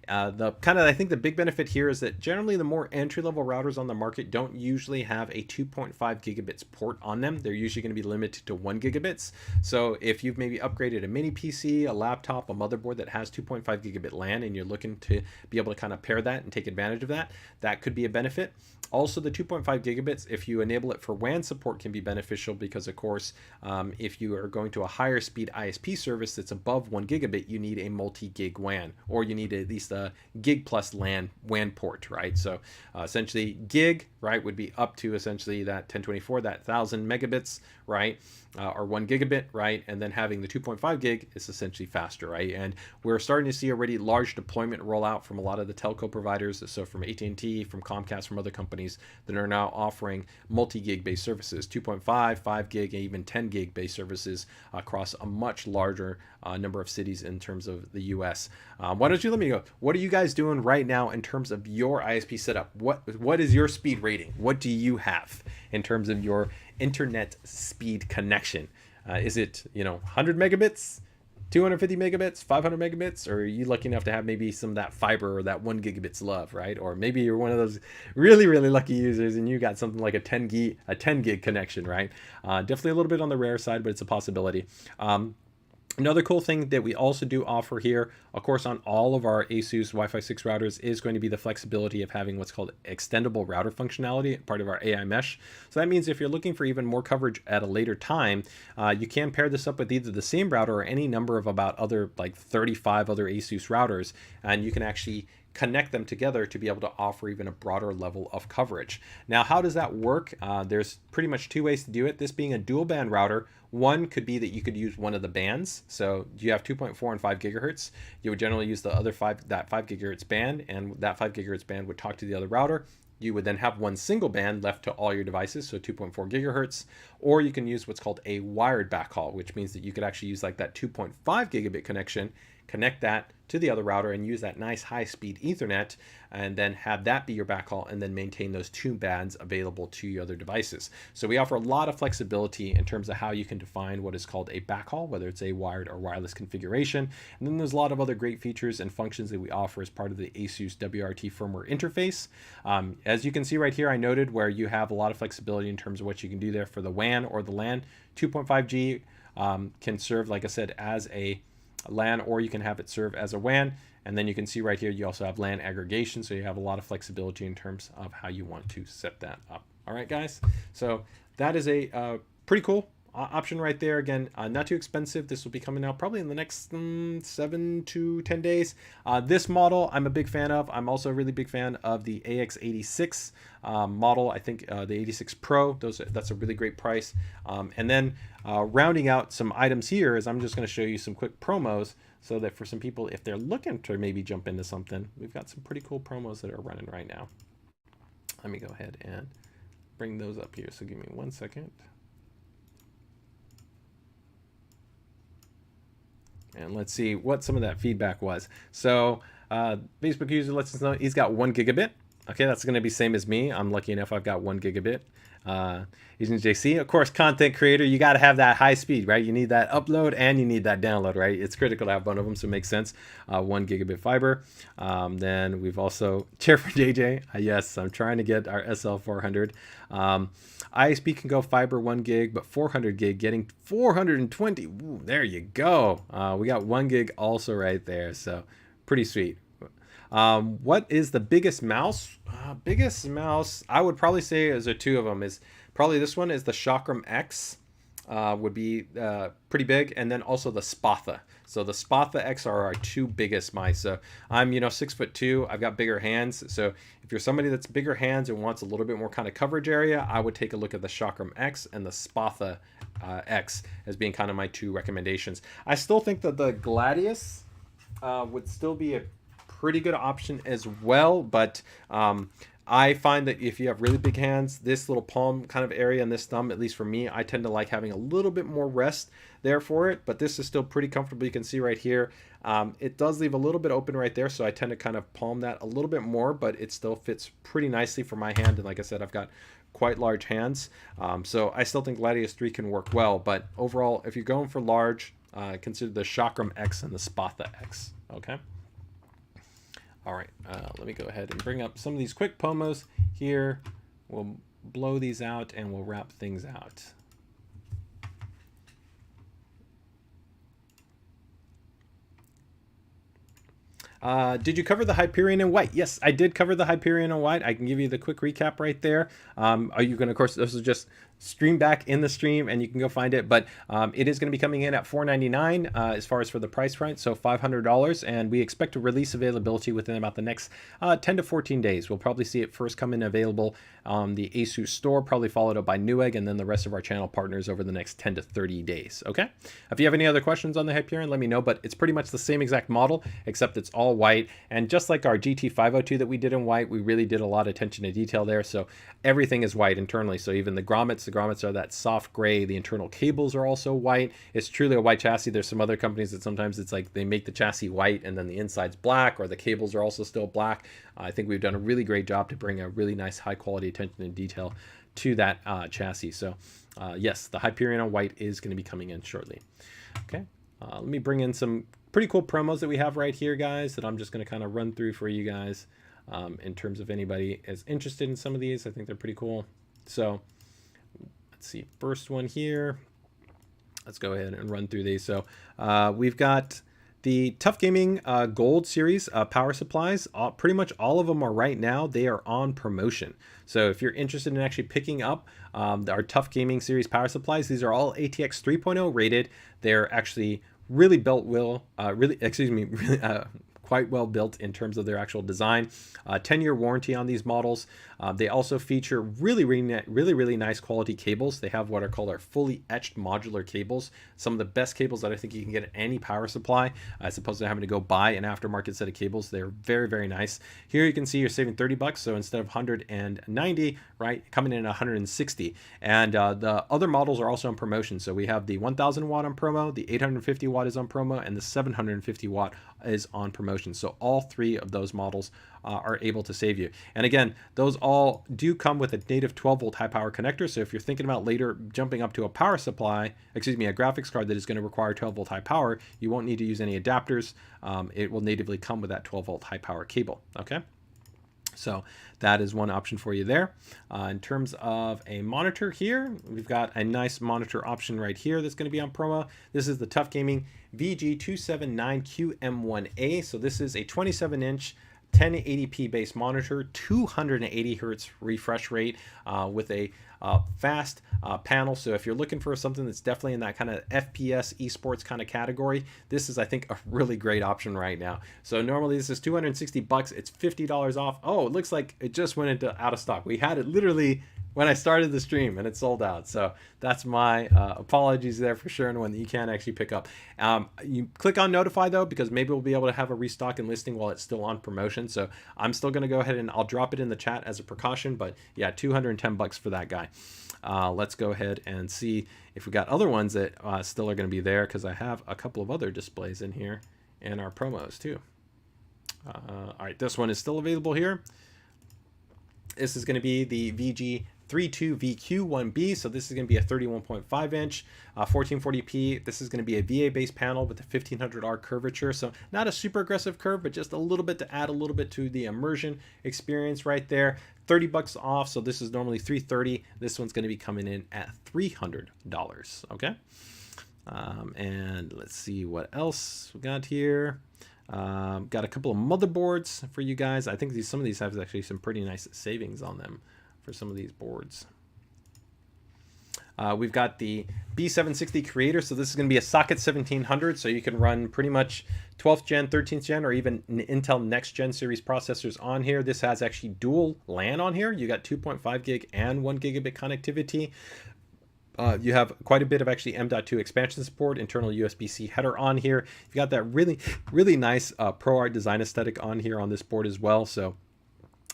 I think the big benefit here is that generally the more entry-level routers on the market don't usually have a 2.5 gigabits port on them. They're usually going to be limited to 1 gigabits. So if you've maybe upgraded a mini PC, a laptop, a motherboard that has 2.5 gigabit LAN, and you're looking to be able to kind of pair that and take advantage of that, that could be a benefit. Also, the 2.5 gigabits, if you enable it for WAN support, can be beneficial because, of course, if you are going to a higher speed ISP service that's above 1 gigabit, you need a multi-gig WAN, or you need at least a gig plus LAN WAN port, right? So essentially, gig, right, would be up to essentially that 1024, that 1000 megabits, right? Or 1 gigabit, right? And then having the 2.5 gig is essentially faster, right? And we're starting to see already large deployment roll out from a lot of the telco providers. So from AT&T, from Comcast, from other companies that are now offering multi-gig based services, 2.5, 5 gig, and even 10 gig based services across a much larger number of cities in terms of the US. Why don't you let me go? What are you guys doing right now in terms of your ISP setup? What is your speed rating? What do you have in terms of your internet speed connection? Is it 100 megabits, 250 megabits, 500 megabits, or are you lucky enough to have maybe some of that fiber or that 1 gigabits love, right? Or maybe you're one of those really lucky users and you got something like a 10 gig connection, right? Definitely a little bit on the rare side, but it's a possibility. Another cool thing that we also do offer here, of course, on all of our ASUS Wi-Fi 6 routers is going to be the flexibility of having what's called extendable router functionality, part of our AI mesh. So that means if you're looking for even more coverage at a later time, you can pair this up with either the same router or any number of about other, like 35 other ASUS routers, and you can actually connect them together to be able to offer even a broader level of coverage. Now, how does that work? There's pretty much two ways to do it. This being a dual band router, one could be that you could use one of the bands. So you have 2.4 and 5 gigahertz. You would generally use the other 5 gigahertz band, and that 5 gigahertz band would talk to the other router. You would then have one single band left to all your devices, so 2.4 gigahertz, or you can use what's called a wired backhaul, which means that you could actually use like that 2.5 gigabit connection, connect that to the other router and use that nice high-speed Ethernet, and then have that be your backhaul, and then maintain those two bands available to your other devices. So we offer a lot of flexibility in terms of how you can define what is called a backhaul, whether it's a wired or wireless configuration. And then there's a lot of other great features and functions that we offer as part of the ASUS WRT firmware interface. As you can see right here, I noted where you have a lot of flexibility in terms of what you can do there for the WAN or the LAN. 2.5G can serve, like I said, as a LAN, or you can have it serve as a WAN. And then you can see right here, you also have LAN aggregation. So you have a lot of flexibility in terms of how you want to set that up. All right, guys. So that is a pretty cool option right there. Again, not too expensive. This will be coming out probably in the next 7 to 10 days. This model I'm a big fan of. I'm also a really big fan of the AX86 model. I think the 86 Pro, that's a really great price. And then rounding out some items here is I'm just going to show you some quick promos, so that for some people, if they're looking to maybe jump into something, we've got some pretty cool promos that are running right now. Let me go ahead and bring those up here. So give me 1 second. And let's see what some of that feedback was. So Facebook user lets us know he's got 1 gigabit. Okay, that's going to be same as me. I'm lucky enough I've got 1 gigabit. Using JC, of course, content creator, you got to have that high speed, right? You need that upload and you need that download, right? It's critical to have one of them, so it makes sense. 1 gigabit fiber. Then we've also, Chair for JJ, yes, I'm trying to get our SL400. ISP can go fiber 1 gig, but 400 gig, getting 420. Ooh, there you go. We got 1 gig also right there, so pretty sweet. What is the biggest mouse? Biggest mouse, I would probably say, is there two of them. Is probably this one is the Chakram X. would be pretty big, and then also the Spatha. So the Spatha X are our two biggest mice. So I'm 6'2". I've got bigger hands. So if you're somebody that's bigger hands and wants a little bit more kind of coverage area, I would take a look at the Chakram X and the Spatha X as being kind of my two recommendations. I still think that the Gladius would still be a pretty good option as well, but I find that if you have really big hands, this little palm kind of area and this thumb, at least for me, I tend to like having a little bit more rest there for it, but this is still pretty comfortable. You can see right here, it does leave a little bit open right there, so I tend to kind of palm that a little bit more, but it still fits pretty nicely for my hand, and like I said, I've got quite large hands, so I still think Gladius 3 can work well, but overall, if you're going for large, consider the Chakram X and the Spatha X, okay? All right, let me go ahead and bring up some of these quick pomos here. We'll blow these out and we'll wrap things out. Did you cover the Hyperion in white? Yes, I did cover the Hyperion in white. I can give you the quick recap right there. Are you going to, of course, this is just stream back in the stream and you can go find it, but it is going to be coming in at $499 as far as for the price point, so $500, and we expect to release availability within about the next 10 to 14 days. We'll probably see it first come in available on the ASUS store, probably followed up by Newegg, and then the rest of our channel partners over the next 10 to 30 days, okay? If you have any other questions on the Hyperion, let me know, but it's pretty much the same exact model, except it's all white, and just like our GT502 that we did in white, we really did a lot of attention to detail there, so everything is white internally, so even the grommets are that soft gray, the internal cables are also white. It's truly a white chassis. There's some other companies that sometimes it's like they make the chassis white and then the inside's black, or the cables are also still black. I think we've done a really great job to bring a really nice high quality attention to detail to that chassis. So yes, the Hyperion on white is going to be coming in shortly. Okay, let me bring in some pretty cool promos that we have right here, guys, that I'm just going to kind of run through for you guys in terms of anybody is interested in some of these. I think they're pretty cool. So let's see, first one here. Let's go ahead and run through these. So we've got the TUF Gaming Gold Series power supplies. Pretty much all of them are right now. They are on promotion. So if you're interested in actually picking up our TUF Gaming Series power supplies, these are all ATX 3.0 rated. They're actually really quite well built in terms of their actual design. 10-year warranty on these models. They also feature really nice quality cables. They have what are called our fully etched modular cables. Some of the best cables that I think you can get at any power supply, as opposed to having to go buy an aftermarket set of cables. They're very nice. Here you can see you're saving $30, so instead of 190, right, coming in at 160. And the other models are also on promotion. So we have the 1000 watt on promo, the 850 watt is on promo, and the 750 watt is on promotion. So all three of those models are able to save you. And again, those all do come with a native 12 volt high power connector. So if you're thinking about later jumping up to a power supply, a graphics card that is going to require 12 volt high power, you won't need to use any adapters. It will natively come with that 12 volt high power cable. Okay. So that is one option for you there. In terms of a monitor here, we've got a nice monitor option right here that's going to be on promo. This is the TUF Gaming VG27AQL3A. So this is a 27-inch 1080p base monitor, 280 hertz refresh rate with a fast panel. So if you're looking for something that's definitely in that kind of FPS esports kind of category, this is, I think, a really great option right now. So normally this is $260. It's $50 off. Oh, it looks like it just went into out of stock. We had it literally when I started the stream and it sold out. So that's my apologies there for sure, and one that you can actually pick up. You click on notify though, because maybe we'll be able to have a restock and listing while it's still on promotion. So I'm still going to go ahead and I'll drop it in the chat as a precaution, but yeah, $210 for that guy. Let's go ahead and see if we got other ones that still are going to be there, because I have a couple of other displays in here and our promos too. All right, this one is still available here. This is going to be the VG32VQ1B. So this is going to be a 31.5 inch 1440p. This is going to be a VA based panel with a 1500R curvature. So not a super aggressive curve, but just a little bit to add a little bit to the immersion experience right there. $30 off. So this is normally $330. This one's going to be coming in at $300. Okay. And let's see what else we got here. Got a couple of motherboards for you guys. I think some of these have actually some pretty nice savings on them for some of these boards. We've got the B760 Creator. So this is going to be a socket 1700, so you can run pretty much 12th gen, 13th gen, or even Intel next gen series processors on here. This has actually dual LAN on here. You got 2.5 gig and 1 gigabit connectivity. You have quite a bit of actually M.2 expansion support, internal USB-C header on here. You got that really nice ProArt design aesthetic on here on this board as well. So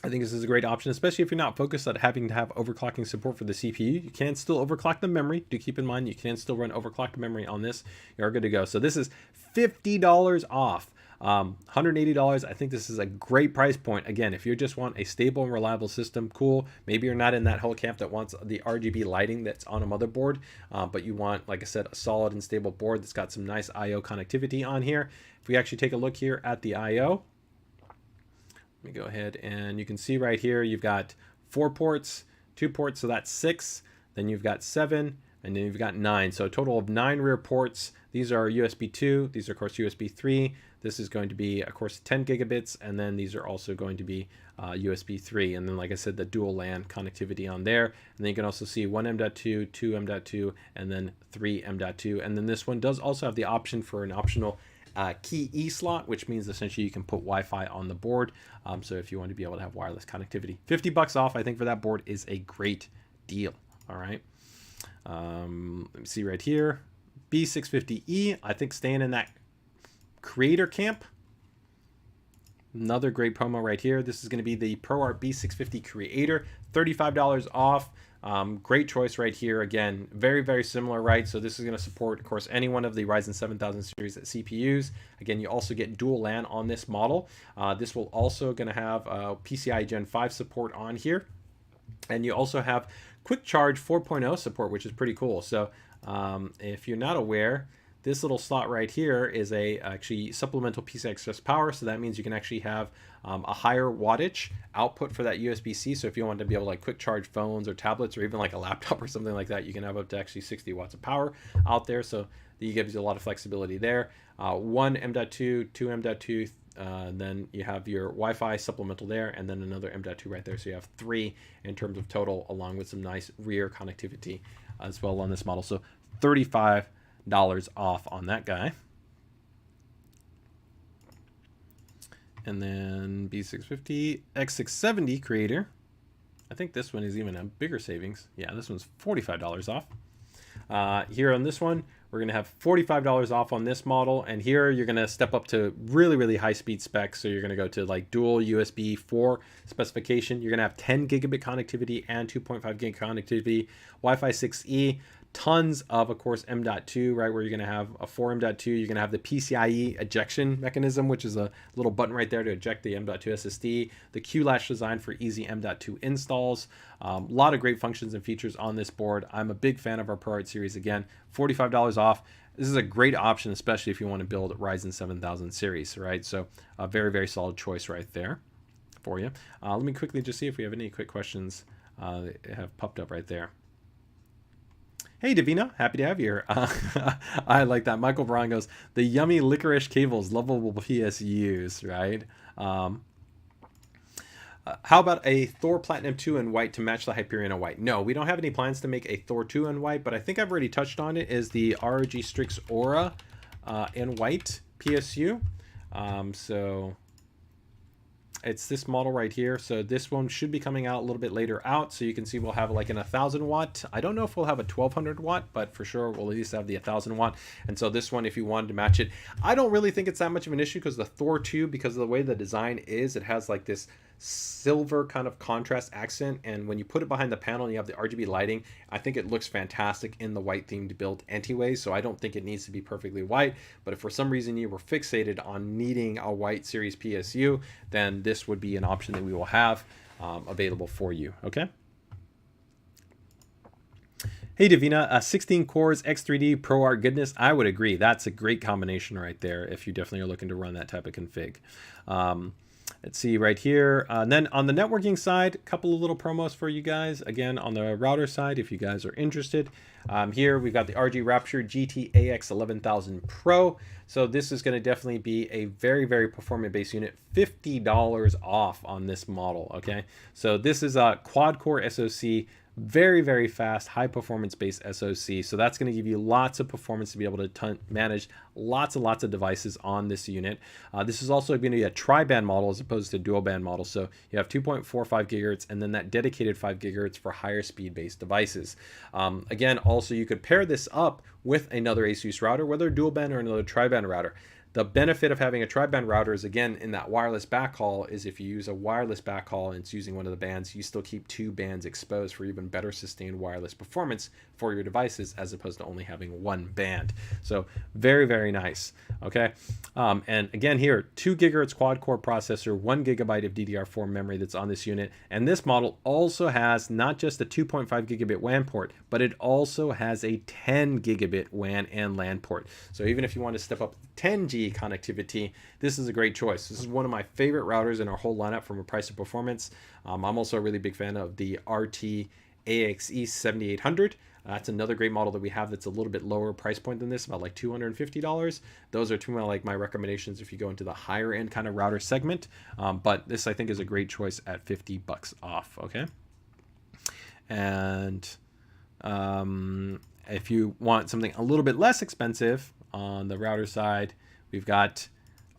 I think this is a great option, especially if you're not focused on having to have overclocking support for the CPU. You can still overclock the memory. Do keep in mind you can still run overclocked memory on this. You're good to go. So this is $50 off. $180. I think this is a great price point. Again, if you just want a stable and reliable system, cool. Maybe you're not in that whole camp that wants the RGB lighting that's on a motherboard, but you want, like I said, a solid and stable board that's got some nice I/O connectivity on here. If we actually take a look here at the I/O, let me go ahead and you can see right here, you've got 4 ports, 2 ports, so that's 6. Then you've got 7, and then you've got 9. So a total of 9 rear ports. These are USB 2. These are, of course, USB 3. This is going to be, of course, 10 gigabits. And then these are also going to be USB 3. And then, like I said, the dual LAN connectivity on there. And then you can also see 1 M.2, 2 M.2, and then 3 M.2. And then this one does also have the option for an optional key E slot, which means essentially you can put Wi-Fi on the board. So if you want to be able to have wireless connectivity, $50 off, I think for that board is a great deal. All right. Let me see right here, B650E, I think staying in that creator camp. Another great promo right here. This is going to be the ProArt B650 Creator, $35 off. Great choice right here. Again, very similar, right? So this is going to support, of course, any one of the Ryzen 7000 series CPUs. Again, you also get dual LAN on this model. This will also going to have PCI Gen 5 support on here. And you also have Quick Charge 4.0 support, which is pretty cool. So if you're not aware, this little slot right here is a actually supplemental PCI Express power. So that means you can actually have a higher wattage output for that USB-C. So if you want to be able to like quick charge phones or tablets or even like a laptop or something like that, you can have up to actually 60 watts of power out there. So it gives you a lot of flexibility there. 1 M.2, 2 M.2, then you have your Wi-Fi supplemental there, and then another M.2 right there. So you have 3 in terms of total, along with some nice rear connectivity as well on this model. So $35 off on that guy. And then B650 X670 Creator. I think this one is even a bigger savings. Yeah, this one's $45 off. Here on this one, we're going to have $45 off on this model. And here you're going to step up to really high speed specs. So you're going to go to like dual USB 4 specification. You're going to have 10 gigabit connectivity and 2.5 gig connectivity, Wi-Fi 6E. Tons of course, M.2, right, where you're going to have a 4 M.2. You're going to have the PCIe ejection mechanism, which is a little button right there to eject the M.2 SSD. The Q-latch design for easy M.2 installs. A lot of great functions and features on this board. I'm a big fan of our ProArt series. Again, $45 off. This is a great option, especially if you want to build Ryzen 7000 series, right? So a very solid choice right there for you. Let me quickly just see if we have any quick questions that have popped up right there. Hey, Davina, happy to have you here. I like that. Michael Brown goes, the yummy licorice cables, lovable PSUs, right? How about a Thor Platinum 2 in white to match the Hyperion in white? No, we don't have any plans to make a Thor 2 in white, but I think I've already touched on it, is the ROG Strix Aura in white PSU. So it's this model right here. So this one should be coming out a little bit later out. So you can see we'll have like an 1000 watt. I don't know if we'll have a 1200 watt, but for sure we'll at least have the 1000 watt. And so this one, if you wanted to match it, I don't really think it's that much of an issue because the Thor 2, because of the way the design is, it has like this silver kind of contrast accent, and when you put it behind the panel and you have the RGB lighting, I think it looks fantastic in the white themed build anyway. So I don't think it needs to be perfectly white, but if for some reason you were fixated on needing a white series PSU, then this would be an option that we will have available for you. Okay. Hey Davina, 16 cores, X3D, ProArt goodness. I would agree. That's a great combination right there if you definitely are looking to run that type of config. Let's see right here. And then on the networking side, a couple of little promos for you guys. Again, on the router side, if you guys are interested. Here we've got the RG Rapture GT-AX 11000 Pro. So this is going to definitely be a very performant base unit. $50 off on this model, okay? So this is a quad-core SoC, very, very fast, high performance based SoC. So that's going to give you lots of performance to be able to manage lots and lots of devices on this unit. This is also going to be a tri-band model as opposed to a dual band model. So you have 2.45 gigahertz and then that dedicated 5 gigahertz for higher speed based devices. Again, also you could pair this up with another ASUS router, whether dual band or another tri-band router. The benefit of having a tri-band router is, again, in that wireless backhaul, is if you use a wireless backhaul and it's using one of the bands, you still keep 2 bands exposed for even better sustained wireless performance for your devices, as opposed to only having 1 band. So very, very nice. Okay. And again here, 2 gigahertz quad core processor, 1 gigabyte of DDR4 memory that's on this unit. And this model also has not just a 2.5 gigabit WAN port, but it also has a 10 gigabit WAN and LAN port. So even if you want to step up 10G connectivity, this is a great choice. This is one of my favorite routers in our whole lineup from a price to performance. I'm also a really big fan of the RTX 7800. That's another great model that we have that's a little bit lower price point than this, about like $250. Those are two of my recommendations if you go into the higher end kind of router segment. But this I think is a great choice at $50 off. Okay. And if you want something a little bit less expensive on the router side, we've got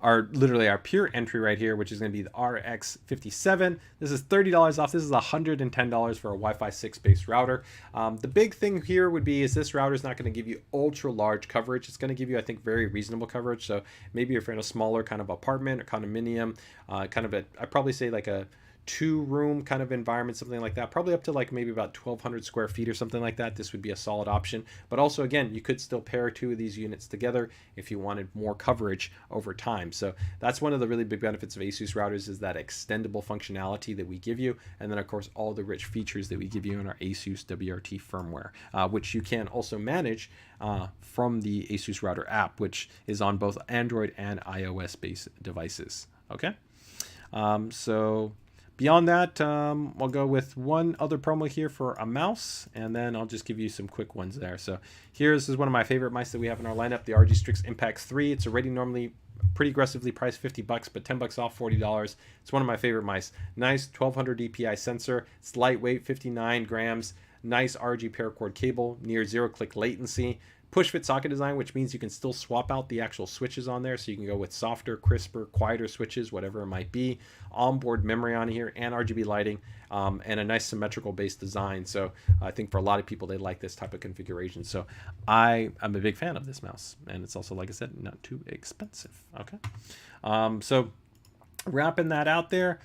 literally our pure entry right here, which is going to be the RX 57. This is $30 off. This is $110 for a Wi-Fi 6 based router. The big thing here would be is this router is not going to give you ultra large coverage. It's going to give you, I think, very reasonable coverage. So maybe if you're in a smaller kind of apartment or condominium, I'd probably say like a 2-room kind of environment, something like that, probably up to like maybe about 1,200 square feet or something like that. This would be a solid option. But also, again, you could still pair 2 of these units together if you wanted more coverage over time. So that's one of the really big benefits of ASUS routers, is that extendable functionality that we give you, and then of course all the rich features that we give you in our ASUS WRT firmware, which you can also manage from the ASUS router app, which is on both Android and iOS based devices. Okay, so beyond that, I'll go with one other promo here for a mouse, and then I'll just give you some quick ones there. So this is one of my favorite mice that we have in our lineup, the ROG Strix Impact 3. It's already normally pretty aggressively priced, $50, but $10 off, $40. It's one of my favorite mice. Nice 1200 dpi sensor. It's lightweight, 59 grams. Nice RG paracord cable, near 0-click latency. Push fit socket design, which means you can still swap out the actual switches on there, so you can go with softer, crisper, quieter switches, whatever it might be. Onboard memory on here and RGB lighting, and a nice symmetrical base design. So I think for a lot of people, they like this type of configuration. So I'm a big fan of this mouse, and it's also, like I said, not too expensive. Okay, so wrapping that out there.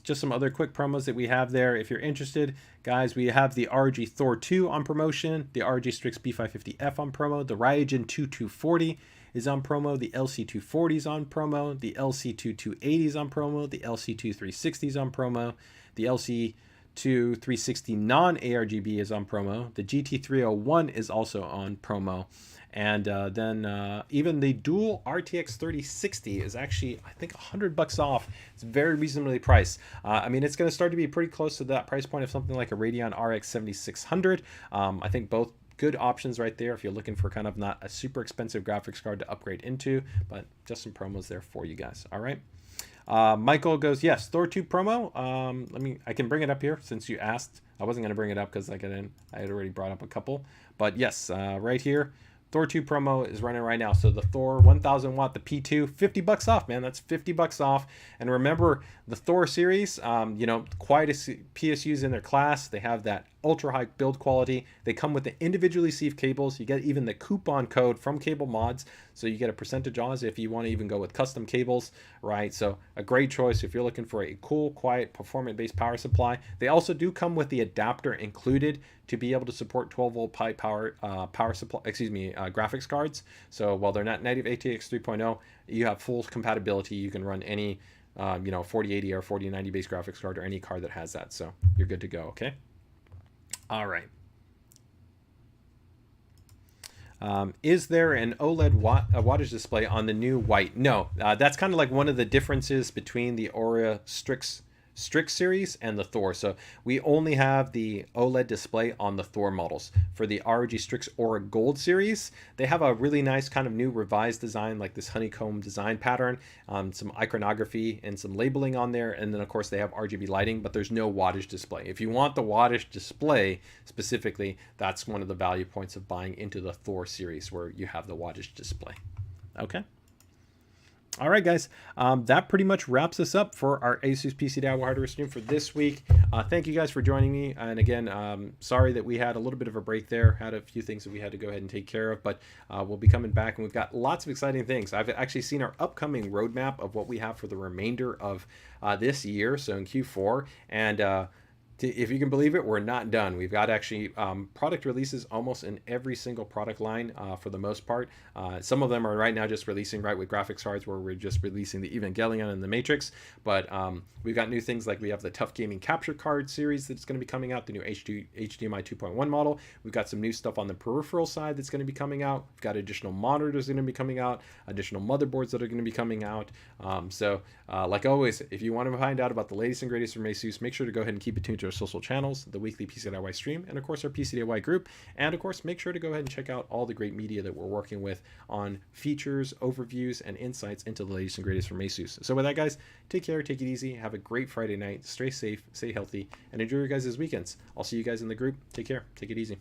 Just some other quick promos that we have there. If you're interested, guys, we have the ROG Thor 2 on promotion, the ROG Strix B550F on promo, the RYUJIN 2240 is on promo, the LC240 is on promo, the LC2280 is on promo, the LC2360 is on promo, the LC2360 non-ARGB is on promo, the GT301 is also on promo. And then even the dual RTX 3060 is actually, I think, $100 off. It's very reasonably priced. I mean, it's going to start to be pretty close to that price point of something like a Radeon RX 7600. I think both good options right there if you're looking for kind of not a super expensive graphics card to upgrade into, but just some promos there for you guys. All right. Michael goes, yes, Thor 2 promo. I can bring it up here since you asked. I wasn't going to bring it up because I had already brought up a couple. But yes, right here. Thor 2 promo is running right now. So the Thor 1000 watt, the P2, $50 off, man. That's $50 off. And remember, the Thor series, quietest PSUs in their class. They have that ultra high build quality. They come with the individually received cables. You get even the coupon code from Cable Mods, so you get a percentage off if you want to even go with custom cables, right? So a great choice if you're looking for a cool, quiet, performance-based power supply. They also do come with the adapter included to be able to support 12-volt power supply. Graphics cards. So while they're not native ATX 3.0, you have full compatibility. You can run any 4080 or 4090 based graphics card or any card that has that. So you're good to go. Okay. All right. Is there an OLED wattage display on the new white? No, that's kind of like one of the differences between the Aura Strix Strix series and the Thor. So we only have the OLED display on the Thor models. For the ROG Strix Aura Gold series, they have a really nice kind of new revised design, like this honeycomb design pattern, some iconography and some labeling on there. And then of course they have RGB lighting, but there's no wattage display. If you want the wattage display specifically, that's one of the value points of buying into the Thor series, where you have the wattage display. Okay. All right, guys, that pretty much wraps us up for our ASUS PCDIY hardware stream for this week. Thank you guys for joining me. And again, sorry that we had a little bit of a break there, had a few things that we had to go ahead and take care of, but we'll be coming back, and we've got lots of exciting things. I've actually seen our upcoming roadmap of what we have for the remainder of this year, so in Q4, and if you can believe it, we're not done. We've got actually product releases almost in every single product line for the most part. Some of them are right now just releasing right with graphics cards, where we're just releasing the Evangelion and the Matrix. But we've got new things like we have the TUF Gaming Capture Card series that's going to be coming out, the new HDMI 2.1 model. We've got some new stuff on the peripheral side that's going to be coming out. We've got additional monitors going to be coming out, additional motherboards that are going to be coming out. So like always, if you want to find out about the latest and greatest from ASUS, make sure to go ahead and keep it tuned to our social channels, the weekly PCDIY stream, and of course our PCDIY group. And of course, make sure to go ahead and check out all the great media that we're working with on features, overviews, and insights into the latest and greatest from ASUS. So with that, guys, take care, take it easy, have a great Friday night, stay safe, stay healthy, and enjoy your guys' weekends. I'll see you guys in the group. Take care, take it easy.